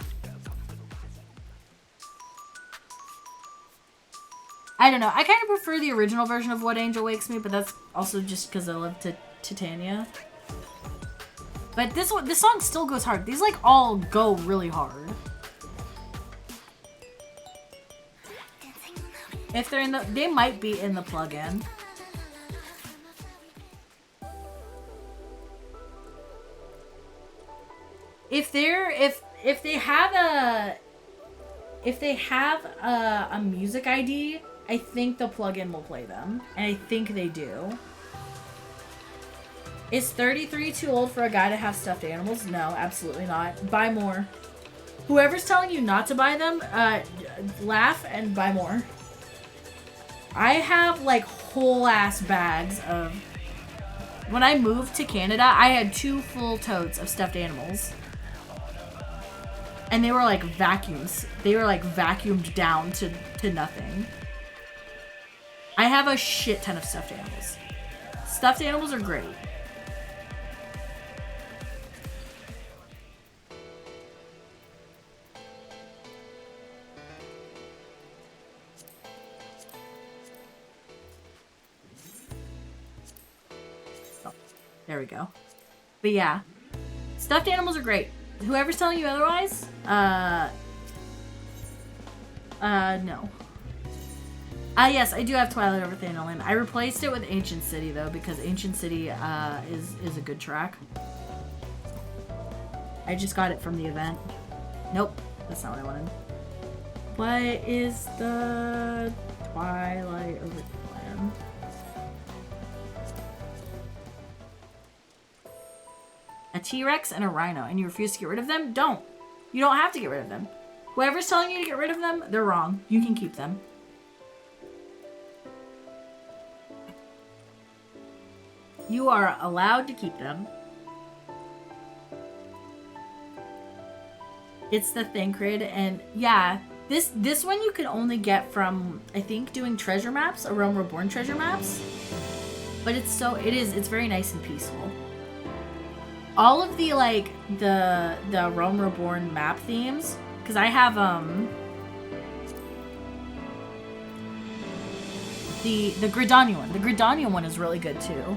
S1: I don't know. I kind of prefer the original version of What Angel Wakes Me, but that's also just because I love Titania. But this song still goes hard. These like all go really hard. If they're in the, they might be in the plugin. If they have a music ID, I think the plugin will play them, and I think they do. Is 33 too old for a guy to have stuffed animals? No, absolutely not. Buy more. Whoever's telling you not to buy them, laugh and buy more. I have like whole ass bags of. When I moved to Canada, I had 2 full totes of stuffed animals. And they were like vacuums. They were like vacuumed down to nothing. I have a shit ton of stuffed animals. Stuffed animals are great. Oh, there we go. But yeah, stuffed animals are great. Whoever's telling you otherwise, no. Yes, I do have Twilight Over Thanalan. I replaced it with Ancient City, though, because Ancient City, is a good track. I just got it from the event. Nope, that's not what I wanted. What is the Twilight Over Thanalan? A T-Rex and a Rhino, and you refuse to get rid of them? Don't. You don't have to get rid of them. Whoever's telling you to get rid of them, they're wrong. You can keep them. You are allowed to keep them. It's the Thancred, and yeah, this one you can only get from, I think, doing treasure maps, A Realm Reborn treasure maps. But it's very nice and peaceful. All of the like the Realm Reborn map themes, because I have the Gridania one. The Gridania one is really good too.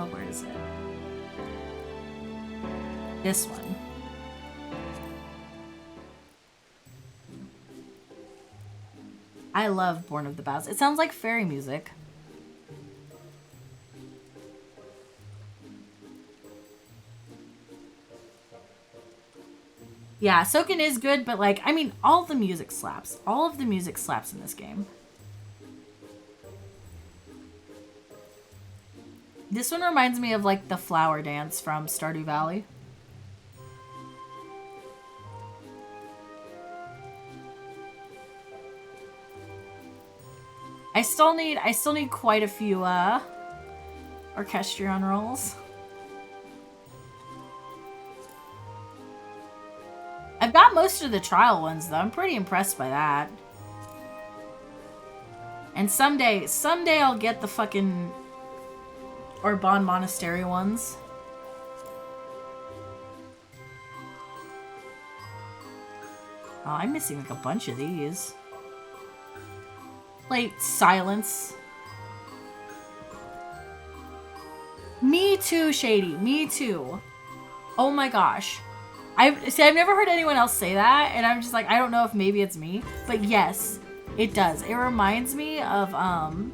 S1: Where is it? This one. I love Born of the Boughs. It sounds like fairy music. Yeah, Soken is good, but like, I mean, all the music slaps. All of the music slaps in this game. This one reminds me of like the flower dance from Stardew Valley. I still need quite a few Orchestrion rolls. I've got most of the trial ones though. I'm pretty impressed by that. And someday I'll get the fucking Orban Monastery ones. Oh, I'm missing like a bunch of these. Like Silence. Me too, Shady. Me too. Oh my gosh. I've never heard anyone else say that, and I'm just like, I don't know if maybe it's me, but yes, it does. It reminds me of Lord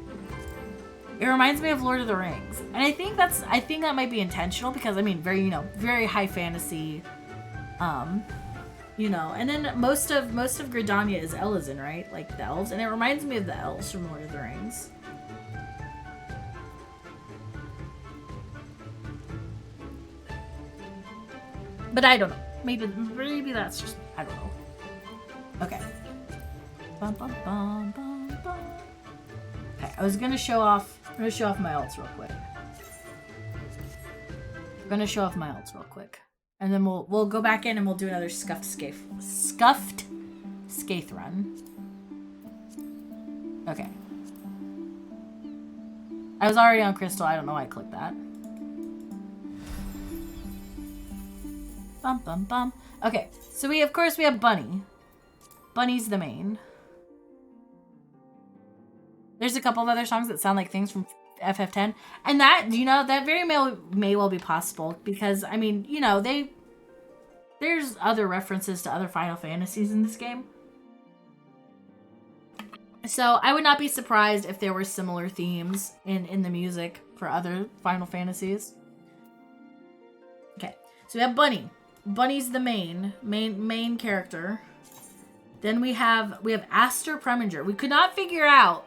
S1: of the Rings, and I think that might be intentional because I mean, very high fantasy, You know, and then most of Gridania is Elysian, right? Like the elves, and it reminds me of the elves from Lord of the Rings. But I don't know. Maybe that's just, I don't know. Okay. Bum, bum, bum, bum, bum. Okay, I'm gonna show off my alts real quick. I'm gonna show off my alts real quick. And then we'll go back in and we'll do another scuffed scathe run. Okay. I was already on Crystal. I don't know why I clicked that. Bum bum bum. Okay, so we have Bunny. Bunny's the main. There's a couple of other songs that sound like things from FF10, and that, you know, that very may well be possible because, I mean, you know, there's other references to other Final Fantasies in this game. So I would not be surprised if there were similar themes in the music for other Final Fantasies. Okay, so we have Bunny. Bunny's the main character. Then we have Aster Preminger. We could not figure out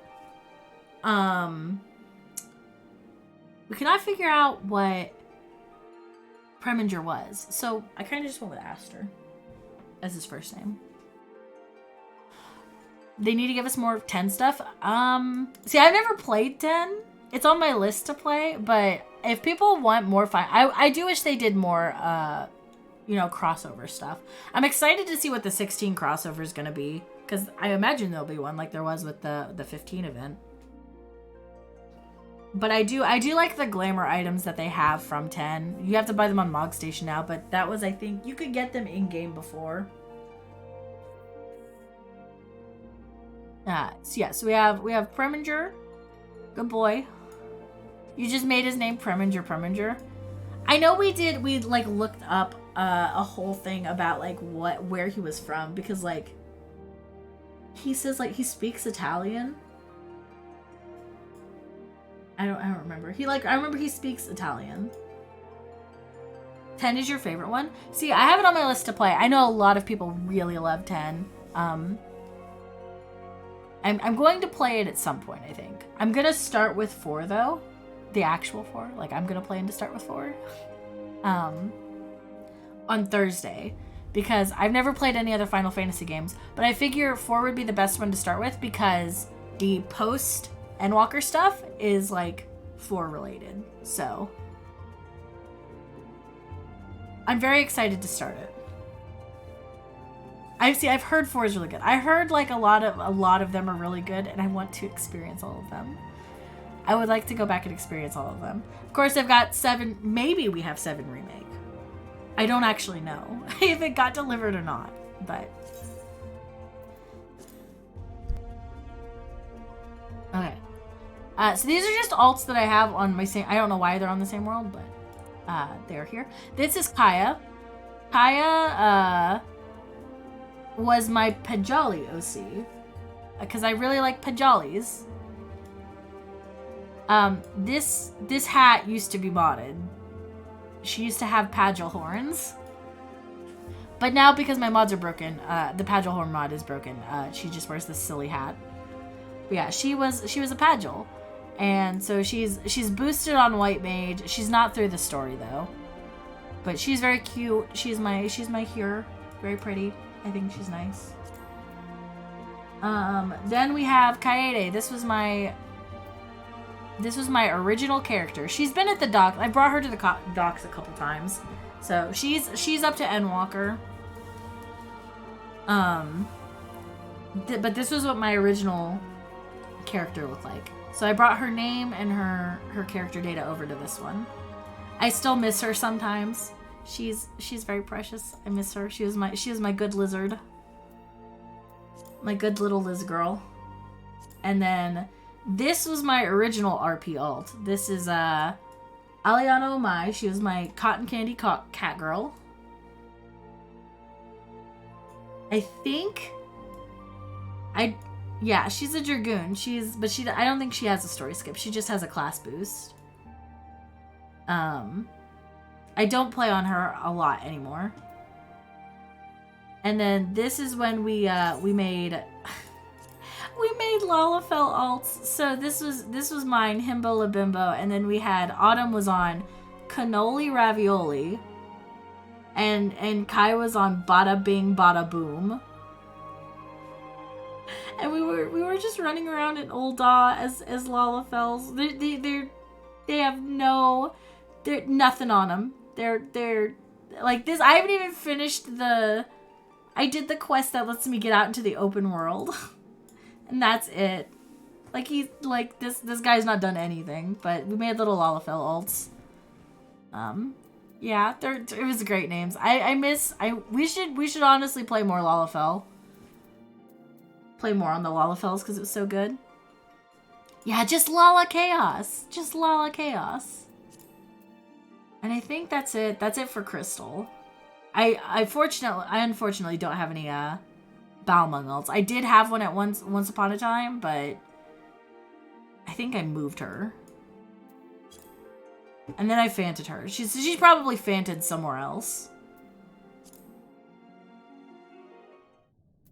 S1: what Preminger was. So I kind of just went with Aster as his first name. They need to give us more 10 stuff. See, I've never played 10. It's on my list to play, but if people want more I do wish they did more you know, crossover stuff. I'm excited to see what the 16 crossover is going to be, because I imagine there'll be one like there was with the 15 event. But I do like the glamour items that they have from 10. You have to buy them on Mog Station now, but that was, I think, you could get them in-game before. So we have Preminger. Good boy. You just made his name Preminger. I know we like looked up a whole thing about like where he was from, because like he says like he speaks Italian. I don't remember. I remember he speaks Italian. 10 is your favorite one? See, I have it on my list to play. I know a lot of people really love 10. I'm going to play it at some point, I think. I'm going to start with 4 though. The actual 4. Like, I'm going to plan to start with 4. On Thursday. Because I've never played any other Final Fantasy games. But I figure 4 would be the best one to start with, because the post Endwalker stuff is like 4 related. So I'm very excited to start it. I've heard 4 is really good. I heard like a lot of them are really good, and I want to experience all of them. I would like to go back and experience all of them. Of course, I've got 7. Maybe we have 7 remake. I don't actually know if it got delivered or not, but okay. So these are just alts that I have on my same. I don't know why they're on the same world, but they're here. This is Kaya. Kaya was my Pajali OC, because I really like Pajalis. This hat used to be modded. She used to have Pagel horns, but now because my mods are broken, the Pagel horn mod is broken. She just wears this silly hat. But yeah, she was a Pagel. And so she's boosted on White Mage. She's not through the story though, but she's very cute. She's my Hyur, very pretty. I think she's nice. Then we have Kaede. This was my original character. She's been at the dock. I brought her to the docks a couple times, so she's up to Endwalker. But this was what my original character looked like. So I brought her name and her character data over to this one. I still miss her sometimes. She's very precious. I miss her. She was my good lizard. My good little Liz girl. And then this was my original RP alt. This is Aliana Omai. She was my cotton candy cat girl. I think yeah, she's a Dragoon. I don't think she has a story skip. She just has a class boost. I don't play on her a lot anymore. And then this is when we made we made Lalafell alts. So this was mine, Himbo Labimbo, and then we had Autumn was on Cannoli Ravioli. And Kai was on Bada Bing Bada Boom. And we were just running around in Ul'dah as Lalafells. They have they're nothing on them. They're like this. I haven't even finished I did the quest that lets me get out into the open world. And that's it. Like this guy's not done anything, but we made little Lalafell alts. Yeah, it was great names. We should honestly play more Lalafell. Play more on the Lalafells because it was so good. Yeah, just Lala Chaos. Just Lala Chaos. And I think that's it. That's it for Crystal. I unfortunately don't have any Balmung alts. I did have one at once upon a time, but I think I moved her. And then I fanted her. She's probably fanted somewhere else.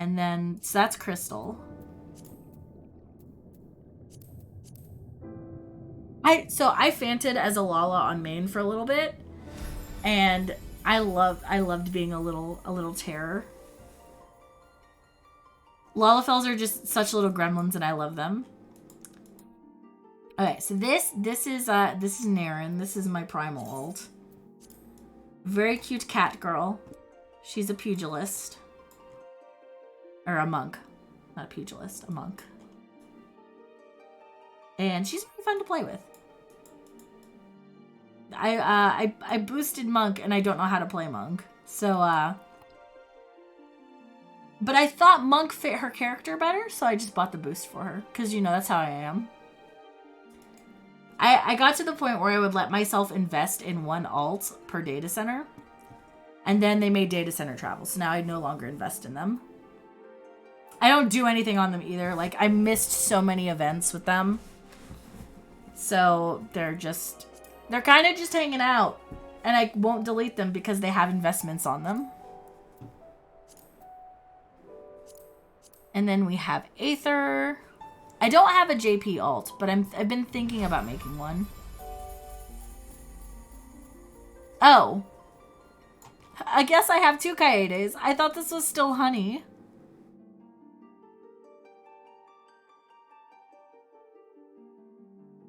S1: And then, so that's Crystal. I fanted as a Lala on main for a little bit. And I loved being a little terror. Lalafells are just such little gremlins and I love them. Okay, so this is Naren. This is my primal ult. Very cute cat girl. She's a pugilist. Or a monk. Not a pugilist, a monk. And she's pretty fun to play with. I boosted monk and I don't know how to play monk. So but I thought monk fit her character better, so I just bought the boost for her. Cause you know that's how I am. I got to the point where I would let myself invest in one alt per data center. And then they made data center travel. So now I no longer invest in them. I don't do anything on them either. Like, I missed so many events with them. So they're kind of just hanging out. And I won't delete them because they have investments on them. And then we have Aether. I don't have a JP alt, but I've been thinking about making one. Oh. I guess I have 2 Kaedes. I thought this was still honey.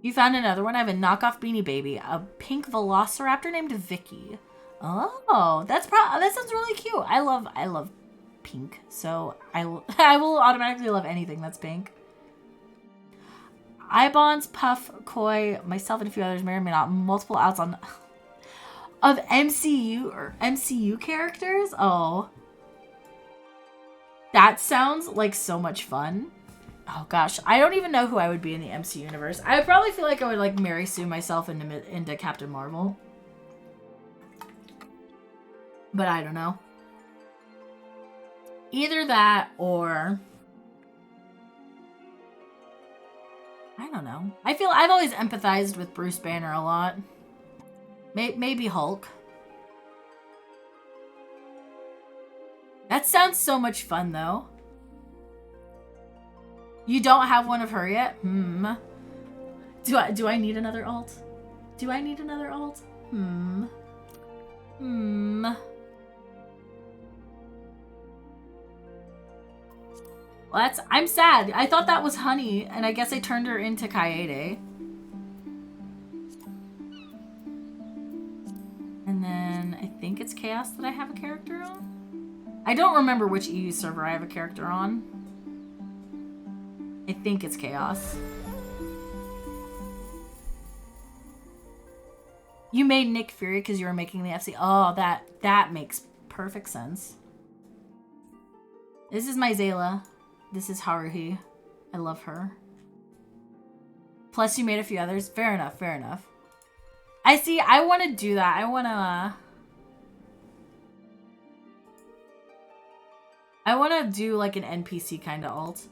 S1: You found another one? I have a knockoff Beanie Baby. A pink velociraptor named Vicky. Oh, that sounds really cute. I love pink. So I will automatically love anything that's pink. Ibons, Puff, Koi, myself, and a few others may or may not. Multiple outs on of MCU characters. Oh, that sounds like so much fun. Oh gosh, I don't even know who I would be in the MC universe. I would probably feel like I would like Mary Sue myself into Captain Marvel, but I don't know. Either that or I don't know. I feel I've always empathized with Bruce Banner a lot. Maybe Hulk. That sounds so much fun, though. You don't have one of her yet? Do I need another alt? Do I need another alt? Well, I'm sad. I thought that was Honey, and I guess I turned her into Kaede. And then I think it's Chaos that I have a character on. I don't remember which EU server I have a character on. I think it's Chaos. You made Nick Fury because you were making the FC. Oh, that makes perfect sense. This is my Zayla. This is Haruhi. I love her. Plus you made a few others. Fair enough, fair enough. I see, I want to do that. I want to do like an NPC kind of alt.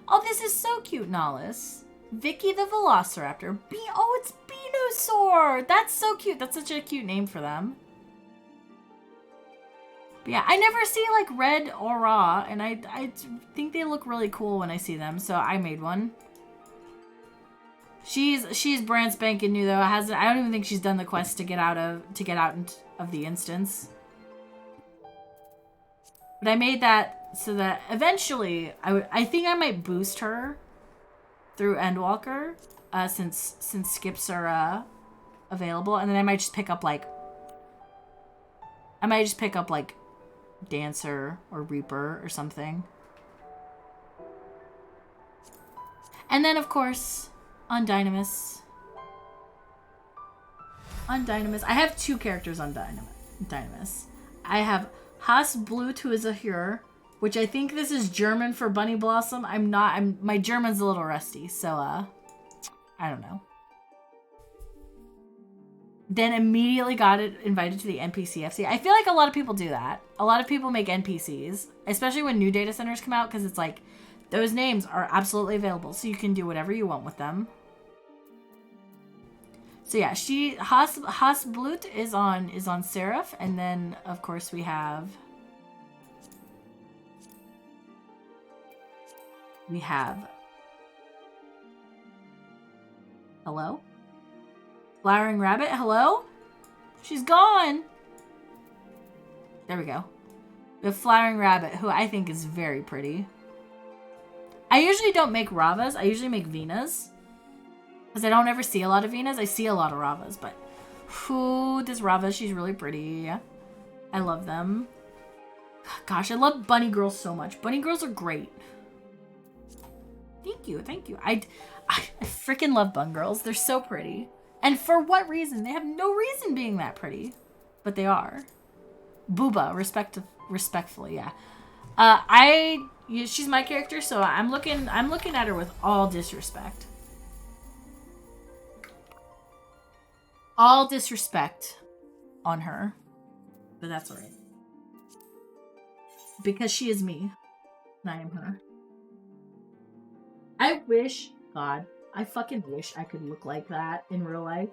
S1: Oh, this is so cute, Nahlis. Vicky the Velociraptor. Oh, it's Venusaur. That's so cute. That's such a cute name for them. But yeah, I never see like red or raw, and I think they look really cool when I see them, so I made one. She's brand spanking new though. I don't even think she's done the quest to get out of the instance. But I made that so that eventually I think I might boost her through Endwalker, since skips are available, and then I might just pick up like Dancer or Reaper or something. And then of course on Dynamis. I have 2 characters on Dynamis. I have Haas Blut, who is a Hur, which I think this is German for Bunny Blossom. My German's a little rusty, so I don't know. Then immediately got it invited to the NPCFC. I feel like a lot of people do that. A lot of people make NPCs, especially when new data centers come out, because it's like those names are absolutely available, so you can do whatever you want with them. So yeah, Haas Blut is on Seraph, and then of course we have hello? Flowering Rabbit, hello? She's gone! There we go. The Flowering Rabbit, who I think is very pretty. I usually don't make Ravas, I usually make Venas. Because I don't ever see a lot of Venas, I see a lot of Ravas, but... Ooh, this Rava, she's really pretty. I love them. Gosh, I love bunny girls so much. Bunny girls are great. Thank you, thank you. I freaking love bunny girls, they're so pretty. And for what reason? They have no reason being that pretty. But they are. Booba, respectfully, yeah. She's my character, so I'm looking at her with all disrespect. All disrespect on her. But that's alright. Because she is me. And I am her. I wish, God, I fucking wish I could look like that in real life.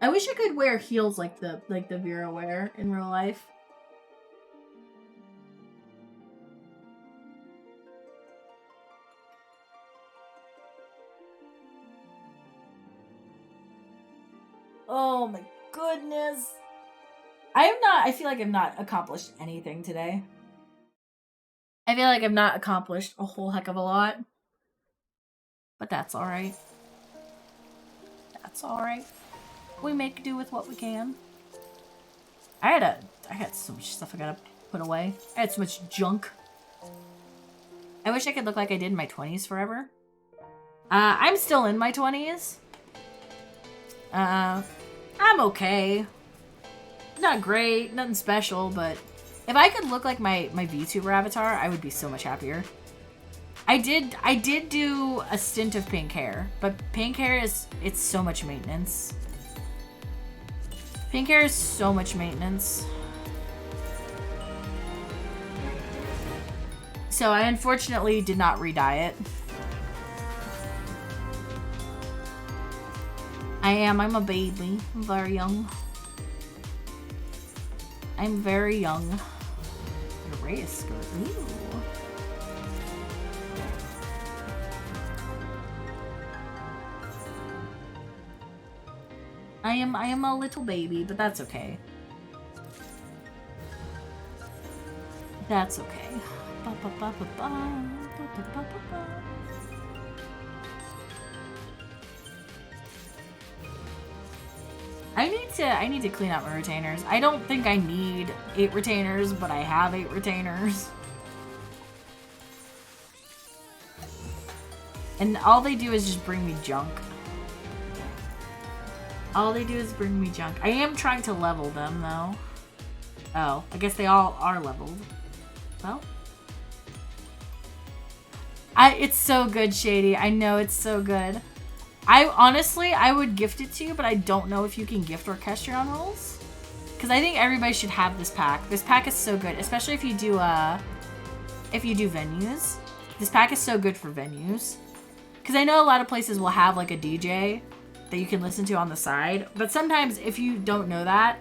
S1: I wish I could wear heels like the Vera wear in real life. Oh my goodness. I feel like I've not accomplished anything today. I feel like I've not accomplished a whole heck of a lot. But that's alright. That's alright. We make do with what we can. I had so much stuff I gotta put away. I had so much junk. I wish I could look like I did in my 20s forever. I'm still in my 20s. I'm okay. Not great, nothing special, but if I could look like my VTuber avatar, I would be so much happier. I did do a stint of pink hair, but pink hair it's so much maintenance. Pink hair is so much maintenance. So I unfortunately did not re-dye it. I'm a baby. I'm very young. I'm very young. Erase skirt. Ooh. I am a little baby, but that's okay. That's okay. Ba, ba, ba, ba, ba. Ba, ba, ba, ba, ba. I need to clean out my retainers. I don't think I need 8 retainers, but I have 8 retainers. And all they do is just bring me junk. All they do is bring me junk. I am trying to level them, though. Oh, I guess they all are leveled. Well. It's so good, Shady. I know it's so good. I would gift it to you, but I don't know if you can gift Orchestrion rolls. Because I think everybody should have this pack. This pack is so good, especially if you do venues. This pack is so good for venues. Because I know a lot of places will have like a DJ that you can listen to on the side. But sometimes if you don't know that,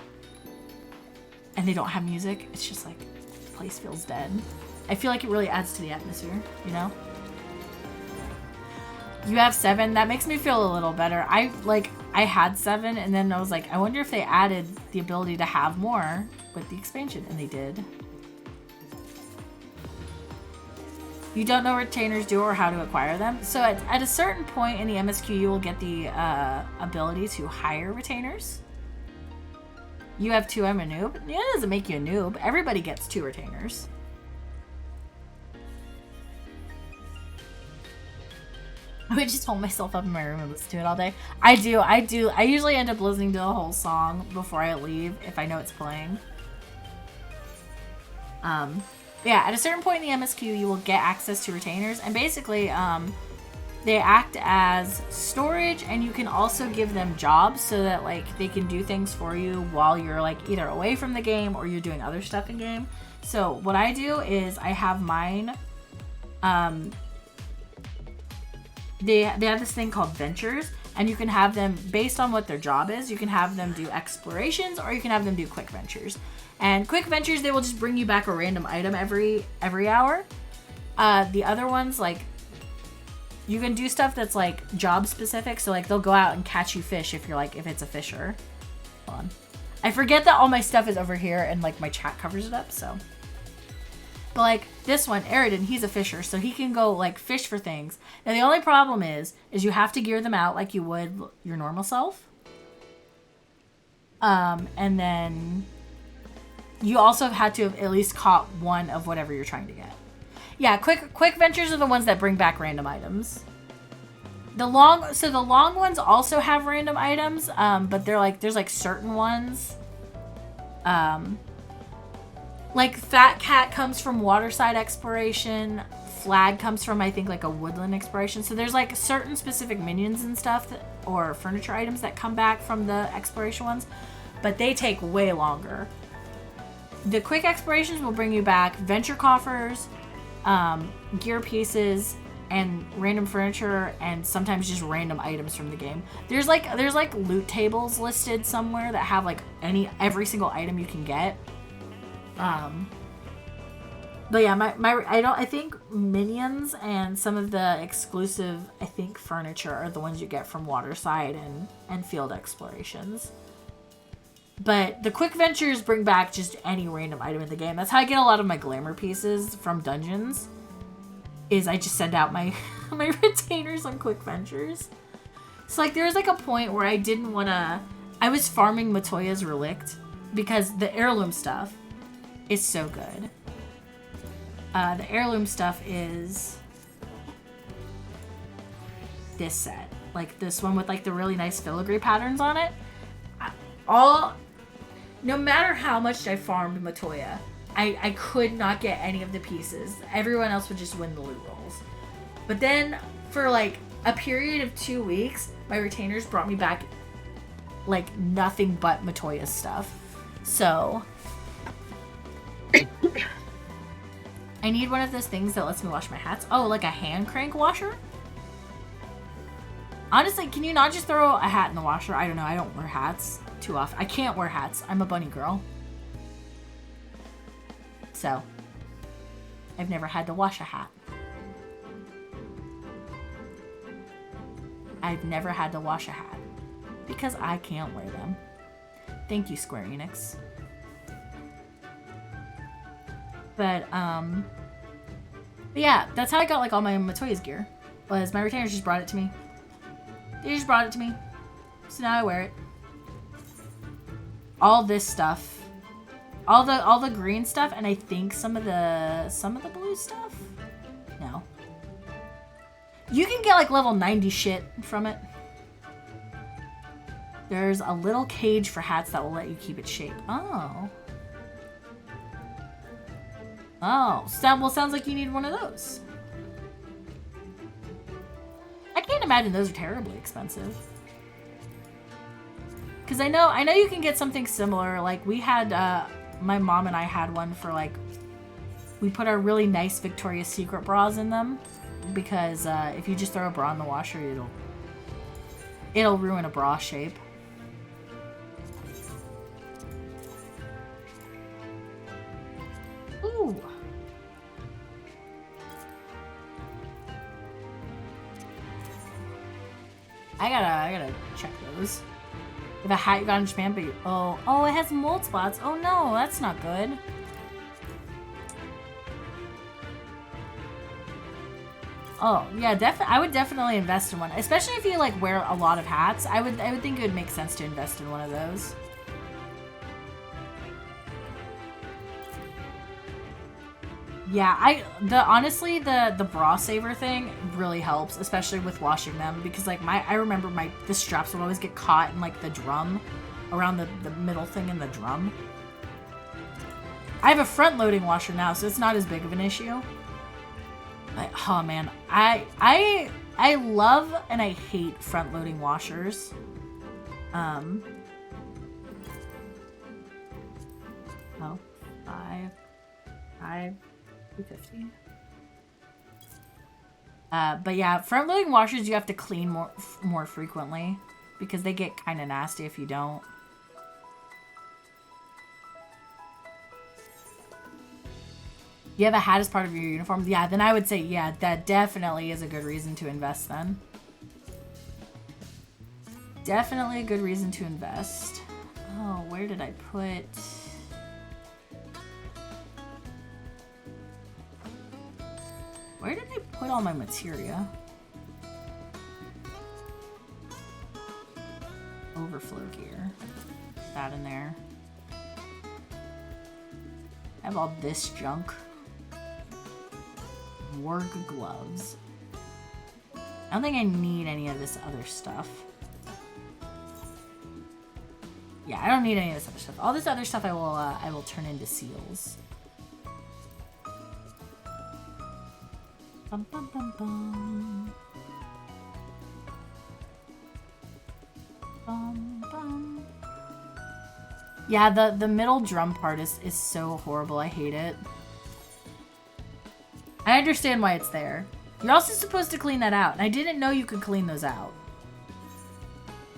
S1: and they don't have music, it's just like the place feels dead. I feel like it really adds to the atmosphere, you know? You have 7. That makes me feel a little better. I had 7, and then I was like, I wonder if they added the ability to have more with the expansion, and they did. You don't know what retainers do or how to acquire them. So at a certain point in the MSQ, you will get the ability to hire retainers. You have 2, I'm a noob. Yeah, it doesn't make you a noob. Everybody gets 2 retainers. I would just hold myself up in my room and listen to it all day. I do. I usually end up listening to the whole song before I leave if I know it's playing. Yeah, at a certain point in the MSQ, you will get access to retainers, and basically, they act as storage, and you can also give them jobs so that like they can do things for you while you're like either away from the game or you're doing other stuff in game. So what I do is I have mine. They have this thing called ventures, and you can have them based on what their job is. You can have them do explorations, or you can have them do quick ventures. And quick ventures, they will just bring you back a random item every hour. The other ones, like, you can do stuff that's like job specific. So like they'll go out and catch you fish if it's a fisher. Hold on. I forget that all my stuff is over here and like my chat covers it up, so. But like this one, Aridin, he's a fisher, so he can go like fish for things. Now the only problem is you have to gear them out like you would your normal self. And then you also have had to have at least caught one of whatever you're trying to get. Yeah, quick ventures are the ones that bring back random items. The long ones also have random items, but there's like certain ones. Like Fat Cat comes from Waterside Exploration. Flag comes from, I think, like a Woodland Exploration. So there's like certain specific minions and stuff or furniture items that come back from the exploration ones, but they take way longer. The quick explorations will bring you back venture coffers, gear pieces, and random furniture, and sometimes just random items from the game. There's like loot tables listed somewhere that have like every single item you can get. But yeah, I think minions and some of the exclusive, I think, furniture are the ones you get from Waterside and field explorations. But the quick ventures bring back just any random item in the game. That's how I get a lot of my glamour pieces from dungeons. Is I just send out my my retainers on quick ventures. So like there was like a point where I didn't want to. I was farming Matoya's relict because the heirloom stuff is so good. The heirloom stuff is this set, like this one with like the really nice filigree patterns on it. No matter how much I farmed Matoya, I could not get any of the pieces. Everyone else would just win the loot rolls. But then for like a period of 2 weeks, my retainers brought me back like nothing but Matoya's stuff. So I need one of those things that lets me wash my hats. Oh, like a hand crank washer? Honestly, can you not just throw a hat in the washer? I don't know. I don't wear hats too often. I can't wear hats. I'm a bunny girl. So, I've never had to wash a hat. I've never had to wash a hat because I can't wear them. Thank you, Square Enix. But yeah, that's how I got like all my Matoya's gear. Was my retainers just brought it to me. They just brought it to me. So now I wear it. All this stuff. All the green stuff, and I think some of the blue stuff? No. You can get like level 90 shit from it. There's a little cage for hats that will let you keep its shape. Oh. Oh. Sounds like you need one of those. I can't imagine those are terribly expensive. Because I know you can get something similar. Like we had, my mom and I had one for like, we put our really nice Victoria's Secret bras in them. Because if you just throw a bra in the washer, it'll ruin a bra shape. Ooh. I gotta check those. If a hat you got in Japan, but oh, it has mold spots. Oh no, that's not good. Oh yeah, I would definitely invest in one, especially if you like wear a lot of hats. I would think it would make sense to invest in one of those. Yeah, honestly the bra saver thing really helps, especially with washing them, because like I remember the straps would always get caught in like the drum, around the middle thing in the drum. I have a front loading washer now, so it's not as big of an issue. But, oh man, I love and I hate front loading washers. Oh, 250. But yeah, front loading washers you have to clean more frequently because they get kind of nasty if you don't. You have a hat as part of your uniform? Yeah, then I would say, yeah, that definitely is a good reason to invest then. Definitely a good reason to invest. Oh, where did I put... Where did I put all my materia? Overflow gear. That in there. I have all this junk. Work gloves. I don't think I need any of this other stuff. Yeah, I don't need any of this other stuff. All this other stuff I will turn into seals. Bum, bum, bum, bum. Bum, bum. Yeah, the middle drum part is so horrible. I hate it. I understand why it's there. You're also supposed to clean that out, and I didn't know you could clean those out.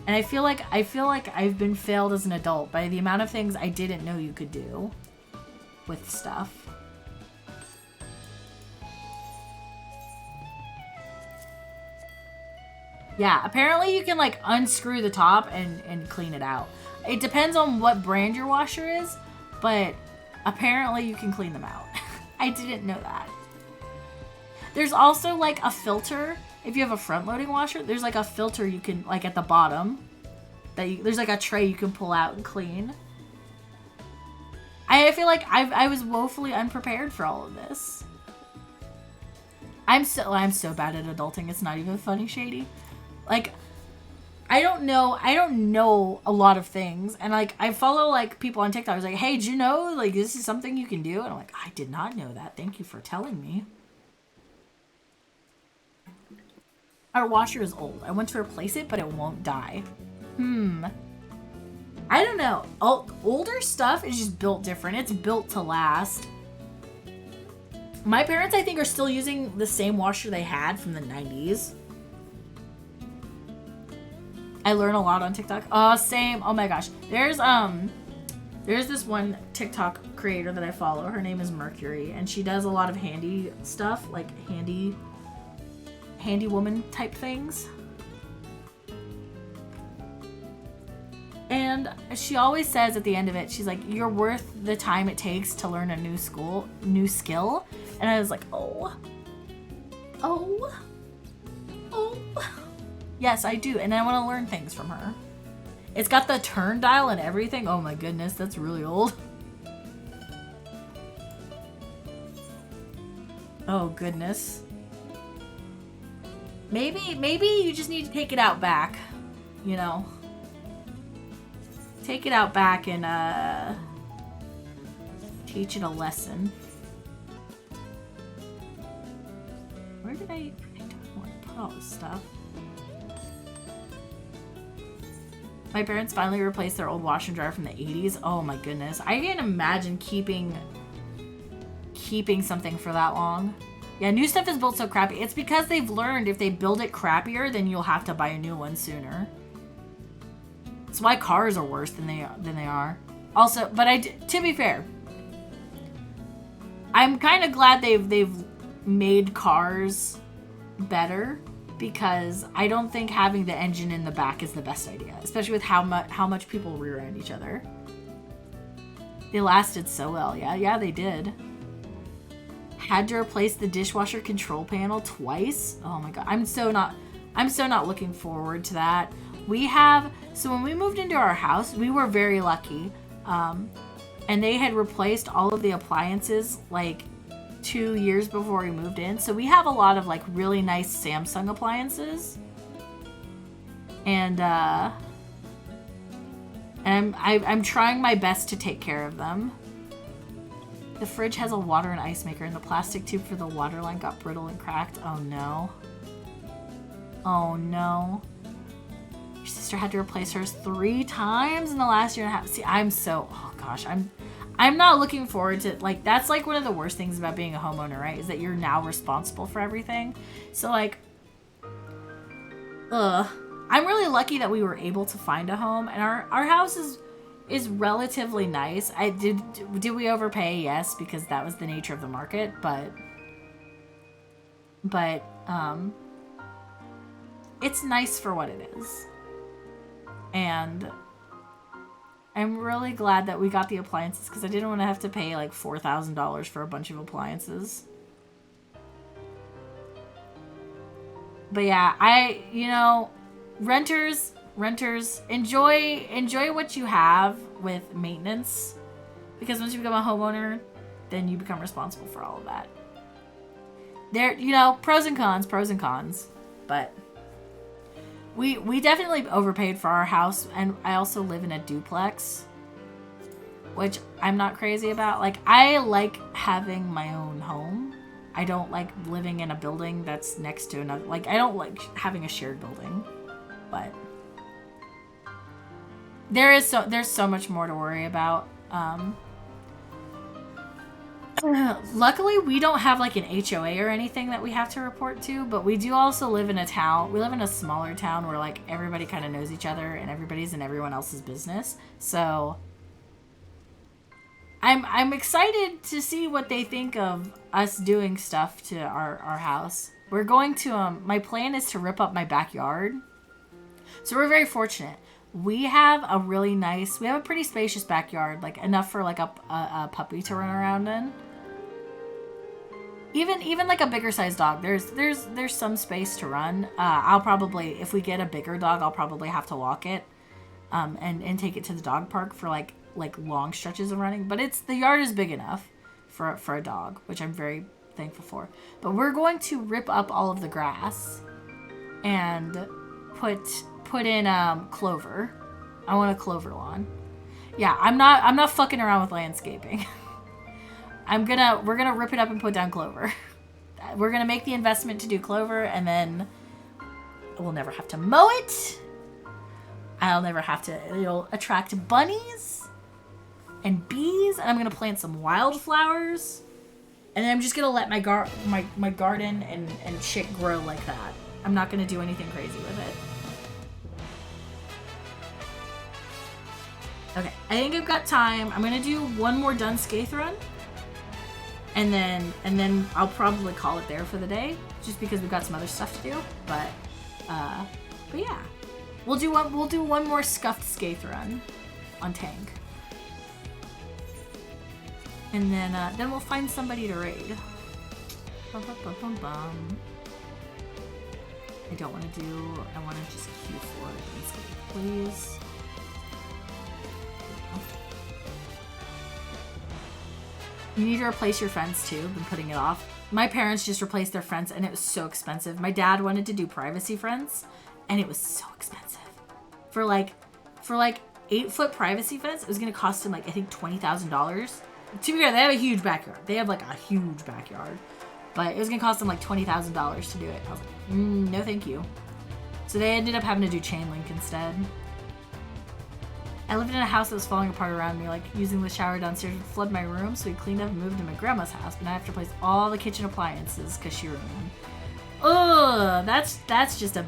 S1: And I feel like I've been failed as an adult by the amount of things I didn't know you could do with stuff. Yeah, apparently you can like unscrew the top and clean it out. It depends on what brand your washer is, but apparently you can clean them out. I didn't know that. There's also like a filter. If you have a front loading washer, there's like a filter you can like at the bottom there's like a tray you can pull out and clean. I feel like I was woefully unprepared for all of this. I'm so bad at adulting. It's not even funny, Shady. Like I don't know a lot of things, and like I follow like people on TikTok. I was like, hey, do you know like this is something you can do? And I'm like, I did not know that. Thank you for telling me. Our washer is old. I want to replace it, but it won't die. I don't know. Older stuff is just built different. It's built to last. My parents, I think, are still using the same washer they had from the 90s. I learn a lot on TikTok. Same. Oh my gosh. There's this one TikTok creator that I follow. Her name is Mercury, and she does a lot of handy stuff, like handy woman type things. And she always says at the end of it, she's like, you're worth the time it takes to learn a new skill. And I was like, oh. Yes, I do. And I want to learn things from her. It's got the turn dial and everything. Oh my goodness, that's really old. Oh goodness. Maybe you just need to take it out back, you know. Take it out back and teach it a lesson. Where did I don't want to put all this stuff. My parents finally replaced their old washer and dryer from the 80s. Oh my goodness. I can't imagine keeping something for that long. Yeah, new stuff is built so crappy. It's because they've learned if they build it crappier, then you'll have to buy a new one sooner. That's why cars are worse than they are. Also, but to be fair, I'm kind of glad they've made cars better, because I don't think having the engine in the back is the best idea, especially with how much people rear end each other. They lasted so well. Yeah, they did. Had to replace the dishwasher control panel twice. Oh my god, I'm so not looking forward to that. So when we moved into our house, we were very lucky. And they had replaced all of the appliances like 2 years before we moved in. So we have a lot of like really nice Samsung appliances. And I'm trying my best to take care of them. The fridge has a water and ice maker, and the plastic tube for the water line got brittle and cracked. Oh no. Oh no. Your sister had to replace hers 3 times in the last year and a half. See, oh gosh, I'm not looking forward to, like, that's like one of the worst things about being a homeowner, right? Is that you're now responsible for everything. So like, I'm really lucky that we were able to find a home, and our house is relatively nice. Did we overpay? Yes, because that was the nature of the market, but it's nice for what it is. And I'm really glad that we got the appliances, because I didn't want to have to pay like $4,000 for a bunch of appliances. But yeah, renters, enjoy what you have with maintenance, because once you become a homeowner, then you become responsible for all of that. There, pros and cons, but we definitely overpaid for our house, and I also live in a duplex, which I'm not crazy about. Like, I like having my own home. I don't like living in a building that's next to another. Like, I don't like having a shared building, but there's so much more to worry about. Luckily, we don't have like an HOA or anything that we have to report to, but we do also live in a town. We live in a smaller town where like everybody kind of knows each other and everybody's in everyone else's business. So I'm excited to see what they think of us doing stuff to our house. We're going to my plan is to rip up my backyard. So we're very fortunate. We have a pretty spacious backyard, like enough for like a puppy to run around in. Even like a bigger sized dog, there's some space to run. I'll probably, if we get a bigger dog, I'll probably have to walk it, and take it to the dog park for like long stretches of running. But the yard is big enough for a dog, which I'm very thankful for. But we're going to rip up all of the grass and put in clover. I want a clover lawn. Yeah, I'm not fucking around with landscaping. We're gonna rip it up and put down clover. We're gonna make the investment to do clover, and then we'll never have to mow it. I'll never have to. It'll attract bunnies and bees, and I'm gonna plant some wildflowers, and then I'm just gonna let my garden and shit grow like that. I'm not gonna do anything crazy with it. Okay, I think I've got time. I'm gonna do one more done Skaith run, and then I'll probably call it there for the day, just because we've got some other stuff to do. But yeah, we'll do one more scuffed Skaith run on Tank, and then we'll find somebody to raid. I don't want to do. I want to just queue for it and Skaith, please. You need to replace your fence too. Been putting it off. My parents just replaced their fence and it was so expensive. My dad wanted to do privacy fence and it was so expensive. For like 8-foot privacy fence, it was gonna cost him like I think $20,000. To be fair, they have a huge backyard. They have like a huge backyard, but it was gonna cost them like $20,000 to do it. I was like, no, thank you. So they ended up having to do chain link instead. I lived in a house that was falling apart around me, like using the shower downstairs would flood my room, so we cleaned up and moved to my grandma's house, but now I have to replace all the kitchen appliances because she ruined them. Ugh, that's just a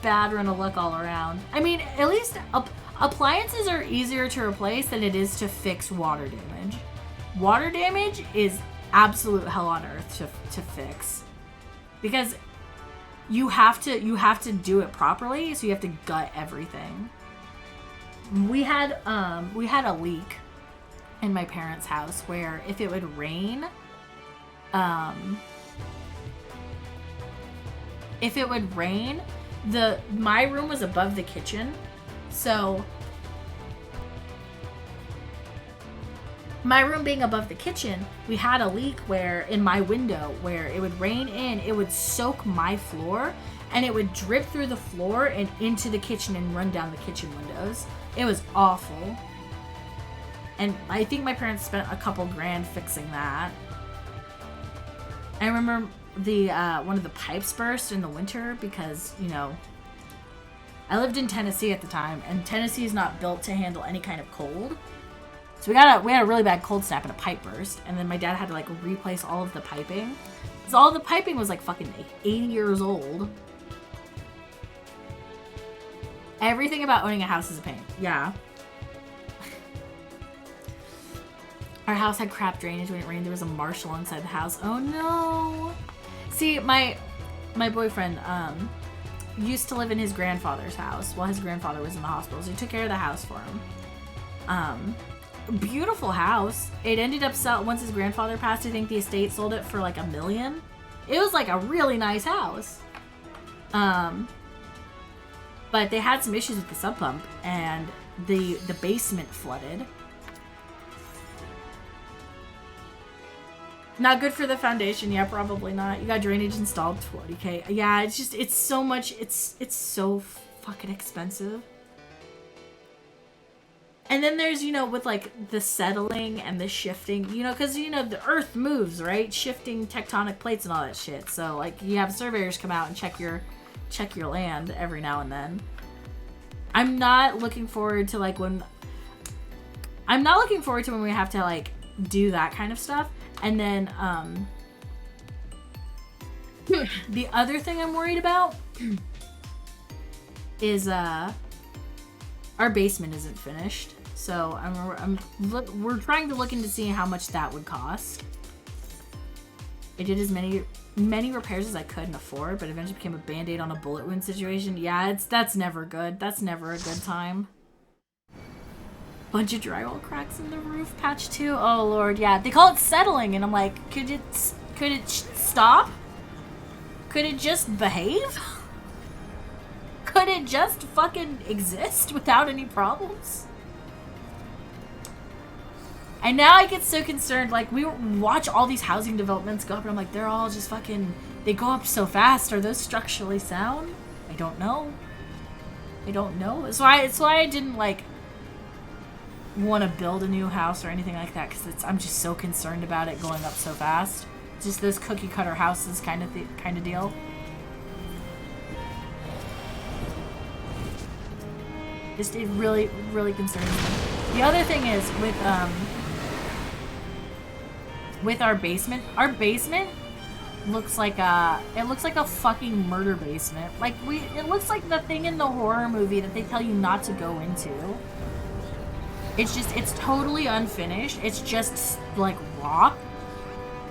S1: bad run of luck all around. I mean, at least appliances are easier to replace than it is to fix water damage. Water damage is absolute hell on earth to fix, because you have to do it properly. So you have to gut everything. We had a leak in my parents' house where if it would rain, my room was above the kitchen, so my room being above the kitchen, we had a leak where in my window where it would rain in, it would soak my floor and it would drip through the floor and into the kitchen and run down the kitchen windows. It was awful. And I think my parents spent a couple grand fixing that. I remember the one of the pipes burst in the winter because, you know, I lived in Tennessee at the time, and Tennessee is not built to handle any kind of cold. So we had a really bad cold snap and a pipe burst, and then my dad had to like replace all of the piping. So all the piping was like fucking 80 years old. Everything about owning a house is a pain. Yeah. Our house had crap drainage when it rained. There was a marshal inside the house. Oh no. See, my boyfriend used to live in his grandfather's house while his grandfather was in the hospital. So he took care of the house for him. Beautiful house. It ended up once his grandfather passed, I think the estate sold it for like $1 million. It was like a really nice house. But they had some issues with the sub pump, and the basement flooded. Not good for the foundation. Yeah, probably not. You got drainage installed, $20K. Yeah, it's so much. It's so fucking expensive. And then there's, you know, with like the settling and the shifting, you know, because, you know, the earth moves, right? Shifting tectonic plates and all that shit. So like you have surveyors come out and check your land every now and then. I'm not looking forward to when we have to like do that kind of stuff. And then the other thing I'm worried about is our basement isn't finished. So we're trying to look into seeing how much that would cost. I did as many repairs as I could and afford, but eventually became a band-aid on a bullet wound situation. Yeah, that's never good. That's never a good time. Bunch of drywall cracks in the roof patch too. Oh lord, yeah. They call it settling, and I'm like, could it stop? Could it just behave? Could it just fucking exist without any problems? And now I get so concerned, like, we watch all these housing developments go up, and I'm like, they're all just fucking, they go up so fast. Are those structurally sound? I don't know. That's why I didn't, like, want to build a new house or anything like that, because I'm just so concerned about it going up so fast. Just those cookie cutter houses kind of deal. Just, it really, really concerns me. The other thing is with our basement looks like a fucking murder basement. Like it looks like the thing in the horror movie that they tell you not to go into. It's totally unfinished. It's just like rock.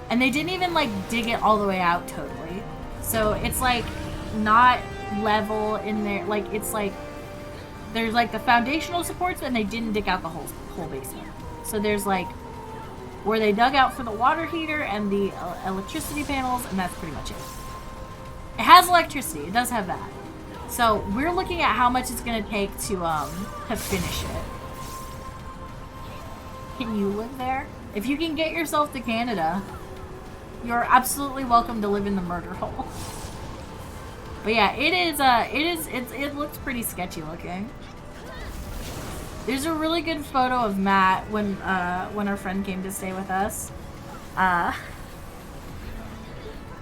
S1: And they didn't even like dig it all the way out totally. So it's like not level in there. Like it's like there's like the foundational supports, and they didn't dig out the whole basement. So there's like where they dug out for the water heater and the electricity panels, and that's pretty much it. It has electricity. It does have that. So we're looking at how much it's gonna take to finish it. Can you live there? If you can get yourself to Canada, you're absolutely welcome to live in the murder hole. But yeah, it looks pretty sketchy looking. There's a really good photo of Matt when our friend came to stay with us,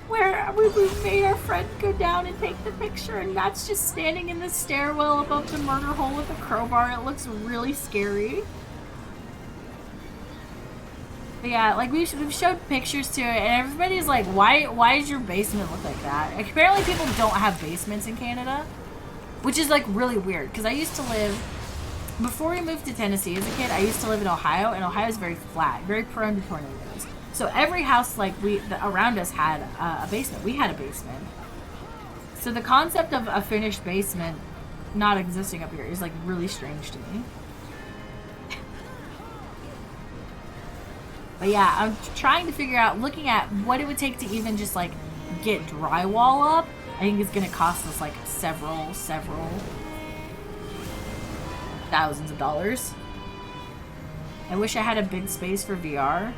S1: where we made our friend go down and take the picture, and Matt's just standing in the stairwell above the murder hole with a crowbar. It looks really scary. But yeah, like we've showed pictures to it, and everybody's like, why does your basement look like that? Like, apparently people don't have basements in Canada, which is like really weird, because I used to live, before we moved to Tennessee as a kid, I used to live in Ohio, and Ohio is very flat, very prone to tornadoes. So every house like around us had a basement. We had a basement. So the concept of a finished basement not existing up here is like really strange to me. But yeah, I'm trying to figure out, looking at what it would take to even just like get drywall up. I think it's gonna cost us like several thousands of dollars. I wish I had a big space for VR.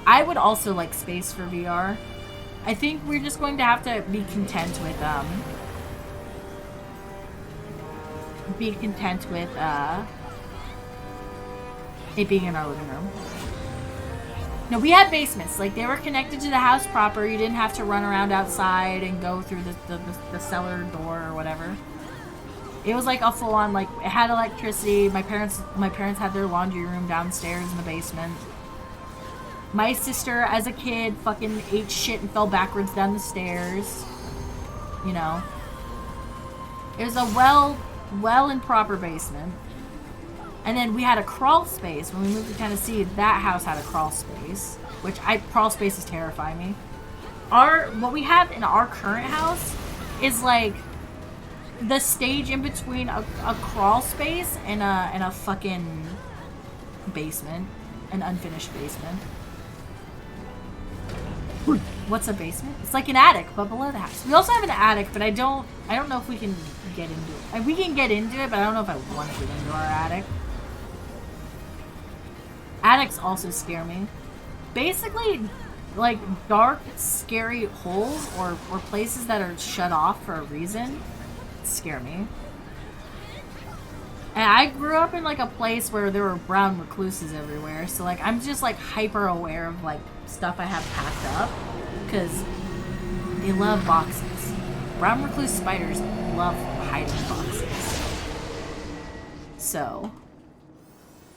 S1: I would also like space for VR. I think we're just going to have to be content with it being in our living room. No, we had basements. Like, they were connected to the house proper. You didn't have to run around outside and go through the cellar door or whatever. It was like a full-on, like, it had electricity. My parents had their laundry room downstairs in the basement. My sister, as a kid, fucking ate shit and fell backwards down the stairs. You know. It was a well and proper basement. And then we had a crawl space. When we moved to Tennessee, that house had a crawl space. Crawl spaces terrify me. What we have in our current house is like the stage in between a crawl space and a fucking basement. An unfinished basement. What's a basement? It's like an attic, but below the house. We also have an attic, but I don't know if we can get into it. We can get into it, but I don't know if I want to get into our attic. Attics also scare me. Basically, like, dark, scary holes or places that are shut off for a reason scare me. And I grew up in, like, a place where there were brown recluses everywhere, so, like, I'm just, like, hyper aware of, like, stuff I have packed up, because they love boxes. Brown recluse spiders love hiding boxes. So,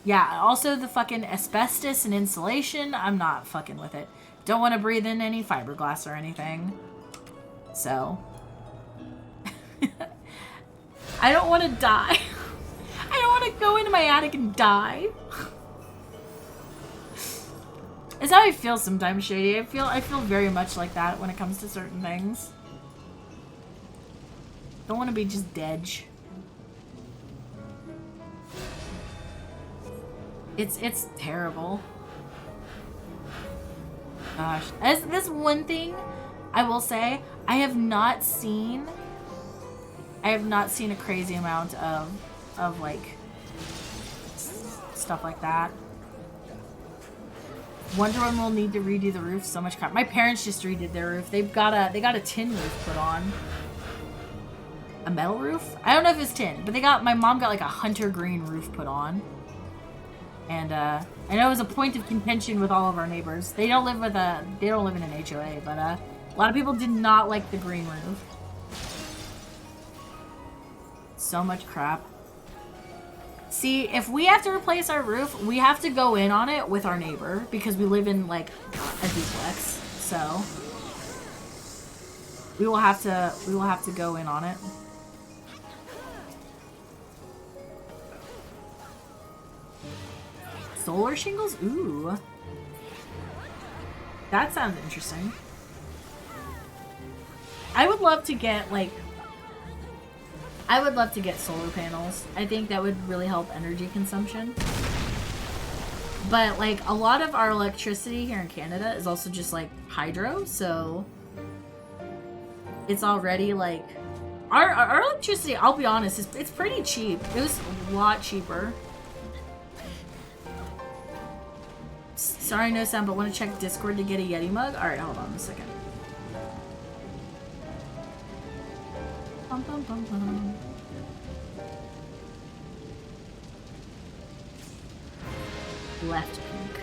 S1: yeah, also the fucking asbestos and insulation, I'm not fucking with it. Don't want to breathe in any fiberglass or anything. So, I don't want to die. I don't want to go into my attic and die. It's how I feel sometimes, Shady. I feel very much like that when it comes to certain things. Don't want to be just dead. It's terrible. Gosh. As this one thing I will say, I have not seen a crazy amount of like stuff like that. Wonder when we'll need to redo the roof. So much crap. My parents just redid their roof. They got a tin roof put on. A metal roof? I don't know if it's tin, but my mom got like a hunter green roof put on. And I know it was a point of contention with all of our neighbors. They don't live in an HOA, but a lot of people did not like the green roof. So much crap. See, if we have to replace our roof, we have to go in on it with our neighbor because we live in like a duplex. So we will have to go in on it. Solar shingles? Ooh. That sounds interesting. I would love to get solar panels. I think that would really help energy consumption. But like a lot of our electricity here in Canada is also just like hydro, so it's already like our electricity, I'll be honest, it's pretty cheap. It was a lot cheaper. Sorry, no sound, but want to check Discord to get a Yeti mug? Alright, hold on a second. Bum, bum, bum, bum. Left pink.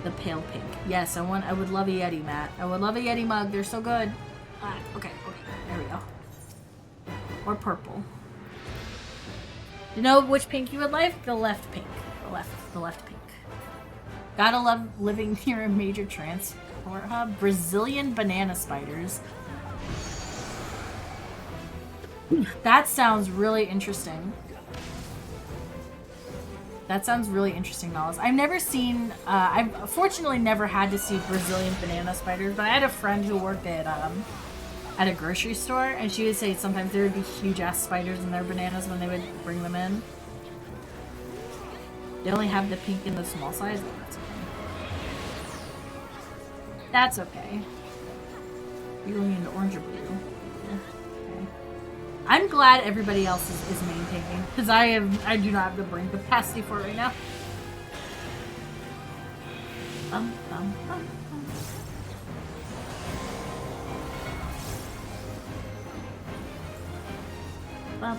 S1: The pale pink. Yes, I would love a Yeti, Matt. I would love a Yeti mug. They're so good. Okay. There we go. Or purple. You know which pink you would like? The left pink. The left pink. Gotta love living near a major transport hub. Brazilian banana spiders. That sounds really interesting. That sounds really interesting, Knowles. I've never seen, I've fortunately never had to see Brazilian banana spiders, but I had a friend who worked at a grocery store, and she would say sometimes there would be huge ass spiders in their bananas when they would bring them in. They only have the pink and the small size. Oh, that's okay. That's okay. You're going into orange or blue. Okay. I'm glad everybody else is maintaining, because I do not have the brain capacity for it right now.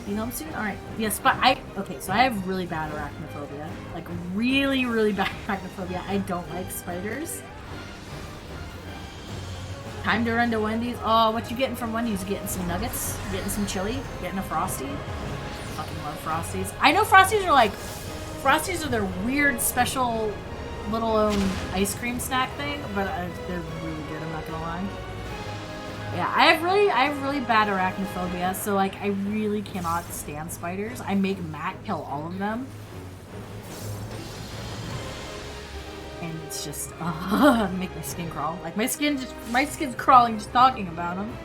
S1: Be home soon? Alright. Yes, but okay, so I have really bad arachnophobia. Like, really, really bad arachnophobia. I don't like spiders. Time to run to Wendy's. Oh, what you getting from Wendy's? You getting some nuggets? You getting some chili? Getting a Frosty? Fucking love Frosties. I know Frosties are their weird, special, little own ice cream snack thing, but they're really good, I'm not gonna lie. Yeah, I have really bad arachnophobia, so like I really cannot stand spiders. I make Matt kill all of them. And it's just make my skin crawl. Like my skin's crawling just talking about them.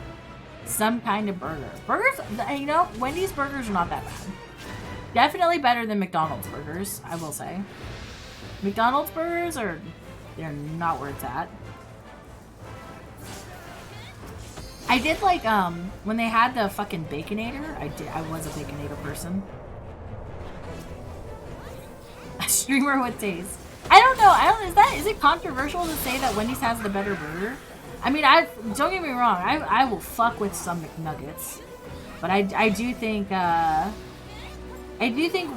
S1: Some kind of burger. Burgers, you know, Wendy's burgers are not that bad. Definitely better than McDonald's burgers, I will say. McDonald's burgers they're not where it's at. I did like when they had the fucking Baconator. I was a Baconator person. A streamer with taste. I don't know. Is it controversial to say that Wendy's has the better burger? I mean, don't get me wrong. I will fuck with some McNuggets, but I do think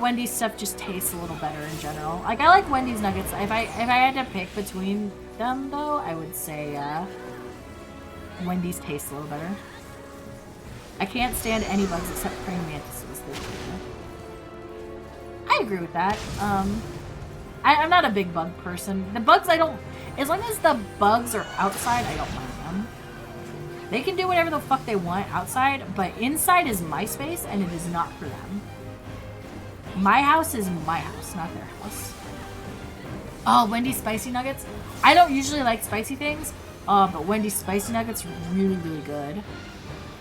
S1: Wendy's stuff just tastes a little better in general. Like I like Wendy's nuggets. If I had to pick between them though, I would say Wendy's tastes a little better. I can't stand any bugs except praying mantises. I agree with that. I'm not a big bug person. The bugs as long as the bugs are outside, I don't mind them. They can do whatever the fuck they want outside, but inside is my space and it is not for them. My house is my house, not their house. Oh, Wendy's spicy nuggets? I don't usually like spicy things, but Wendy's spicy nuggets are really, really good.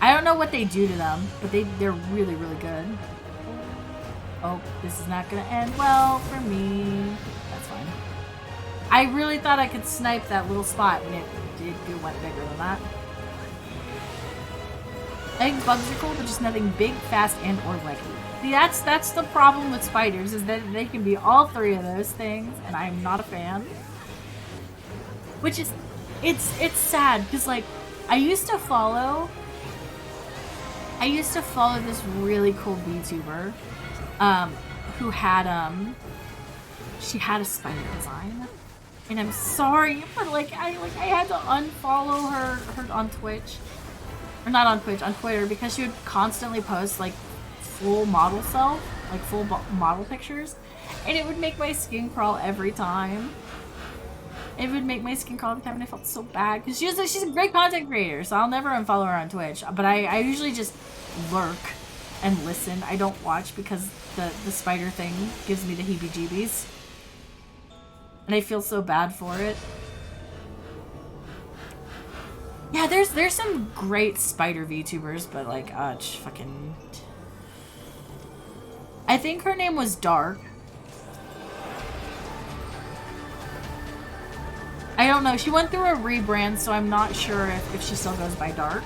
S1: I don't know what they do to them, but they're really, really good. Oh, this is not gonna end well for me. That's fine. I really thought I could snipe that little spot, and it went bigger than that. I think bugs are cool, but just nothing big, fast, and or leggy. See, that's the problem with spiders, is that they can be all three of those things, and I'm not a fan. Which is, it's sad, because like, I used to follow this really cool VTuber, who had, she had a spider design. And I'm sorry, but like I had to unfollow her on Twitch. Or not on Twitch, on Twitter, because she would constantly post like full model self, like full model pictures. And it would make my skin crawl every time. It would make my skin crawl every time, and I felt so bad. Because she's a great content creator, so I'll never unfollow her on Twitch. But I usually just lurk and listen. I don't watch because the spider thing gives me the heebie-jeebies. And I feel so bad for it. Yeah, there's some great spider VTubers, but like, fucking... I think her name was Dark. I don't know. She went through a rebrand, so I'm not sure if she still goes by Dark.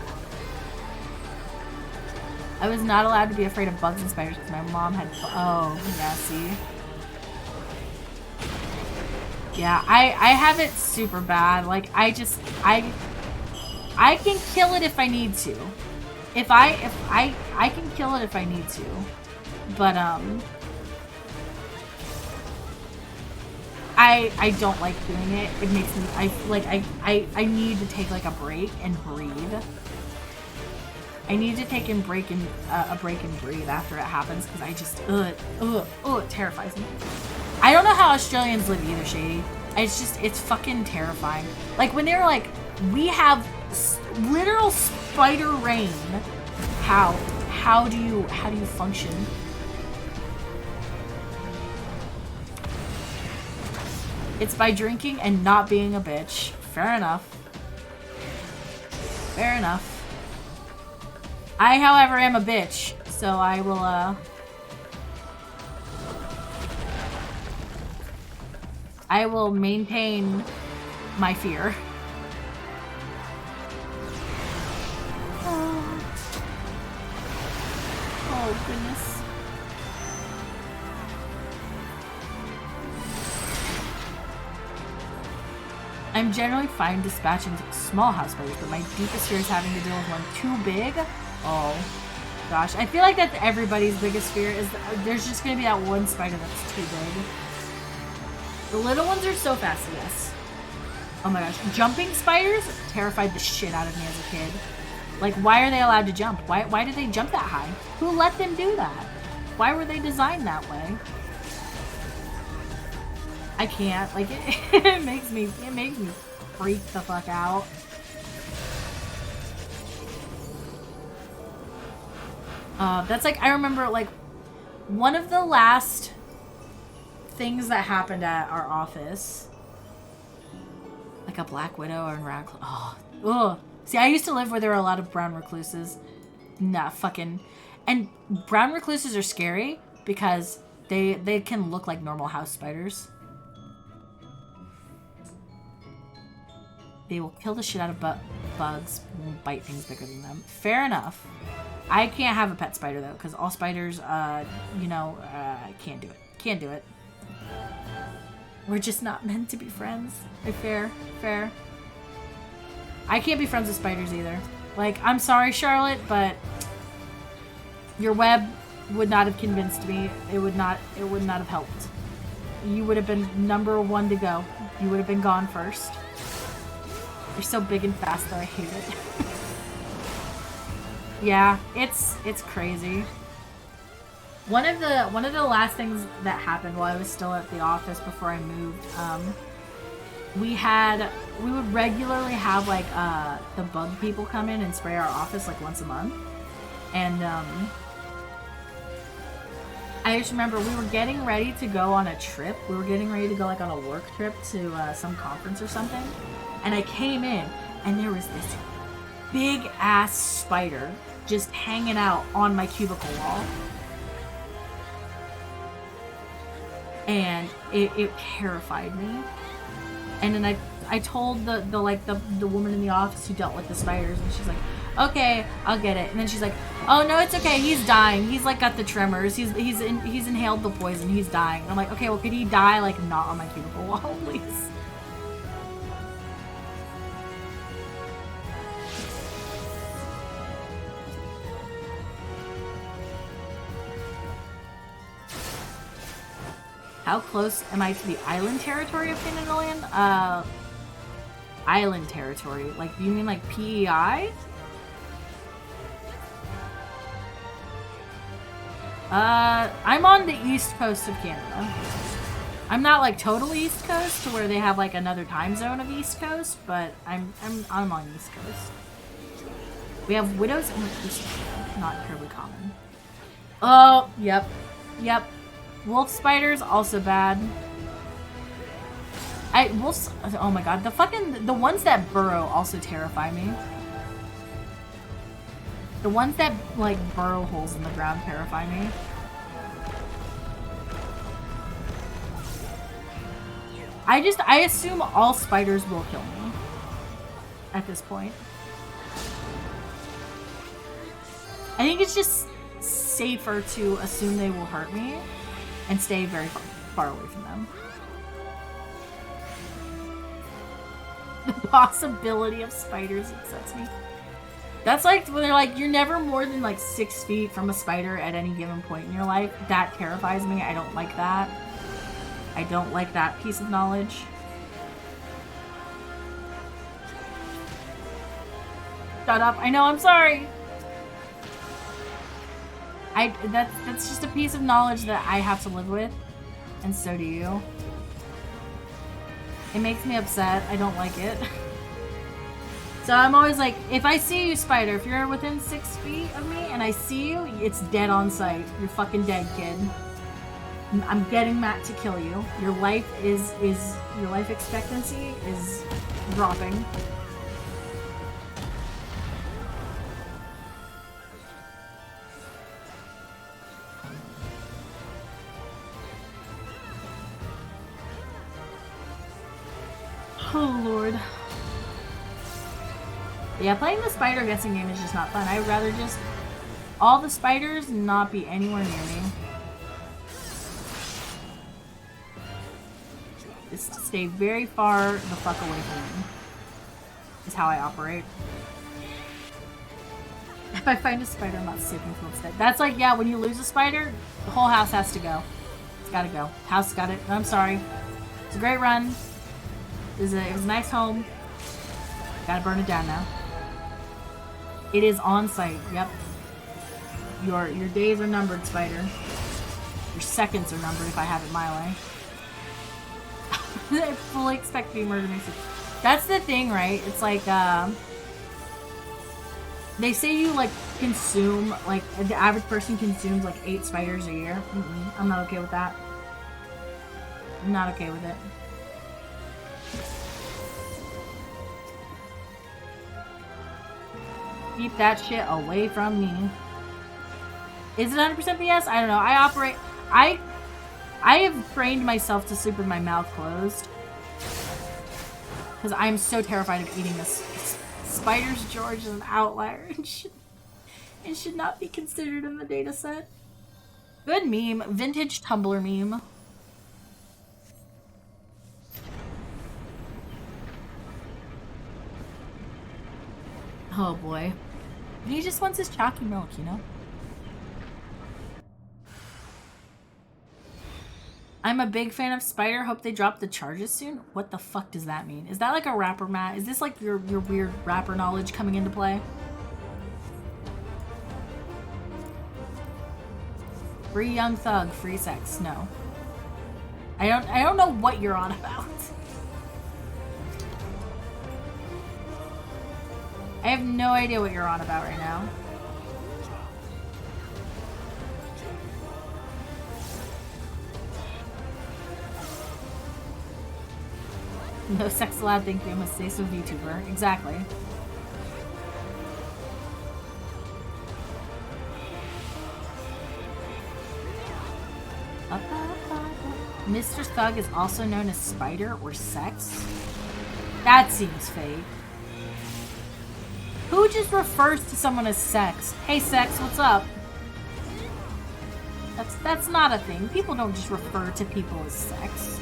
S1: I was not allowed to be afraid of bugs and spiders because my mom had... Oh, yeah, see? Yeah, I have it super bad. Like, I can kill it if I need to. I can kill it if I need to. But, I don't like doing it. It makes me, I need to take like a break and breathe. I need to take a break and breathe after it happens because I just, it terrifies me. I don't know how Australians live either, Shady. It's fucking terrifying. Like when they're like, we have literal spider rain. How do you function? It's by drinking and not being a bitch. Fair enough. Fair enough. I, however, am a bitch, so I will, I will maintain my fear. Oh, goodness. I'm generally fine dispatching small house spiders, but my deepest fear is having to deal with one too big. Oh, gosh. I feel like that's everybody's biggest fear is that there's just going to be that one spider that's too big. The little ones are so fast, yes. Oh my gosh. Jumping spiders terrified the shit out of me as a kid. Like, why are they allowed to jump? Why did they jump that high? Who let them do that? Why were they designed that way? I can't. Like, it makes me freak the fuck out. That's like, I remember, like, one of the last things that happened at our office, like a black widow or a round, ugh. See, I used to live where there were a lot of brown recluses. Nah, fucking, and brown recluses are scary because they can look like normal house spiders. They will kill the shit out of bugs, won't bite things bigger than them. Fair enough. I can't have a pet spider though, because all spiders, you know, can't do it. Can't do it. We're just not meant to be friends. Fair. I can't be friends with spiders either. Like, I'm sorry, Charlotte, but your web would not have convinced me. It would not have helped. You would have been number one to go. You would have been gone first. You're so big and fast though, I hate it. Yeah, it's crazy. One of the last things that happened while I was still at the office before I moved, we would regularly have like the bug people come in and spray our office like once a month. And I just remember we were getting ready to go on a trip. We were getting ready to go like on a work trip to some conference or something. And I came in and there was this big ass spider just hanging out on my cubicle wall. And it terrified me. And then I told the woman in the office who dealt with the spiders, and she's like, okay, I'll get it. And then she's like, oh no, it's okay, he's dying. He's like got the tremors. He's inhaled the poison. He's dying. And I'm like, okay, well, could he die like not on my cubicle wall, please? How close am I to the island territory of Canada Land? Island territory. Like, do you mean like PEI? I'm on the east coast of Canada. I'm not like totally east coast to where they have like another time zone of east coast, but I'm on east coast. We have widows and recluses, not incredibly common. Oh, yep. Wolf spiders also bad. Wolves. Oh my god, the ones that burrow also terrify me. The ones that like burrow holes in the ground terrify me. I assume all spiders will kill me at this point. I think it's just safer to assume they will hurt me and stay very far away from them. The possibility of spiders upsets me. That's like when they're like, you're never more than like 6 feet from a spider at any given point in your life. That terrifies me. I don't like that. I don't like that piece of knowledge. Shut up. I know, I'm sorry. That's just a piece of knowledge that I have to live with, and so do you. It makes me upset. I don't like it. So I'm always like, if I see you, spider, if you're within 6 feet of me and I see you, it's dead on sight. You're fucking dead, kid. I'm getting Matt to kill you. Your life is your life expectancy is dropping. Oh lord. Yeah, playing the spider guessing game is just not fun. I would rather just all the spiders not be anywhere near me. Just stay very far the fuck away from me. Is how I operate. If I find a spider, I'm not sleeping till it's dead. That's like, yeah, when you lose a spider, the whole house has to go. It's gotta go. House got it. I'm sorry. It's a great run. It was a nice home. Gotta burn it down now. It is on site. Yep. Your days are numbered, spider. Your seconds are numbered if I have it my way. I fully expect to be murdered. That's the thing, right? It's like, they say you, like, consume, like, the average person consumes, like, 8 spiders a year. I'm not okay with that. I'm not okay with it. Keep that shit away from me. Is it 100% BS? I don't know. I have trained myself to sleep with my mouth closed. Because I'm so terrified of eating this. Spiders George is an outlier and should not be considered in the data set. Good meme. Vintage Tumblr meme. Oh boy. He just wants his chalky milk, you know? I'm a big fan of Spider. Hope they drop the charges soon. What the fuck does that mean? Is that like a rapper, Matt? Is this like your weird rapper knowledge coming into play? Free Young Thug, free sex. No. I don't know what you're on about. I have no idea what you're on about right now. No sex allowed, thank you. I must say so, VTuber. Exactly. Mr. Thug is also known as Spider or Sex? That seems fake. Who just refers to someone as Sex? Hey Sex, what's up? That's not a thing. People don't just refer to people as Sex.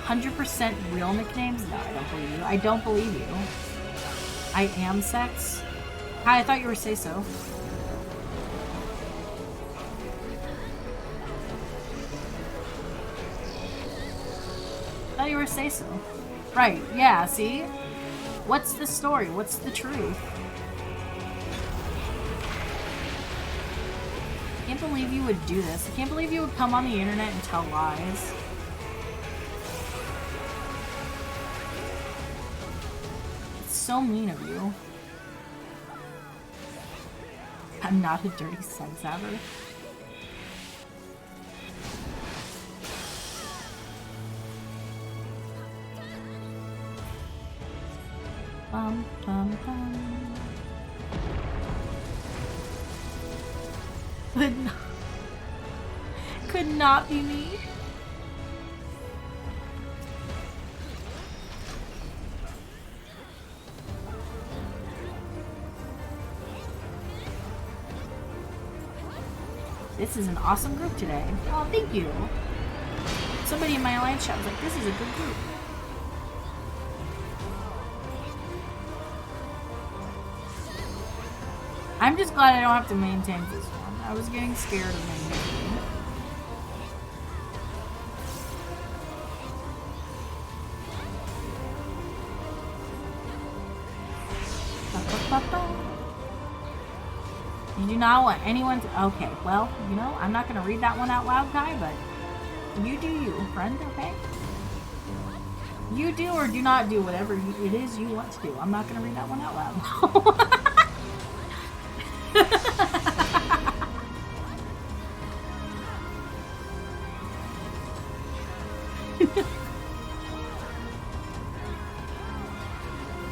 S1: "100% real nicknames? No, I don't believe you. I don't believe you. I am Sex? Hi, I thought you were Say So. I thought you were Say So. Right, yeah, see? What's the story? What's the truth? I can't believe you would do this. I can't believe you would come on the internet and tell lies. So mean of you. I'm not a dirty sex haver. Bum, bum, bum. Could not be me. This is an awesome group today. Oh, thank you. Somebody in my alliance chat was like, this is a good group. I'm just glad I don't have to maintain this one. I was getting scared of maintaining it. You do not want anyone to... Okay, well, you know, I'm not going to read that one out loud, Kai, but You do you, friend, okay? You do or do not do whatever it is you want to do. I'm not gonna read that one out loud.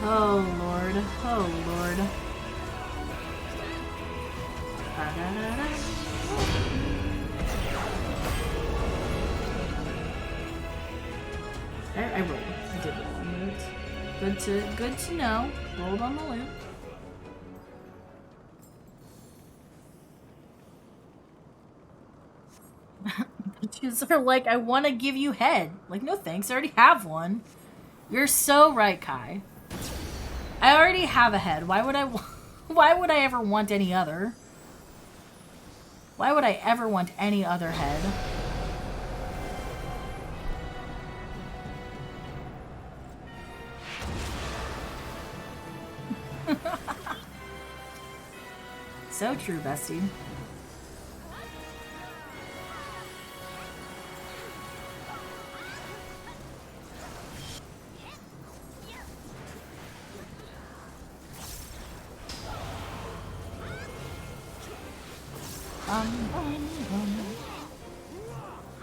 S1: Oh Lord, oh Lord. Da-da-da-da. I rolled. I did roll on loot. Good to know. Rolled on the loot. Bitches are like, I want to give you head. Like, no thanks. I already have one. You're so right, Kai. I already have a head. Why would I? Why would I ever want any other? Why would I ever want any other head? So true, bestie.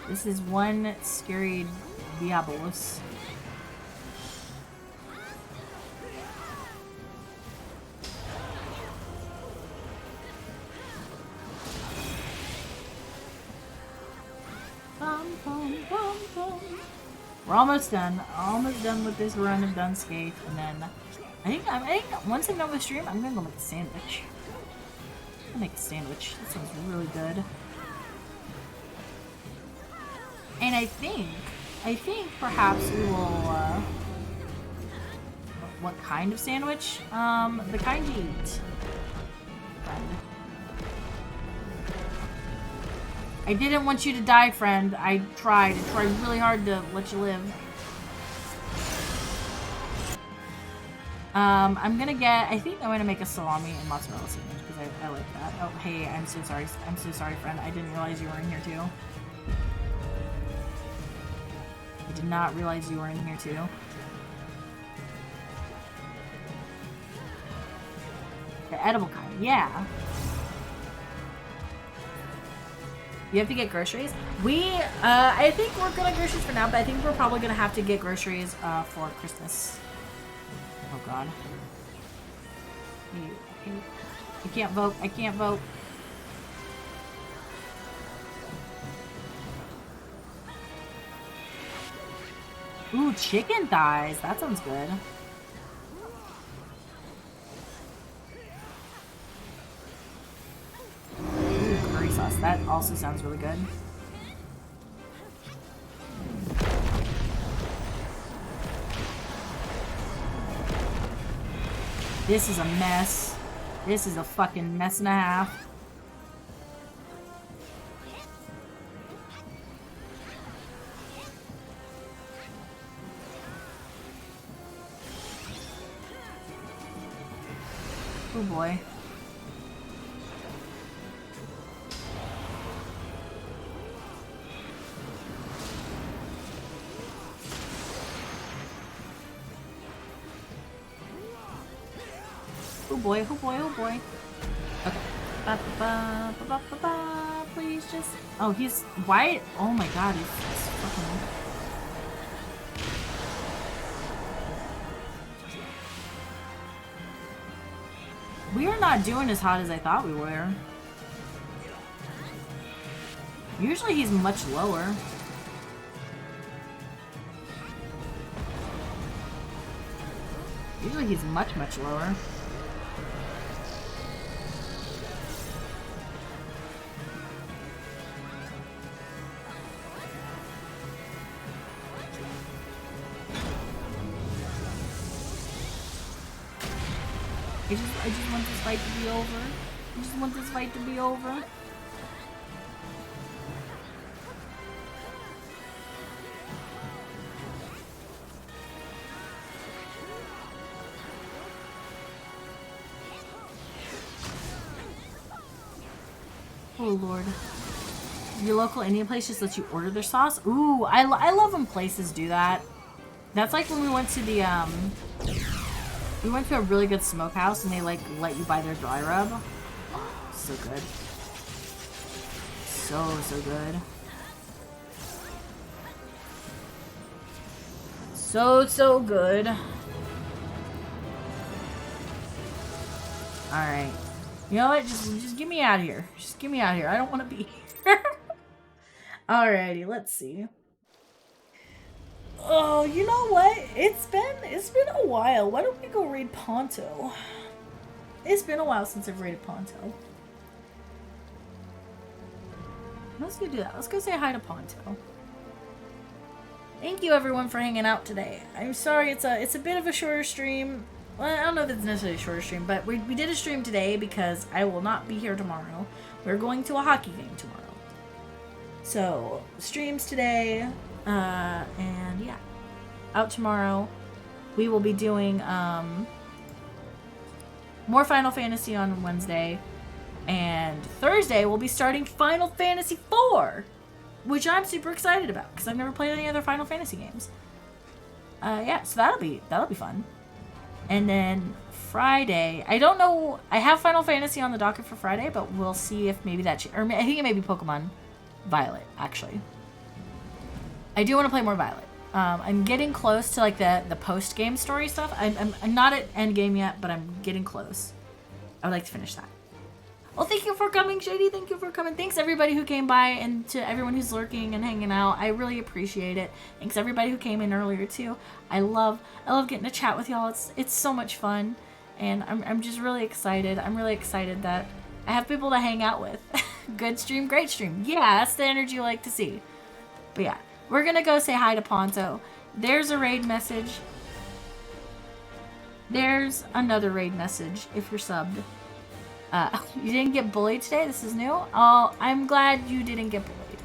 S1: This is one scary Diabolos. We're almost done. Almost done with this run of Dunscape, and then I think once I'm done with stream, I'm gonna go make a sandwich. I'll make a sandwich. That sounds really good. And I think perhaps we will. What kind of sandwich? The kind you eat. Friend. I didn't want you to die, friend. I tried really hard to let you live. I think I'm gonna make a salami and mozzarella sandwich because I like that. Oh, hey, I'm so sorry. I'm so sorry, friend. I didn't realize you were in here too. I did not realize you were in here too. The edible kind, yeah. You have to get groceries? I think we're gonna groceries for now, but I think we're probably gonna have to get groceries for Christmas. Oh god. I can't vote. I can't vote. Ooh, chicken thighs. That sounds good. Ooh, curry sauce. That also sounds really good. This is a mess. This is a fucking mess and a half. Oh boy. Oh boy, oh boy, oh boy. Okay. Ba-ba-ba-ba-ba-ba. Please just... Oh, he's... Why? Oh my god, he's fucking... We are not doing as hot as I thought we were. Usually he's much lower. Usually he's much, much lower. I just want this fight to be over. I just want this fight to be over. Oh lord. your local Indian place just lets you order their sauce. Ooh, I love when places do that. That's like when we went to the, we went to a really good smokehouse and they, like, let you buy their dry rub. Oh, so good. So good. So good. Alright. You know what? Just get me out of here. Just get me out of here. I don't want to be here. Alrighty, let's see. Oh, you know what? It's been a while. Why don't we go raid Ponto? It's been a while since I've raided Ponto. Let's go do that. Let's go say hi to Ponto. Thank you everyone for hanging out today. I'm sorry it's a bit of a shorter stream. Well, I don't know if it's necessarily a shorter stream, but we did a stream today because I will not be here tomorrow. We're going to a hockey game tomorrow. So, streams today, and yeah. Out tomorrow. We will be doing more Final Fantasy on Wednesday. And Thursday we'll be starting Final Fantasy IV, which I'm super excited about because I've never played any other Final Fantasy games. Yeah, so that'll be fun. And then Friday, I don't know. I have Final Fantasy on the docket for Friday, but we'll see if maybe that or I think it may be Pokemon Violet. Actually, I do want to play more Violet. I'm getting close to like the post game story stuff. I'm not at end game yet, but I'm getting close. I would like to finish that. Well, thank you for coming, Shady. Thank you for coming. Thanks everybody who came by and to everyone who's lurking and hanging out. I really appreciate it. Thanks everybody who came in earlier too. I love getting to chat with y'all. It's so much fun, and I'm just really excited. I'm really excited that I have people to hang out with. Good stream, great stream. Yeah, that's the energy you like to see. But yeah, we're gonna go say hi to Ponto. There's a raid message. There's another raid message if you're subbed. You didn't get bullied today? This is new? Oh, I'm glad you didn't get bullied.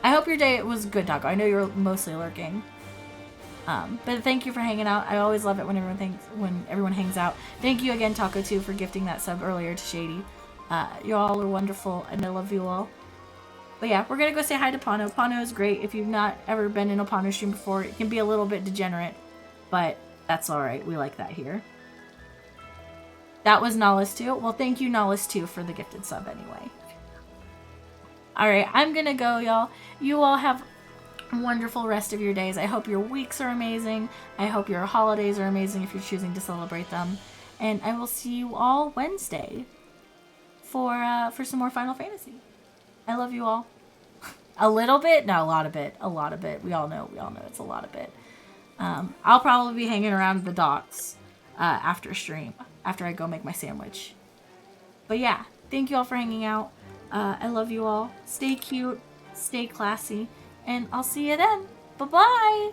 S1: I hope your day was good, Taco. I know you're mostly lurking. But thank you for hanging out. I always love it when everyone hangs out. Thank you again, Taco, too, for gifting that sub earlier to Shady. You all are wonderful, and I love you all. But yeah, we're gonna go say hi to Pano. Pano is great. If you've not ever been in a Pano stream before, it can be a little bit degenerate, but that's alright. We like that here. That was Nahlis too. Well, thank you, Nahlis too, for the gifted sub anyway. Alright, I'm gonna go, y'all. You all have a wonderful rest of your days. I hope your weeks are amazing. I hope your holidays are amazing if you're choosing to celebrate them. And I will see you all Wednesday for some more Final Fantasy. I love you all. A little bit? No, a lot of it. A lot of it. We all know it's a lot of it. I'll probably be hanging around the docks after stream. After I go make my sandwich. But yeah, thank you all for hanging out. I love you all. Stay cute, stay classy, and I'll see you then. Bye-bye!